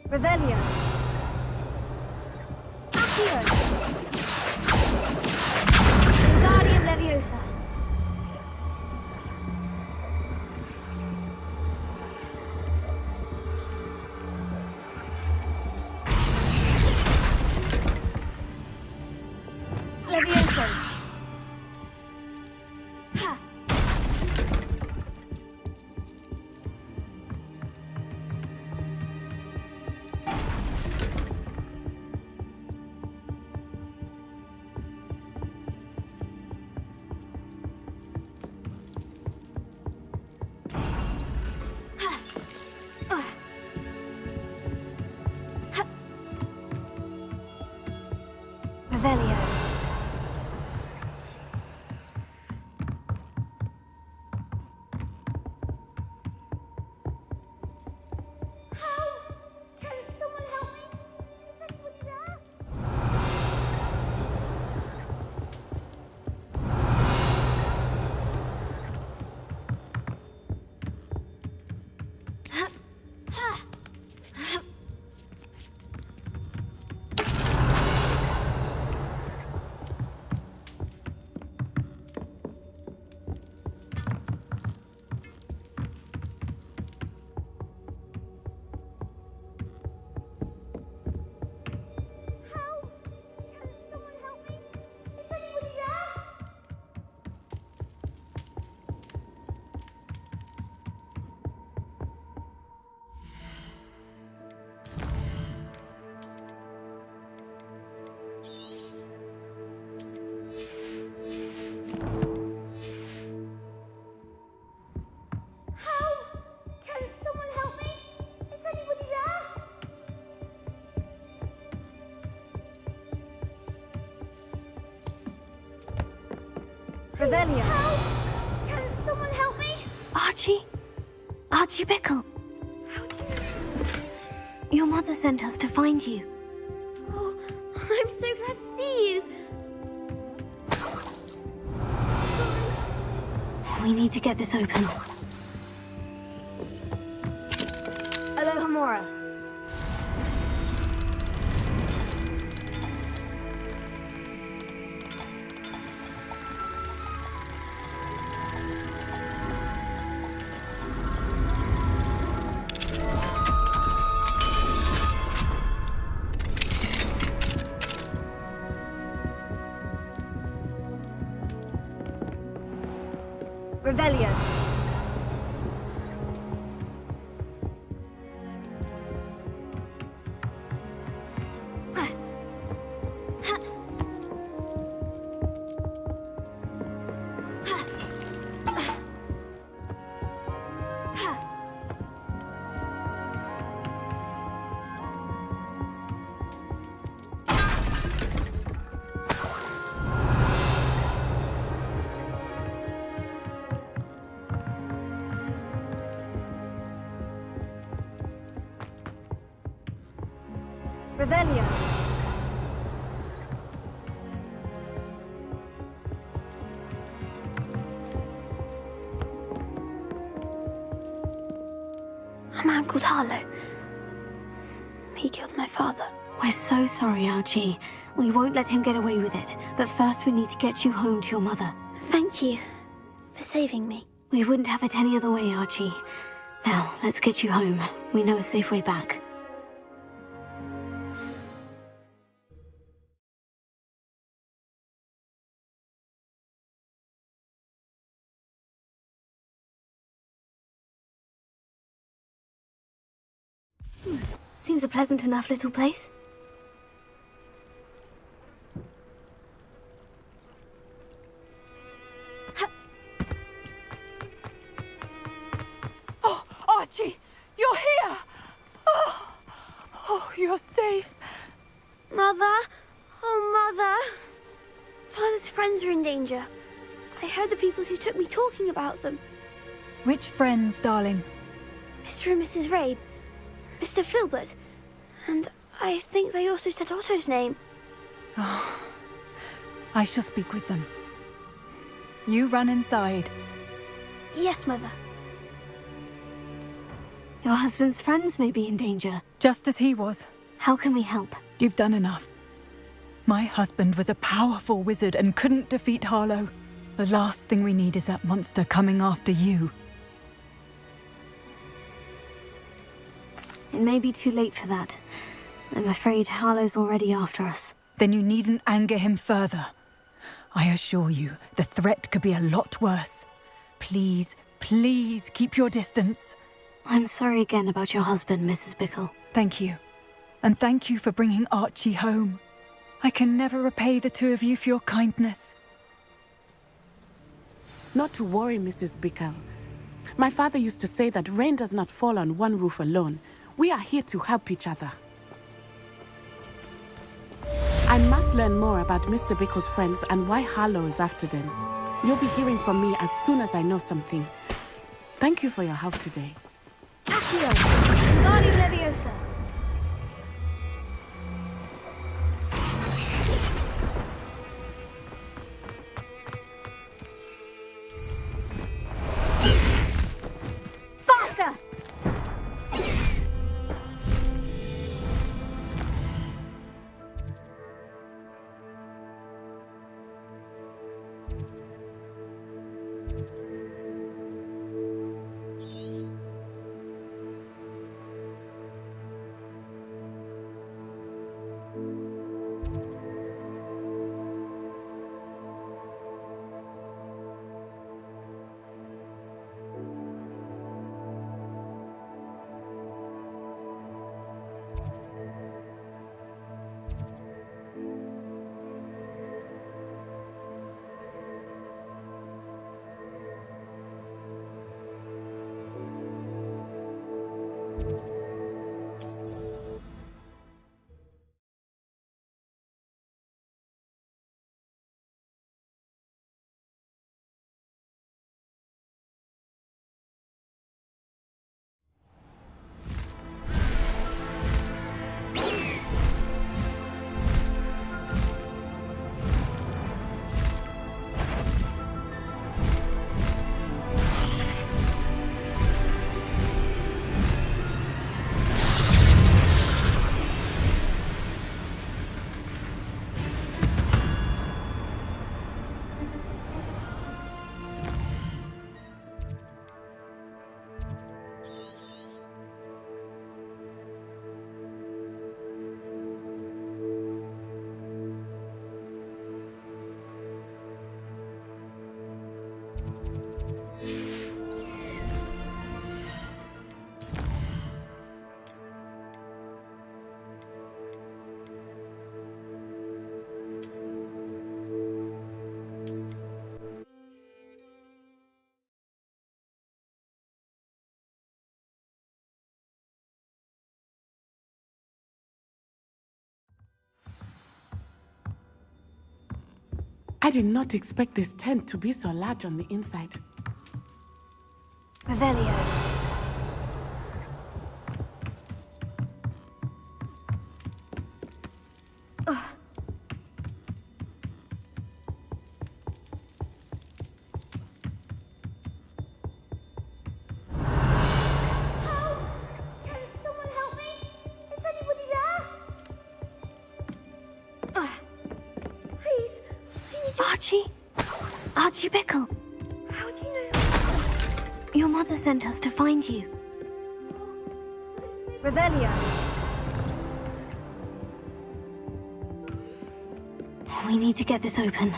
Revelio. Accio. Wingardium Leviosa. Levioso. Ha. Revelio. Revelio. Help! Can someone help me? Archie? Archie Bickle. Your mother sent us to find you. Oh, I'm so glad to see you. We need to get this open. Alohomora. Revelio. Revelio. A man called Harlow. He killed my father. We're so sorry, Archie. We won't let him get away with it. But first we need to get you home to your mother. Thank you for saving me. We wouldn't have it any other way, Archie. Now, let's get you home. We know a safe way back. Seems a pleasant enough little place. Oh, Archie, you're here! Oh, you're safe. Mother? Oh, Mother. Father's friends are in danger. I heard the people who took me talking about them. Which friends, darling? Mr. and Mrs. Rabe. Mr. Filbert. And I think they also said Otto's name. Oh, I shall speak with them. You run inside. Yes, Mother. Your husband's friends may be in danger. Just as he was. How can we help? You've done enough. My husband was a powerful wizard and couldn't defeat Harlow. The last thing we need is that monster coming after you. It may be too late for that. I'm afraid Harlow's already after us. Then you needn't anger him further. I assure you, the threat could be a lot worse. Please, please keep your distance. I'm sorry again about your husband, Mrs. Bickle. Thank you. And thank you for bringing Archie home. I can never repay the two of you for your kindness. Not to worry, Mrs. Bickle. My father used to say that rain does not fall on one roof alone. We are here to help each other. I must learn more about Mr. Bickle's friends and why Harlow is after them. You'll be hearing from me as soon as I know something. Thank you for your help today. Accio! Guardi Leviosa! Faster! I did not expect this tent to be so large on the inside. Revelio. Archie Bickle. How do you know? Your mother sent us to find you. Revelio. We need to get this open.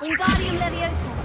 Wingardium Leviosa.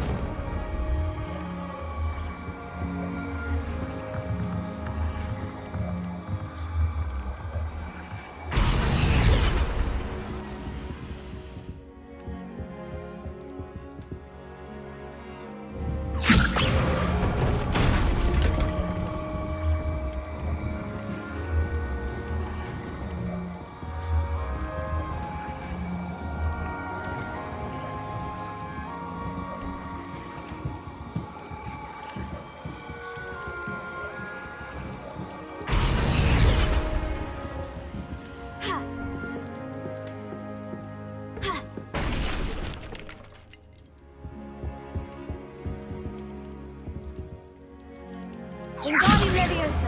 Wingardium Leviosa.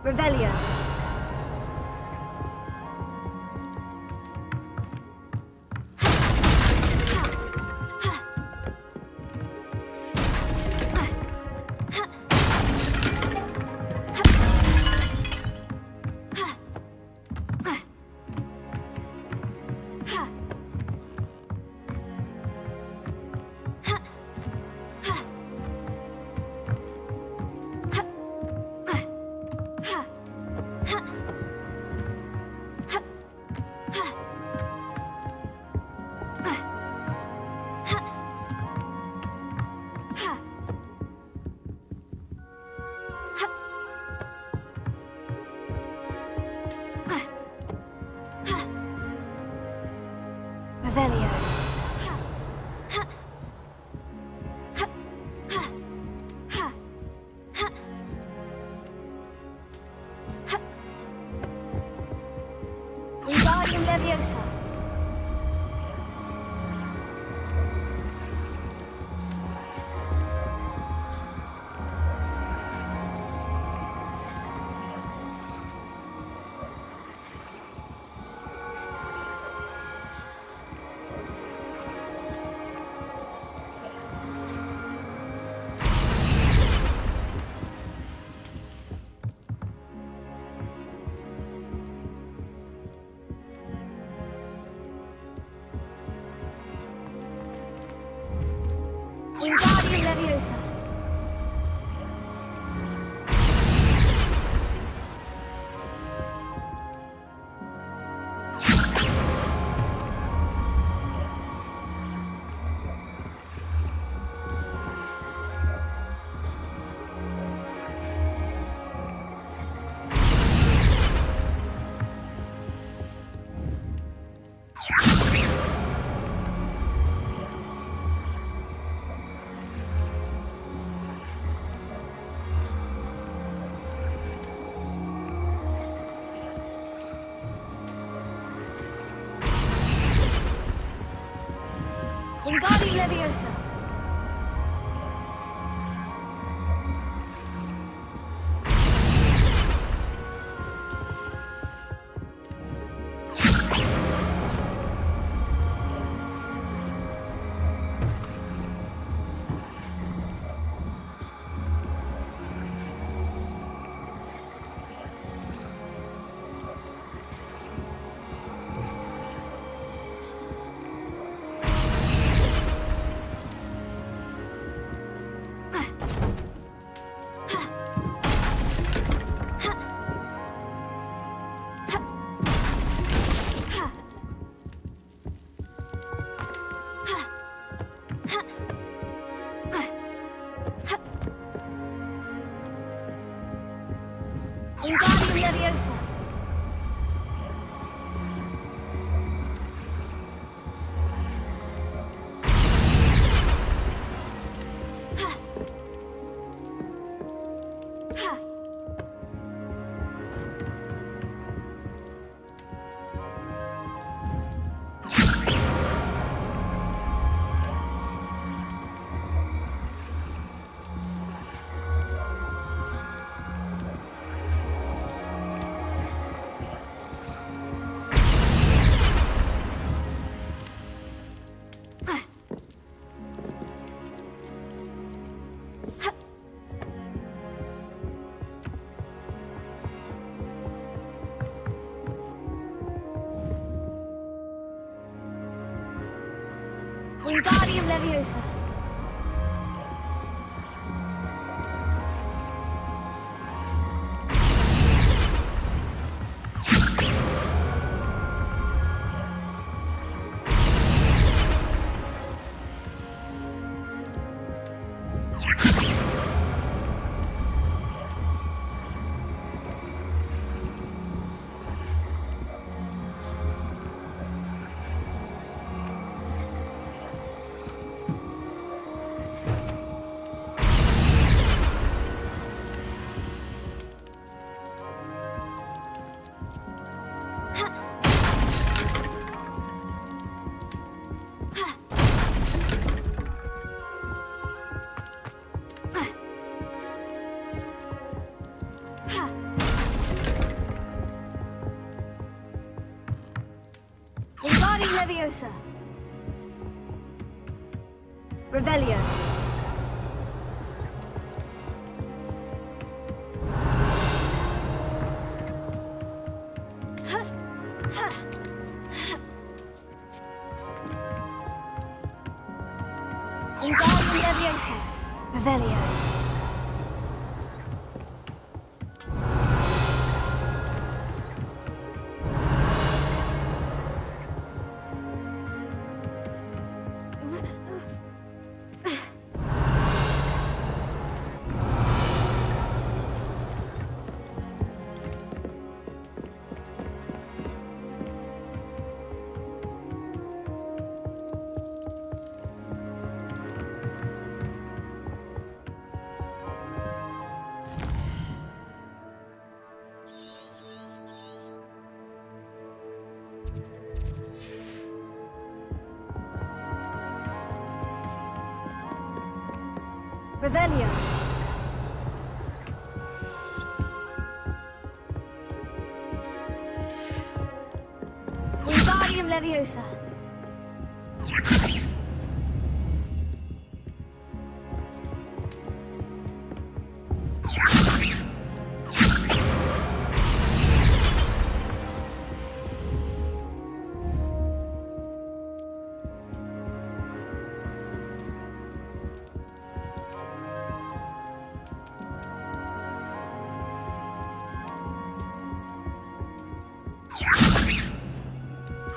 Revelio. Revelio. Wingardium Leviosa. Wingardium Leviosa. Wingardium Leviosa. Wingardium Leviosa. Wingardium Leviosa. Revelio. Wingardium Leviosa. Revelio. Revelio. Wingardium Leviosa.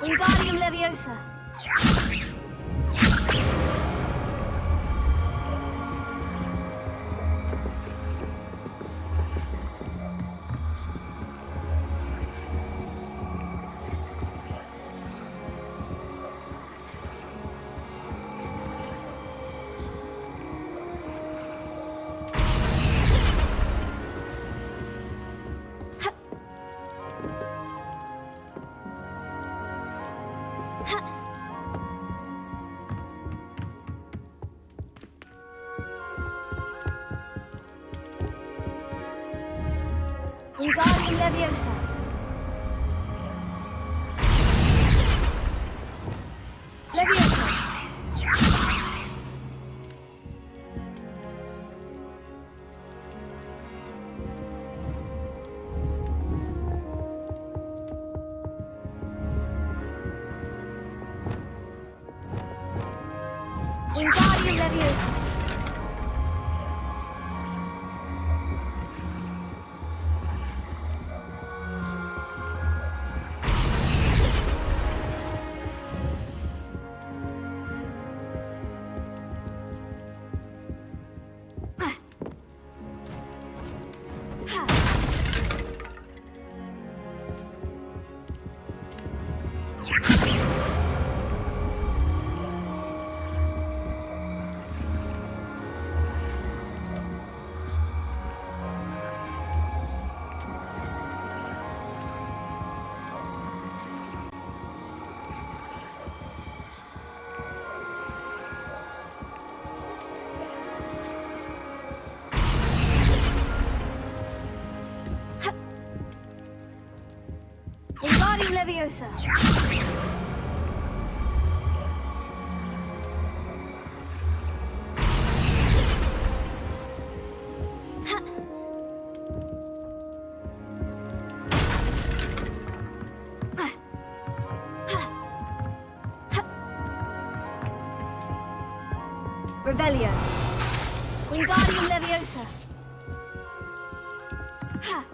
Wingardium Leviosa. Wingardium Leviosa. Leviosa. Wingardium Leviosa. Wingardium Leviosa. Revelio. Wingardium Leviosa. Ha!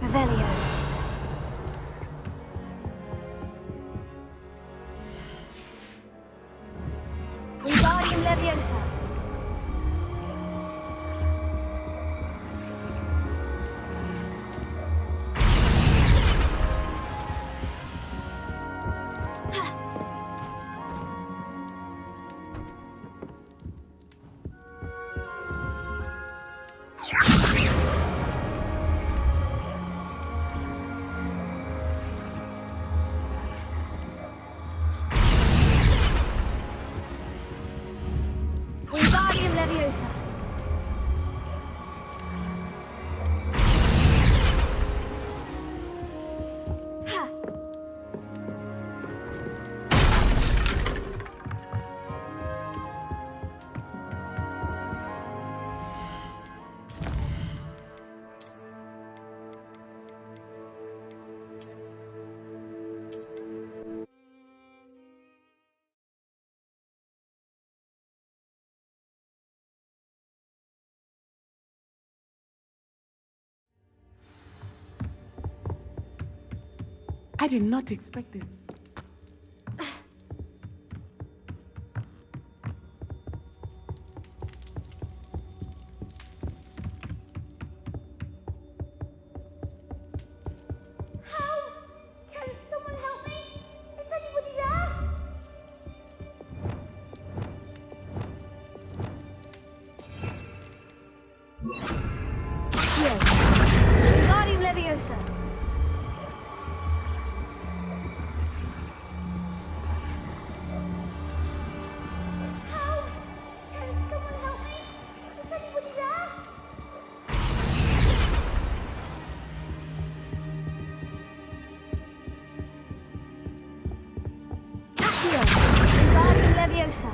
Revelio. Wingardium Leviosa. Wingardium Leviosa. Ha! I did not expect this. Can someone help me? Is anybody there? Here. Wingardium Leviosa. Wingardium Leviosa.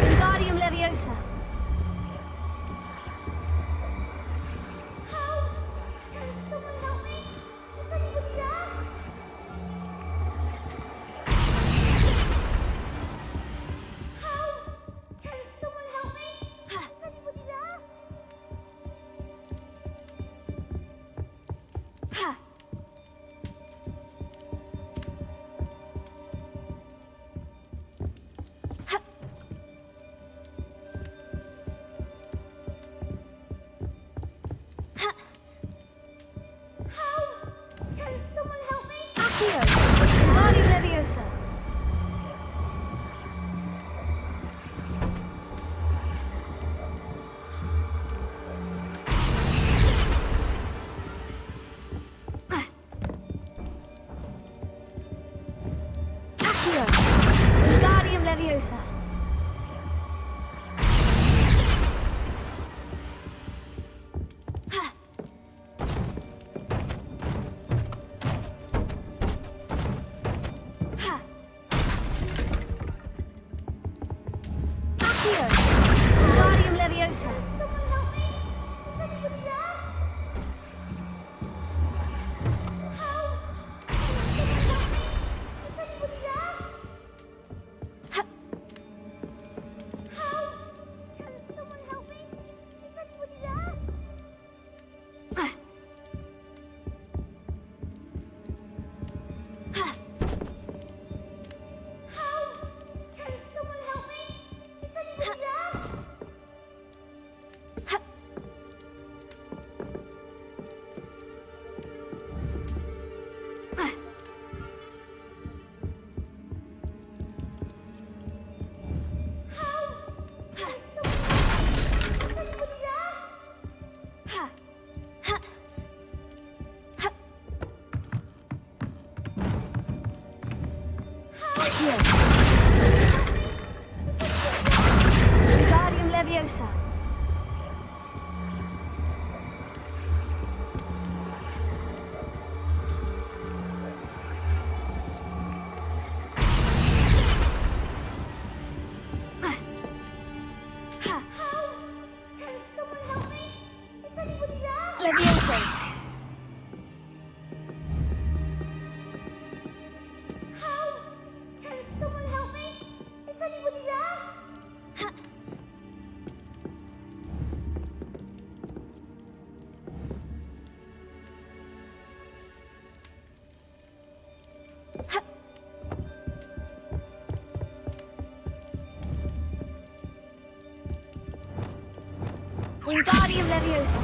Wingardium Leviosa. Wingardium Leviosa. Wingardium Leviosa.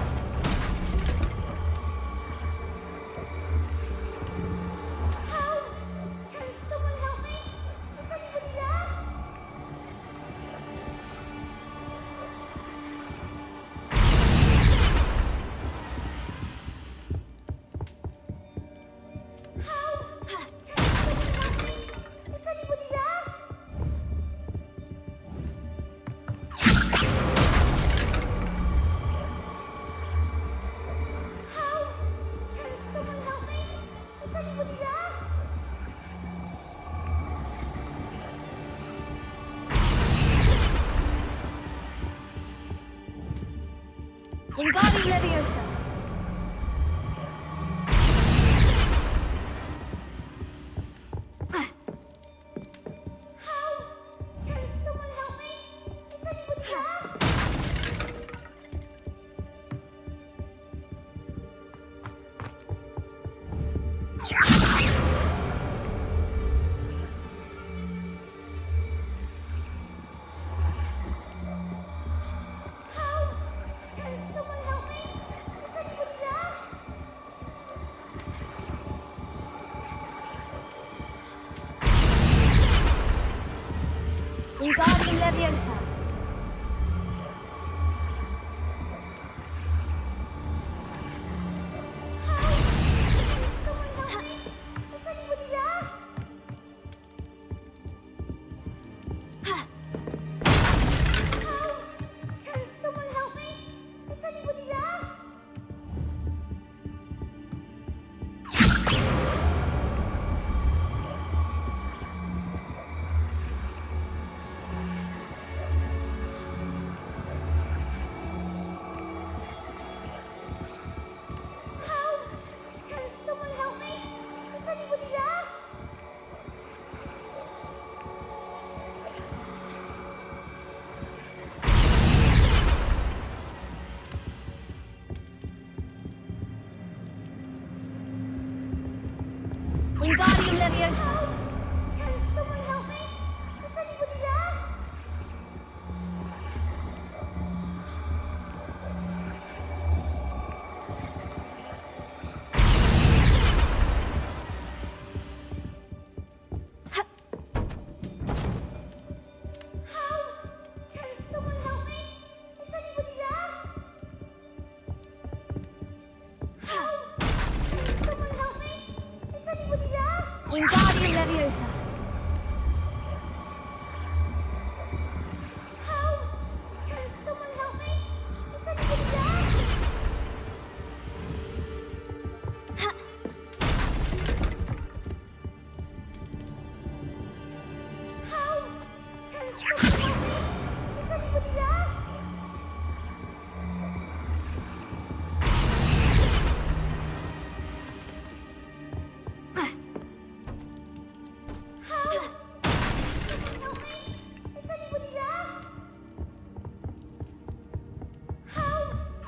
Wingardium Leviosa. Wingardium Leviosa. Wingardium Leviosa. Wingardium Leviosa.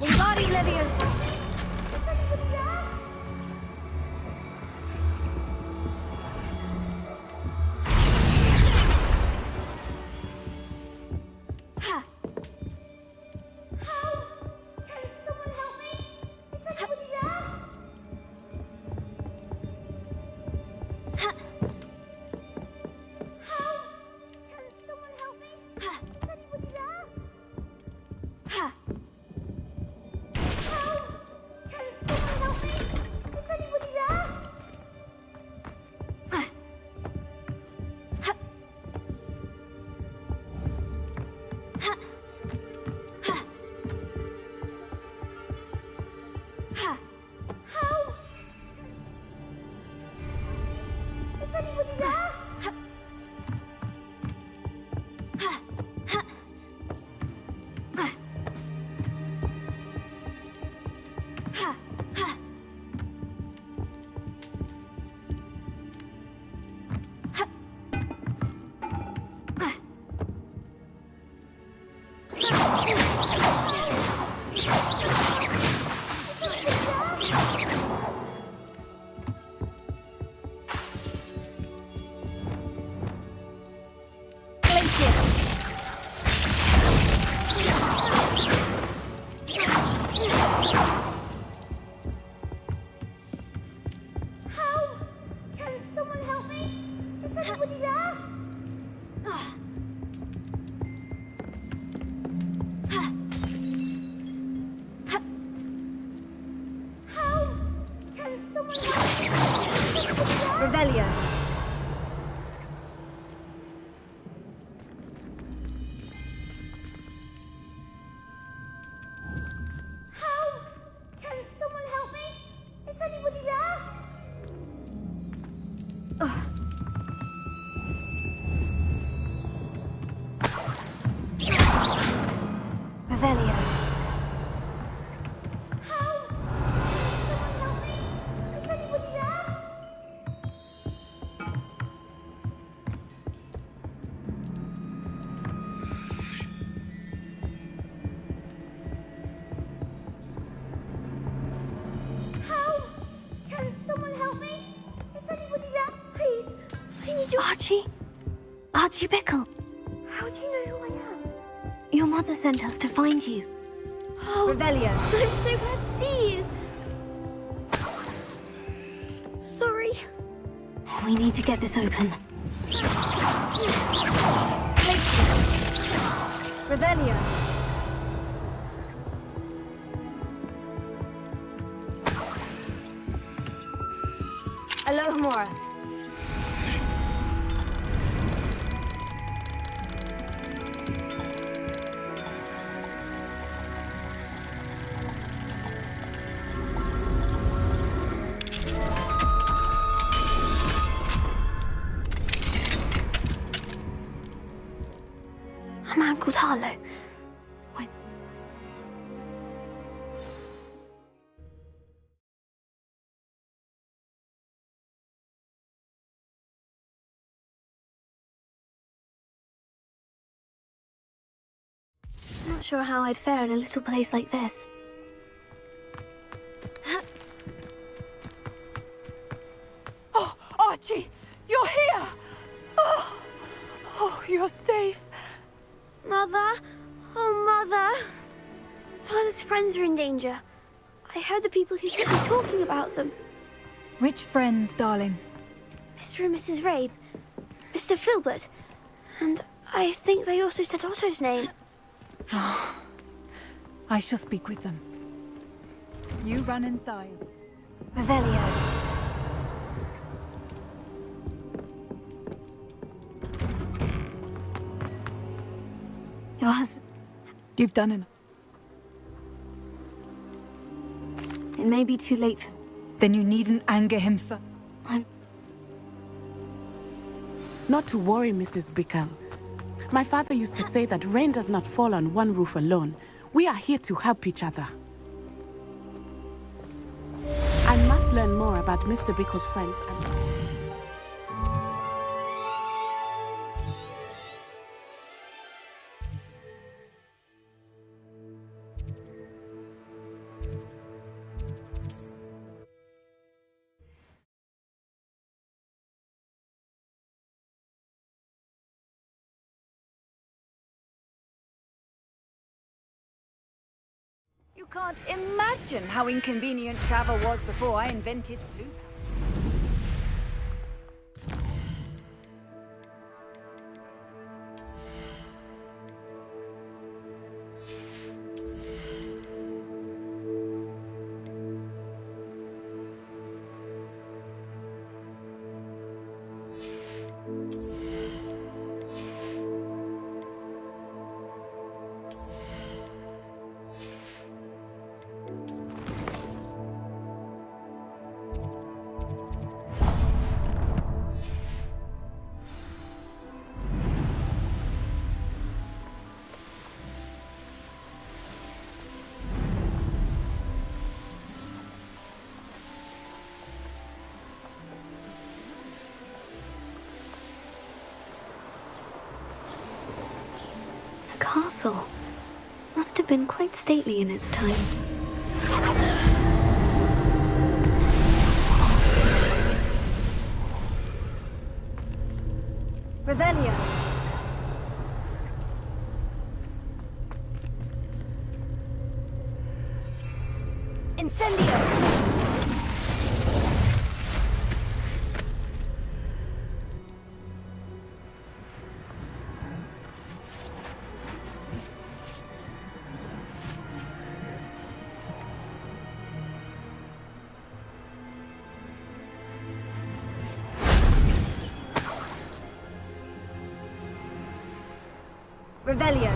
Wingardium Leviosa. Revelio. Archie Bickle. How do you know who I am? Your mother sent us to find you. Oh, Revelio. I'm so glad to see you. Sorry. We need to get this open. Revelio. Alohomora. A man called Harlow. Wait. I'm not sure how I'd fare in a little place like this. Oh, Archie! You're here! Oh, you're safe. Mother? Oh, Mother. Father's friends are in danger. I heard the people who took me talking about them. Which friends, darling? Mr. and Mrs. Rabe, Mr. Filbert, and I think they also said Otto's name. Oh, I shall speak with them. You run inside. Revelio. Your husband... You've done enough. It may be too late for... Then you needn't anger him for... Not to worry, Mrs. Bickle. My father used to say that rain does not fall on one roof alone. We are here to help each other. I must learn more about Mr. Bickle's friends and... You can't imagine how inconvenient travel was before I invented flu. Castle must have been quite stately in its time. Revelio. Incendio. Revelio.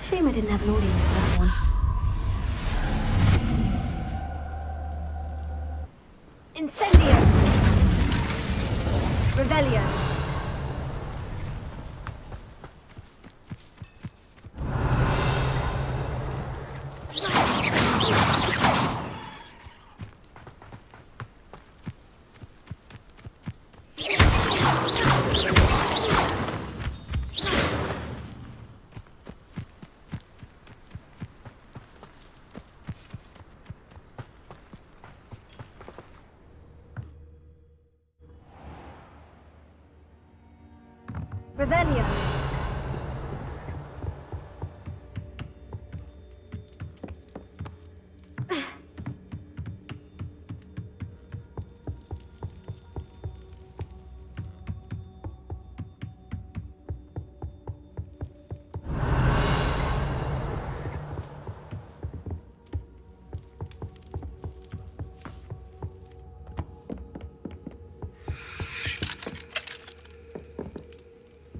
Shame I didn't have an audience for that one. Incendio! Revelio! Revelio!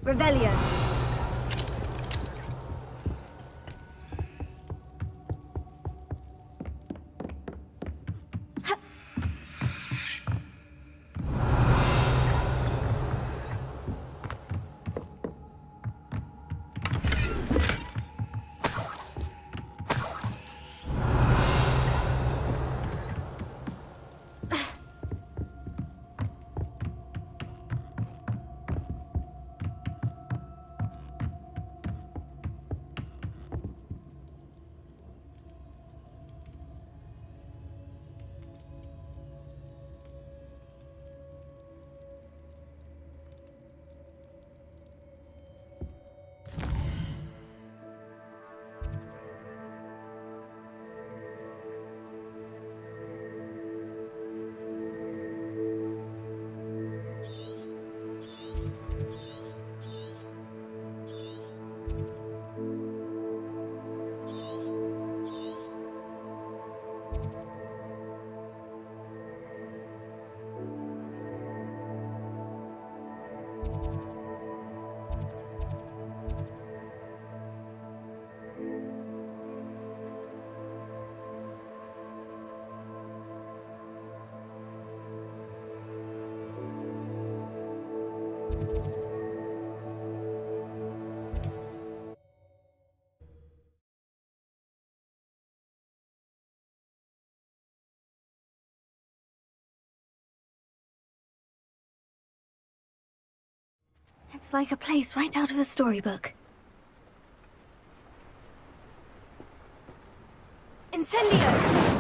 Revelio! It's like a place right out of a storybook. Incendio!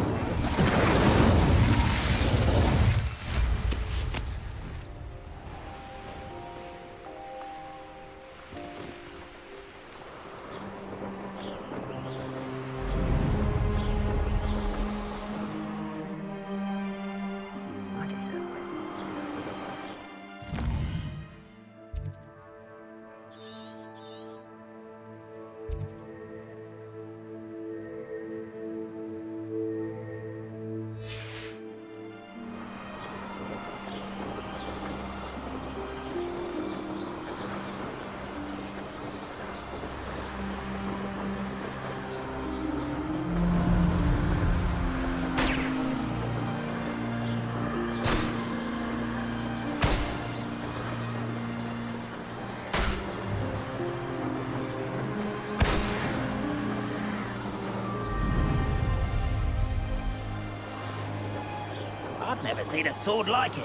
I've never seen a sword like it.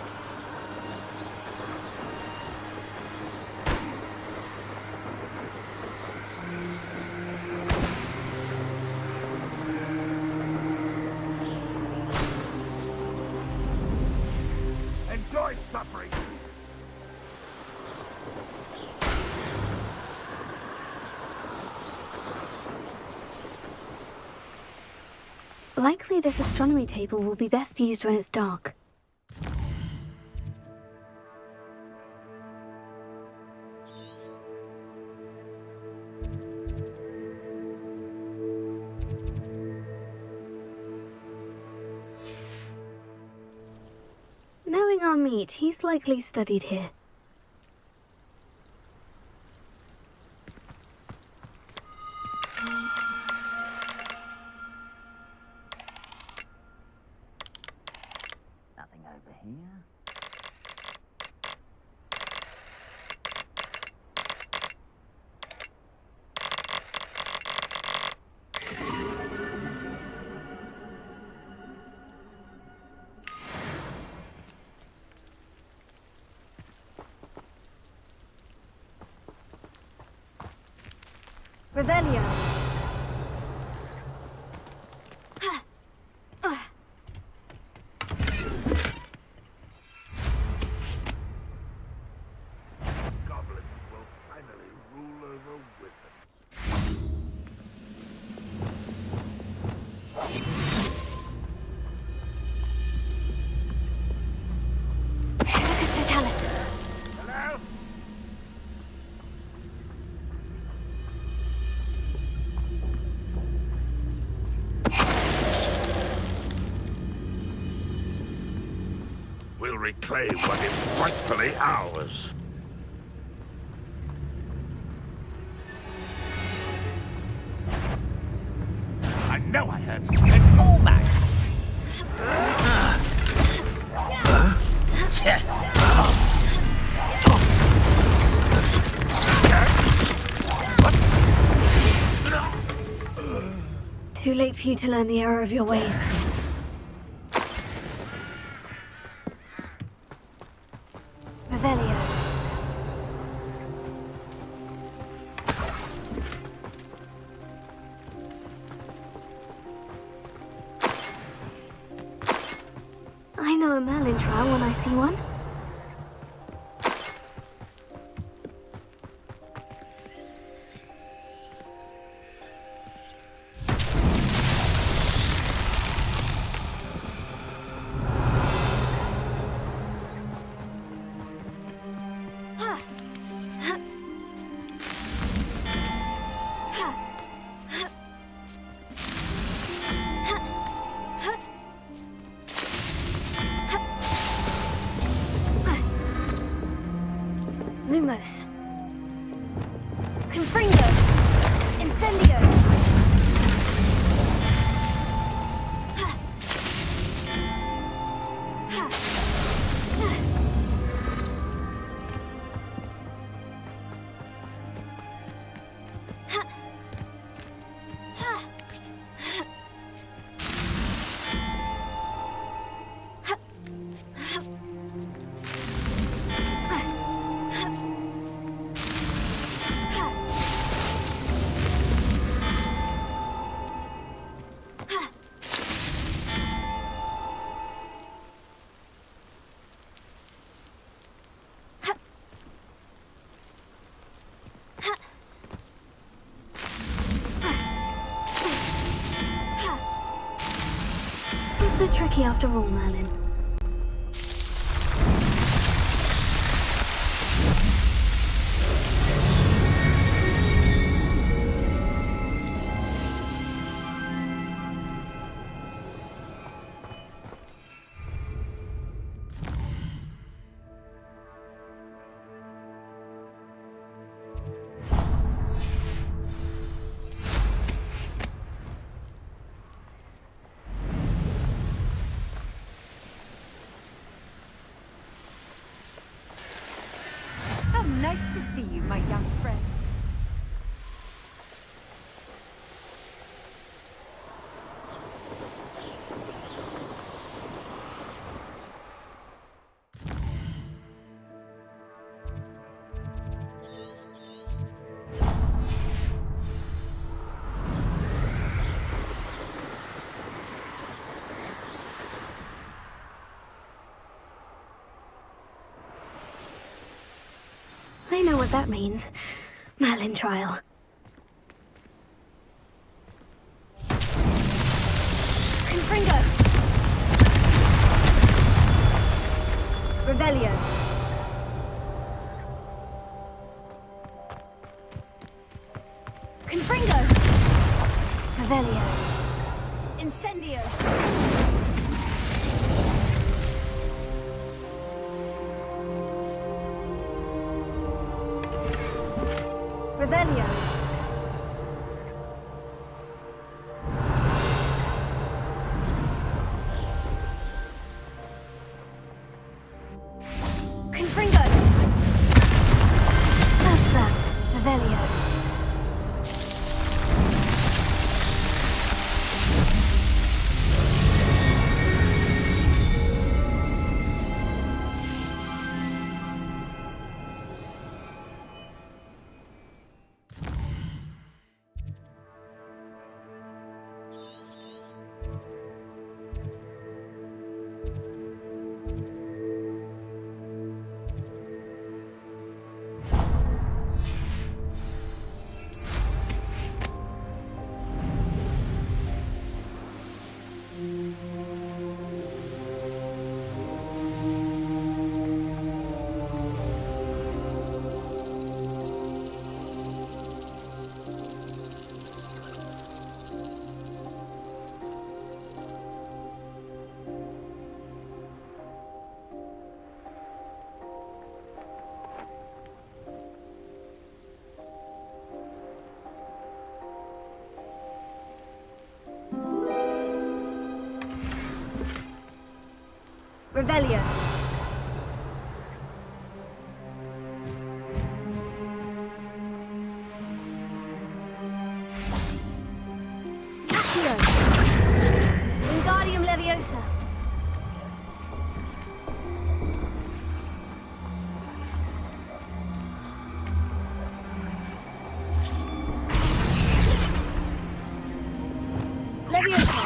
Enjoy suffering. Likely this astronomy table will be best used when it's dark. Knowing our meet. He's likely studied here. Nothing over here. Revelio. Goblins will finally rule over wizards. Hello? We'll reclaim what is rightfully ours. I know I heard something. Almost. Too late for you to learn the error of your ways. Revelio. I know a Merlin trial when I see one. Lumos. Confringo. Incendio. So tricky after all, Merlin. Nice to see you, my young friend. I know what that means. Merlin trial. Confringo. Revelio. Confringo. Revelio. Incendio. Revelio. Confringo. That's that. Revelio. Revelio. Accio. Wingardium Leviosa. Leviosa.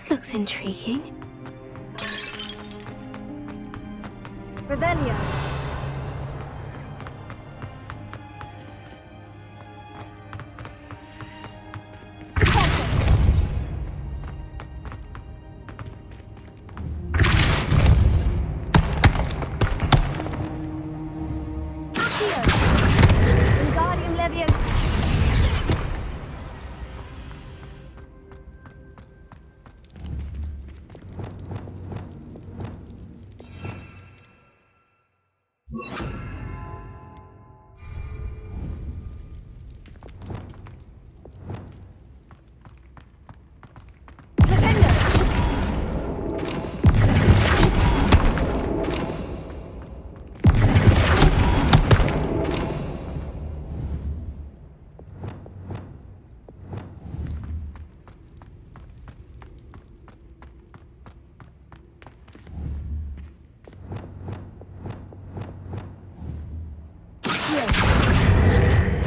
Looks intriguing. Revelio. Accio. Wingardium Leviosa.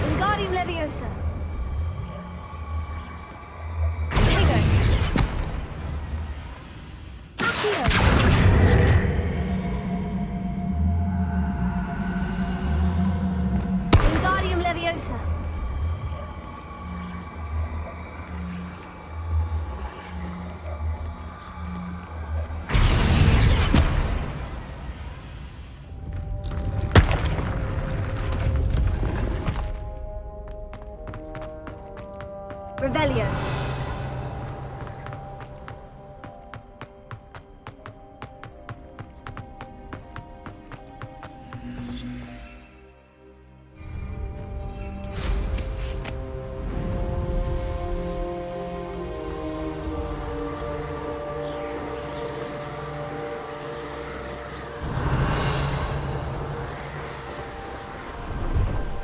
Wingardium Leviosa. Tego. Accio. Wingardium Leviosa. Revelio.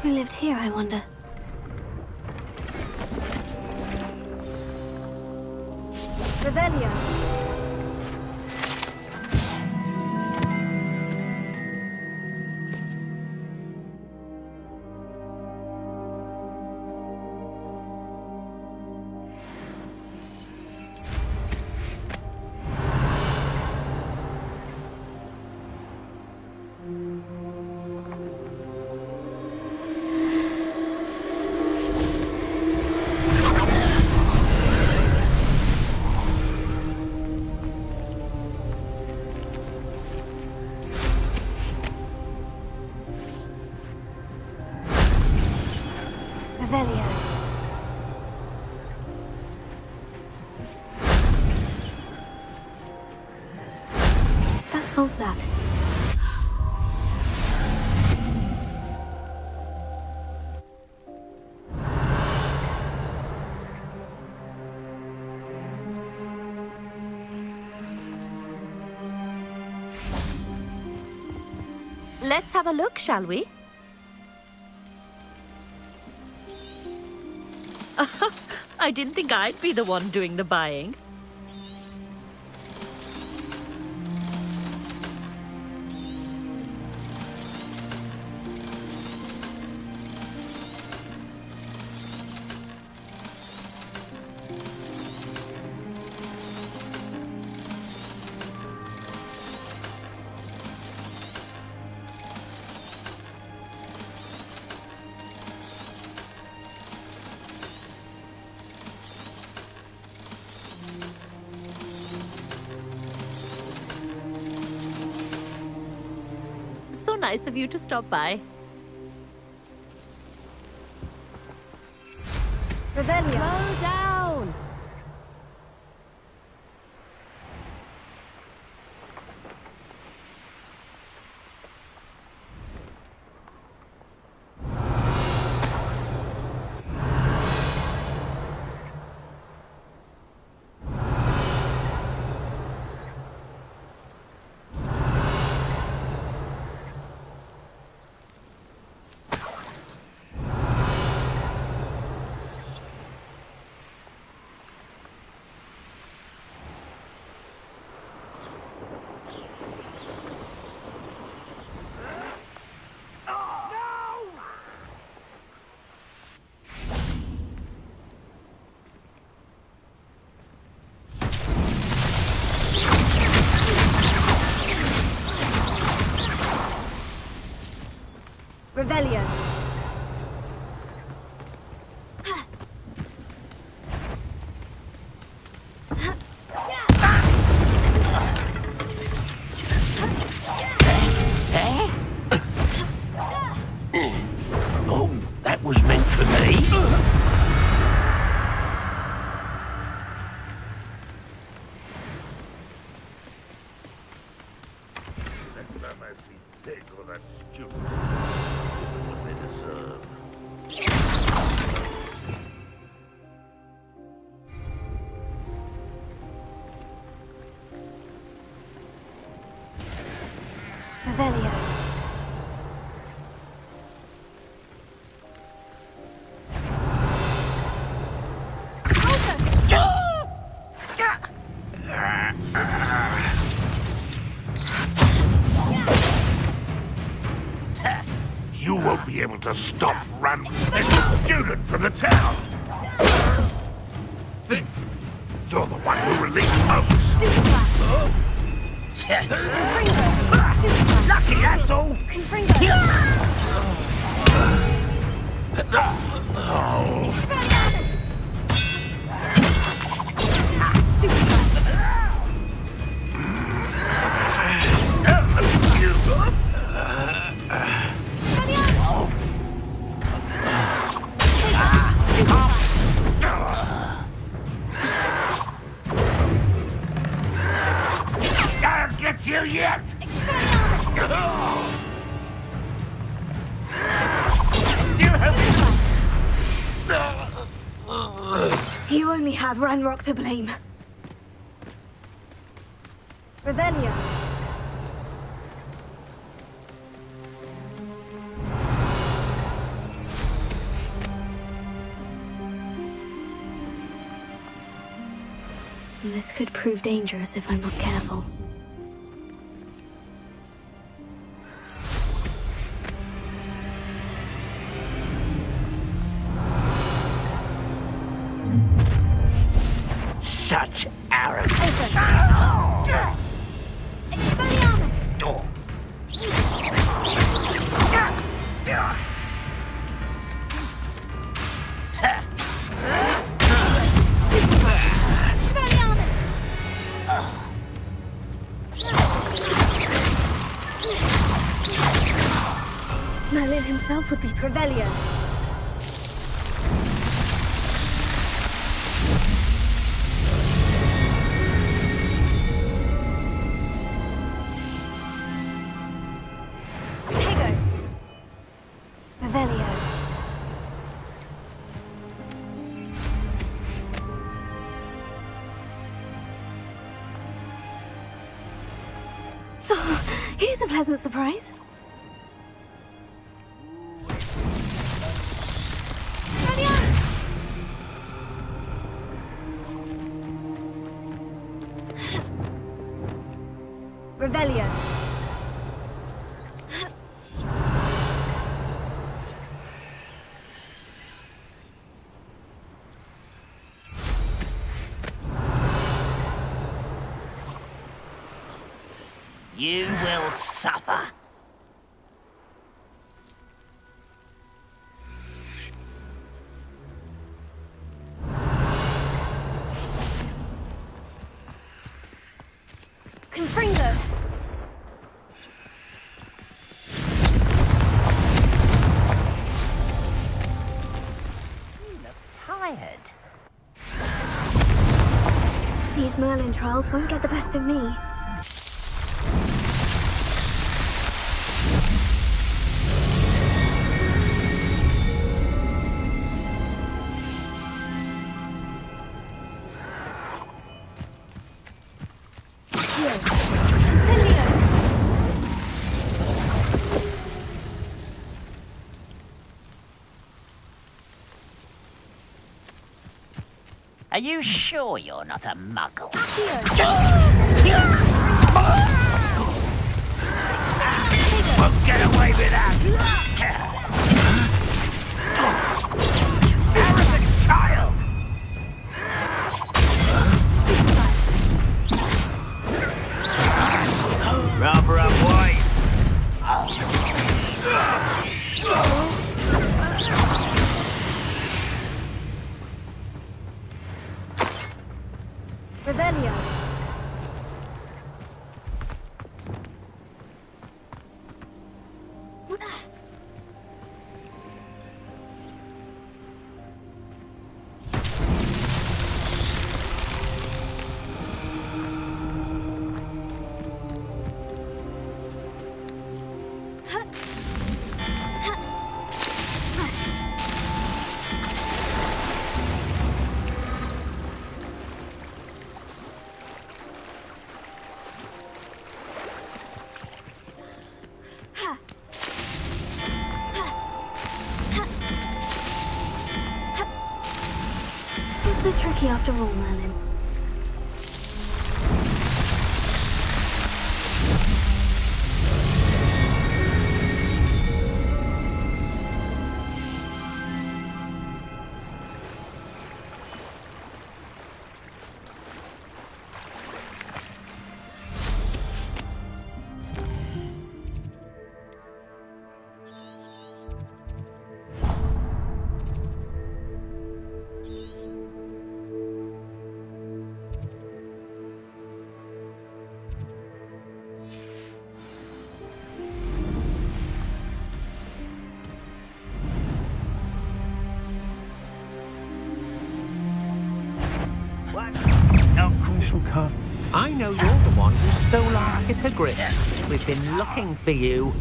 Who lived here, I wonder? Revelio. Revelio. That solves that. Let's have a look, shall we? I didn't think I'd be the one doing the buying. So nice of you to stop by. Revelio. Slow down! Revelio. Oh, that was meant for me. Next time I see Pig or that stupid, what they deserve. Revelio. You won't be able to stop There's a student from the town. Think you're the one who released Oaks. Lucky, that's all. I'll get you yet! Still helping! You only have Ranrock to blame. Revelio. This could prove dangerous if I'm not careful. Such arrogance. Merlin himself would be Revelio. Revelio. Oh, here's a pleasant surprise. Revelio. You will suffer. Confringo. You look tired. These Merlin trials won't get the best of me. Are you sure you're not a muggle? Won't get away with that! Arrogant child! Rather unwise. Revelio. So tricky after all, Merlin. I know you're the one who stole our hippogriff. We've been looking for you.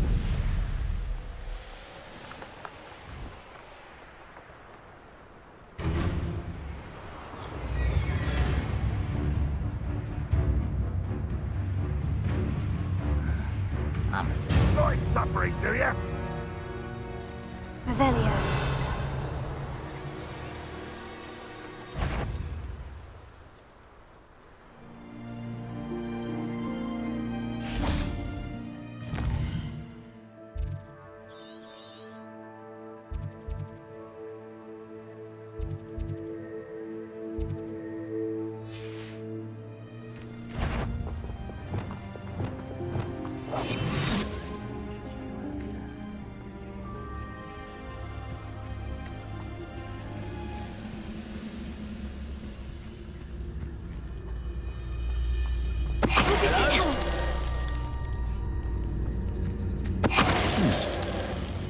Right, suffering, do you? Revelio.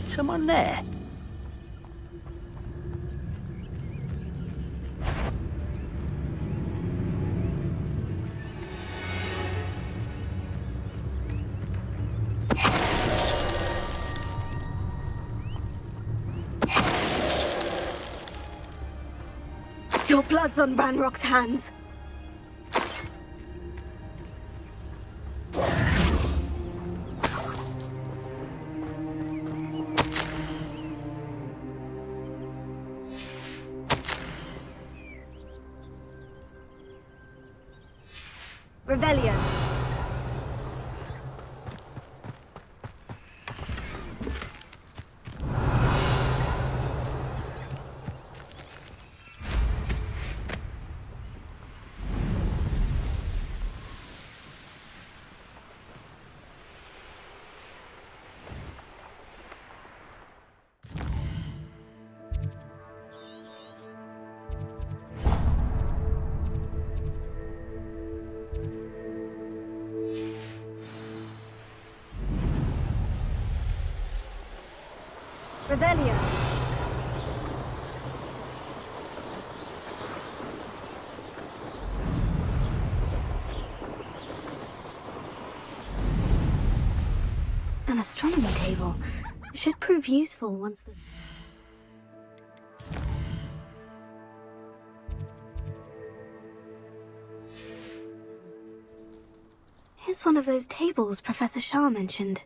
Someone there? Your blood's on Ranrock's hands. Revelio. Revelio. An astronomy table. Should prove useful once the... Here's one of those tables Professor Shah mentioned.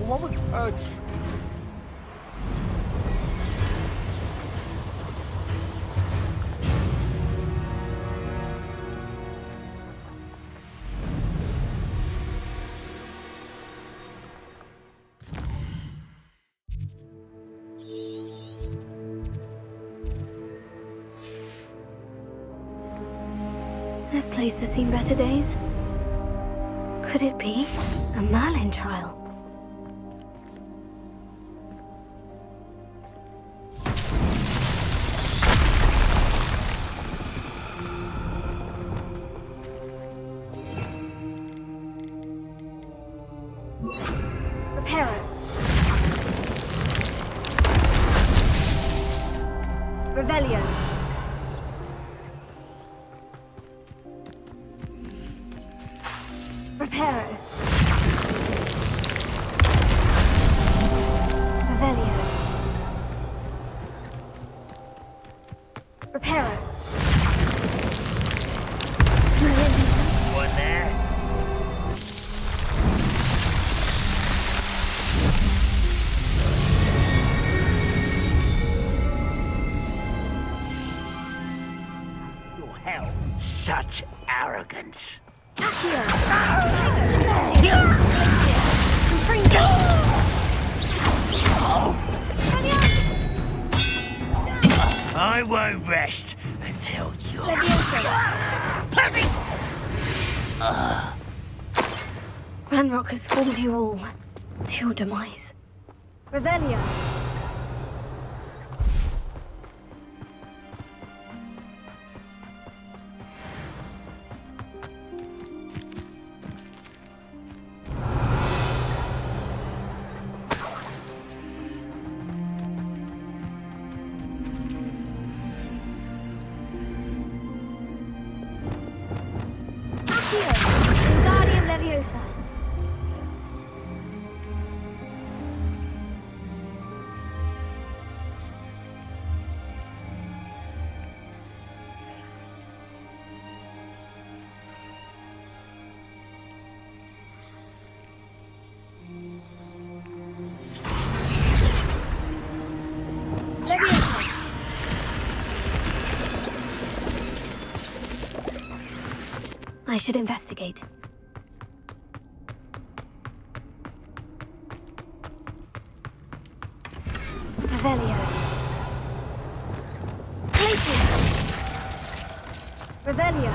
What was urge? This place has seen better days. Could it be a Merlin trial? Reparo. Revelio. Reparo. Revelio. Reparo. One there. Your hell, such arrogance. I won't rest until you're... Ranrock has fooled you all to your demise. Revelio. Wingardium Leviosa. Leviosa. I should investigate. Revelio. Places. Revelio.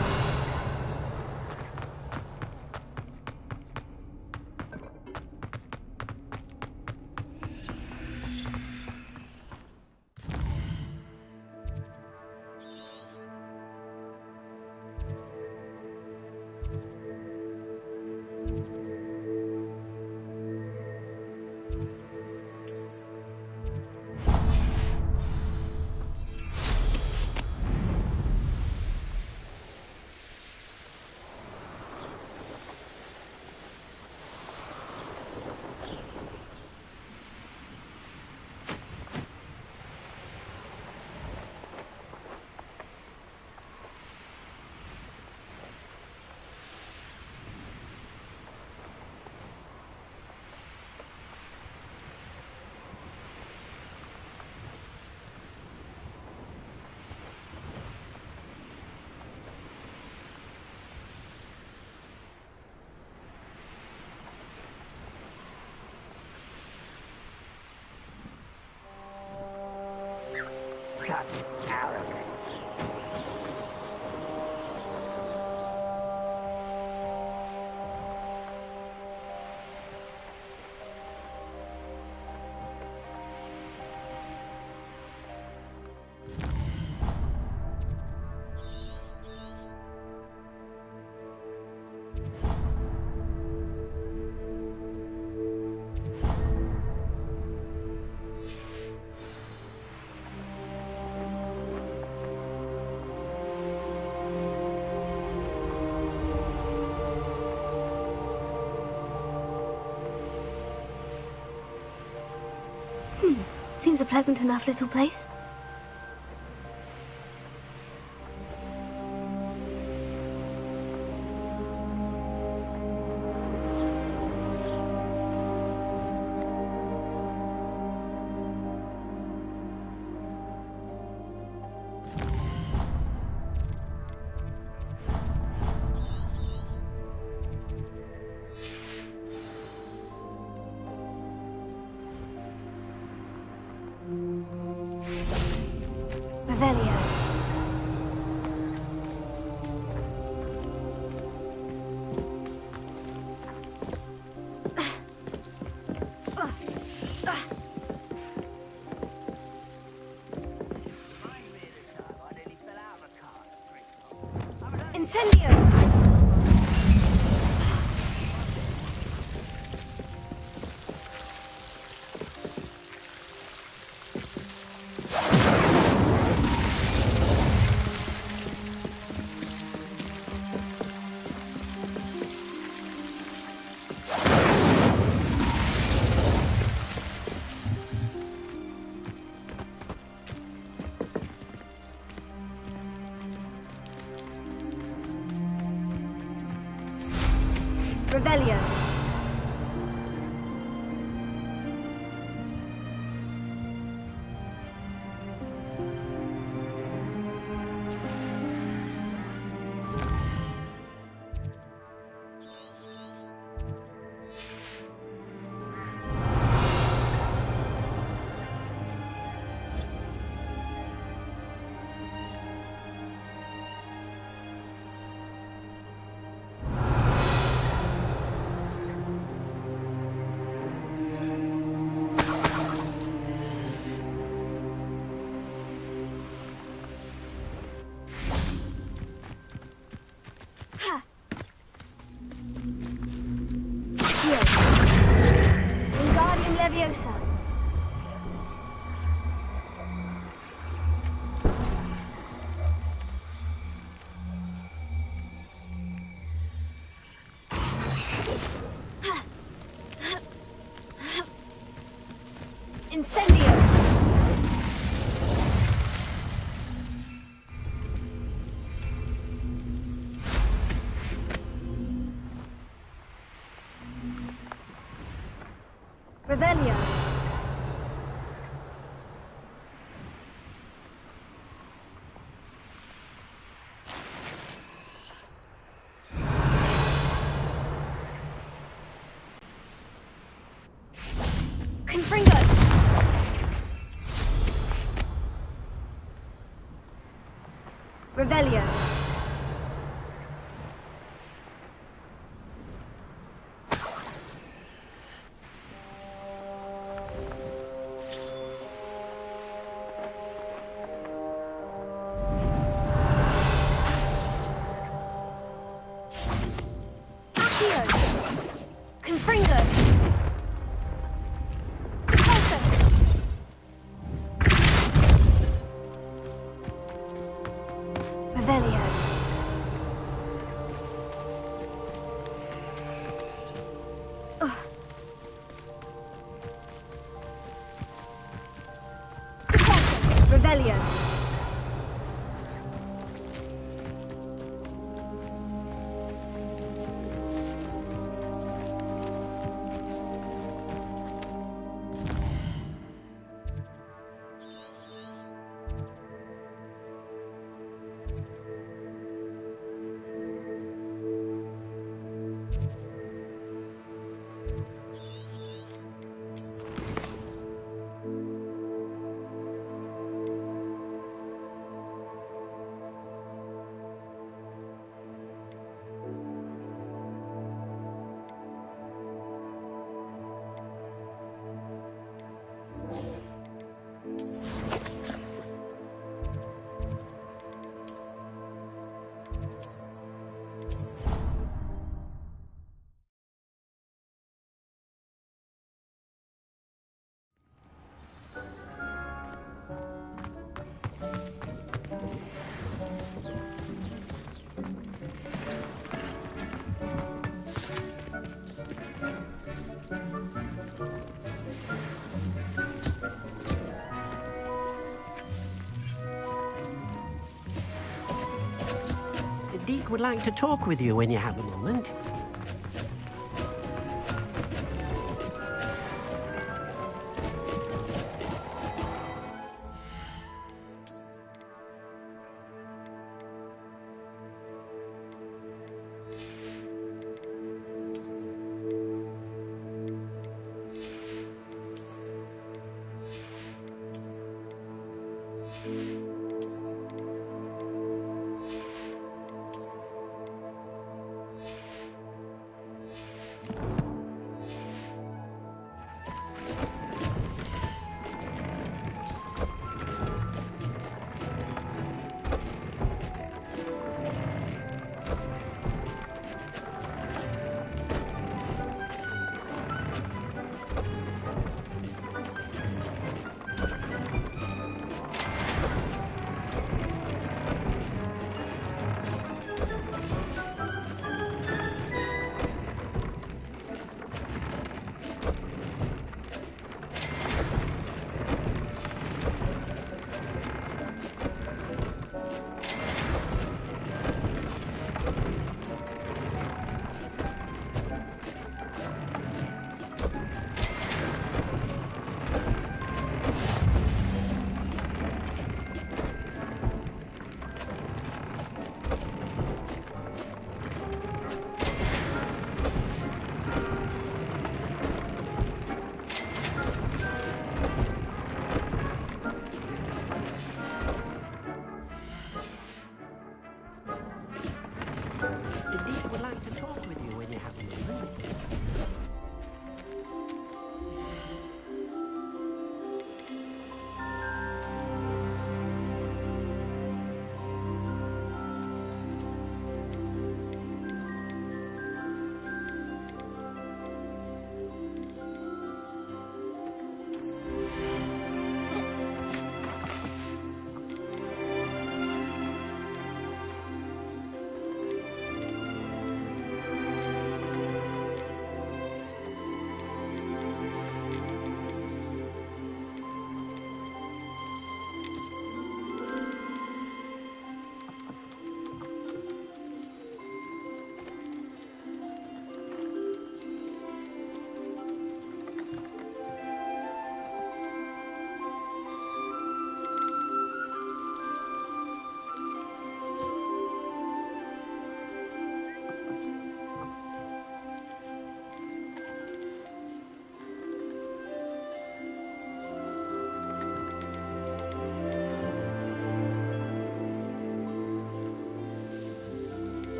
Such arrogance. Seems a pleasant enough little place. Revelio. Incendio! Revelio. Leviosa. Incendio. Revelio. Confringo. Revelio. Confringo. Revelio. Revelio. Deke would like to talk with you when you have a moment. Deke would like to talk with you when you have a moment.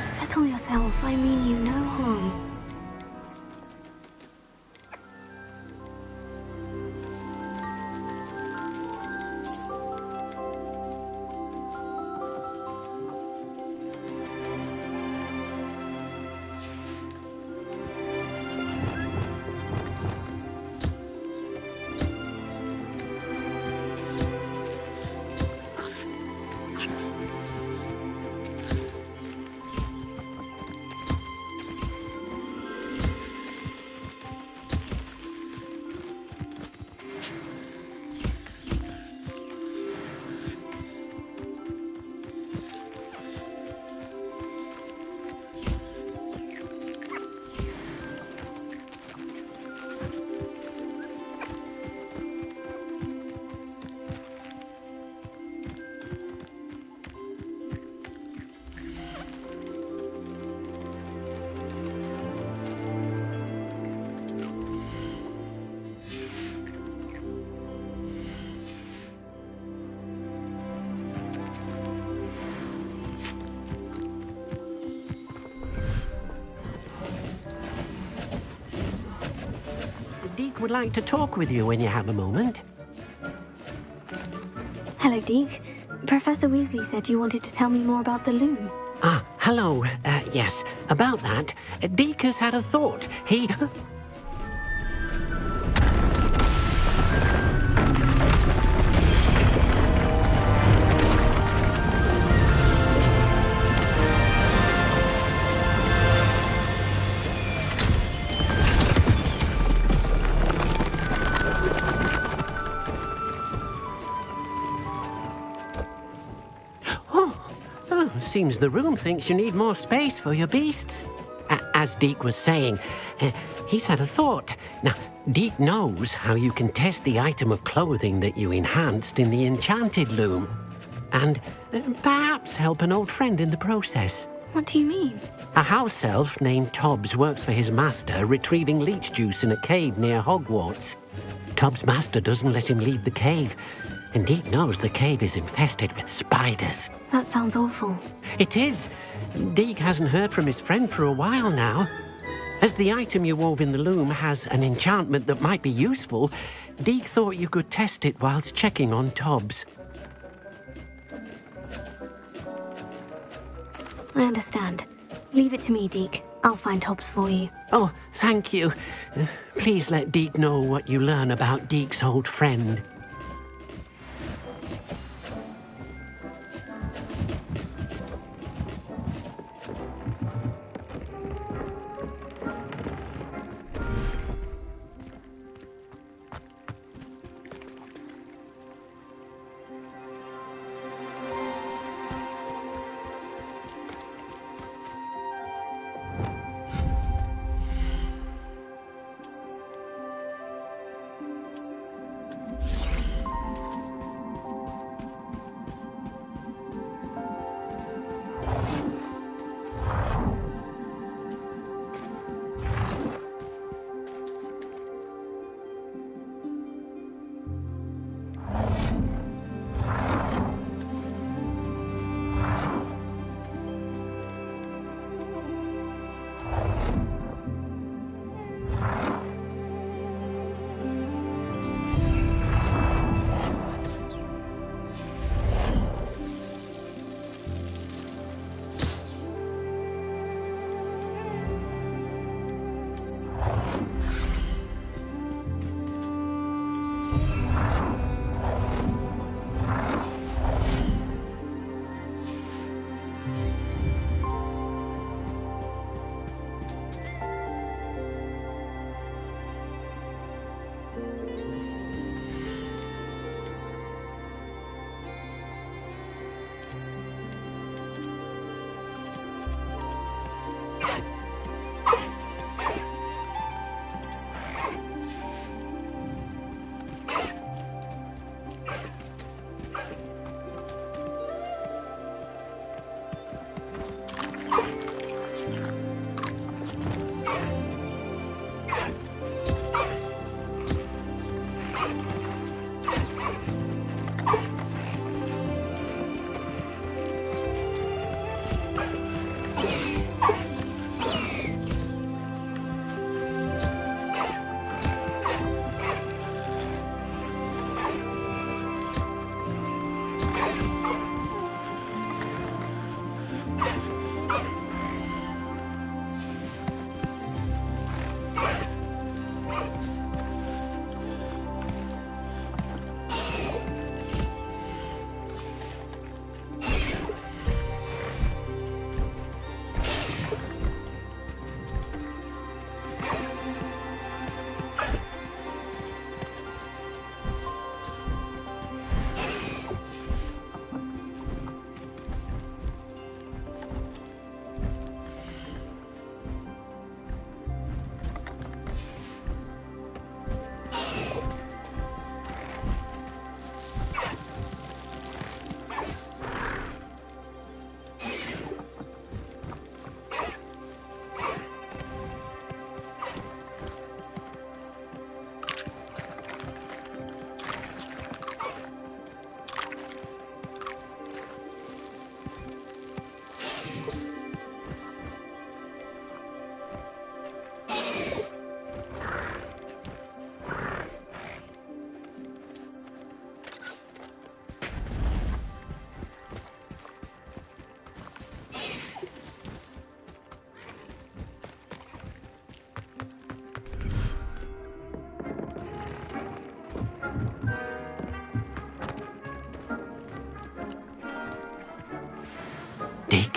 Settle yourself. I mean you no harm. Deke would like to talk with you when you have a moment. Hello, Deke. Professor Weasley said you wanted to tell me more about the loom. Ah, hello. Yes, about that. Deke has had a thought. He... Seems the room thinks you need more space for your beasts. As Deke was saying, he's had a thought. Now, Deke knows how you can test the item of clothing that you enhanced in the enchanted loom. And perhaps help an old friend in the process. What do you mean? A house elf named Tobbs works for his master, retrieving leech juice in a cave near Hogwarts. Tobbs' master doesn't let him leave the cave, and Deke knows the cave is infested with spiders. That sounds awful. It is. Deke hasn't heard from his friend for a while now. As the item you wove in the loom has an enchantment that might be useful, Deke thought you could test it whilst checking on Tobbs. I understand. Leave it to me, Deke. I'll find Tobbs for you. Oh, thank you. Please let Deke know what you learn about Deke's old friend.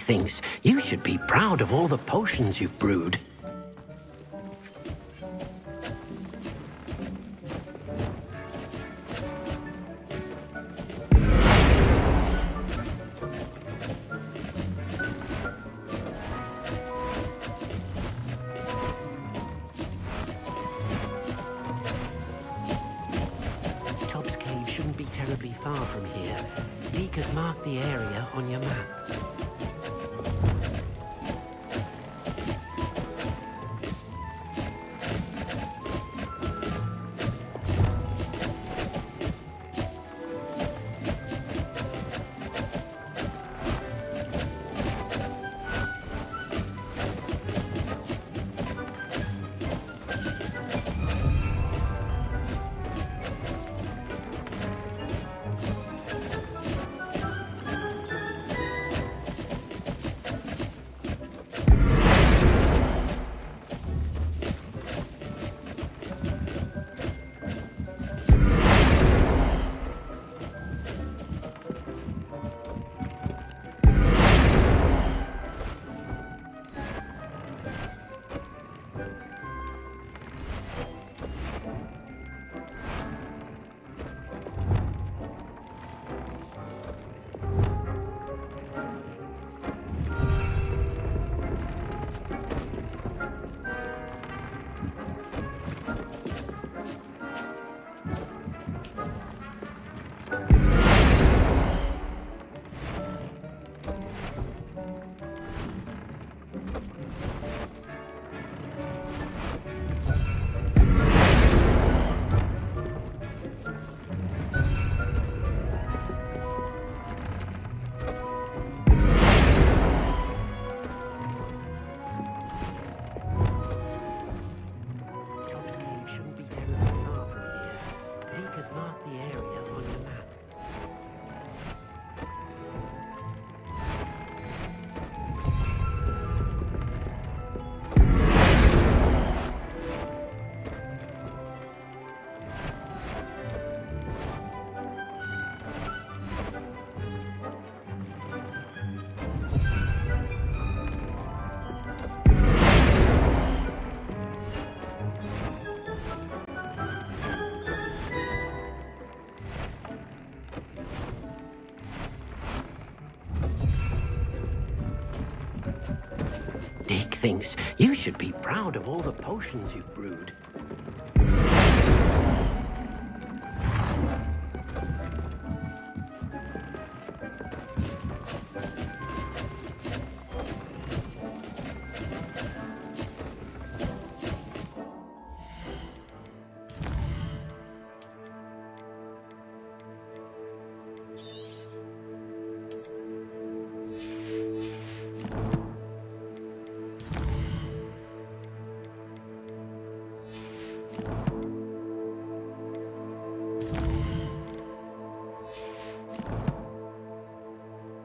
thinks you should be proud of all the potions you've brewed. Tob's Cave shouldn't be terribly far from here. Deke has marked the area on your map. Deke thinks you should be proud of all the potions you've brewed.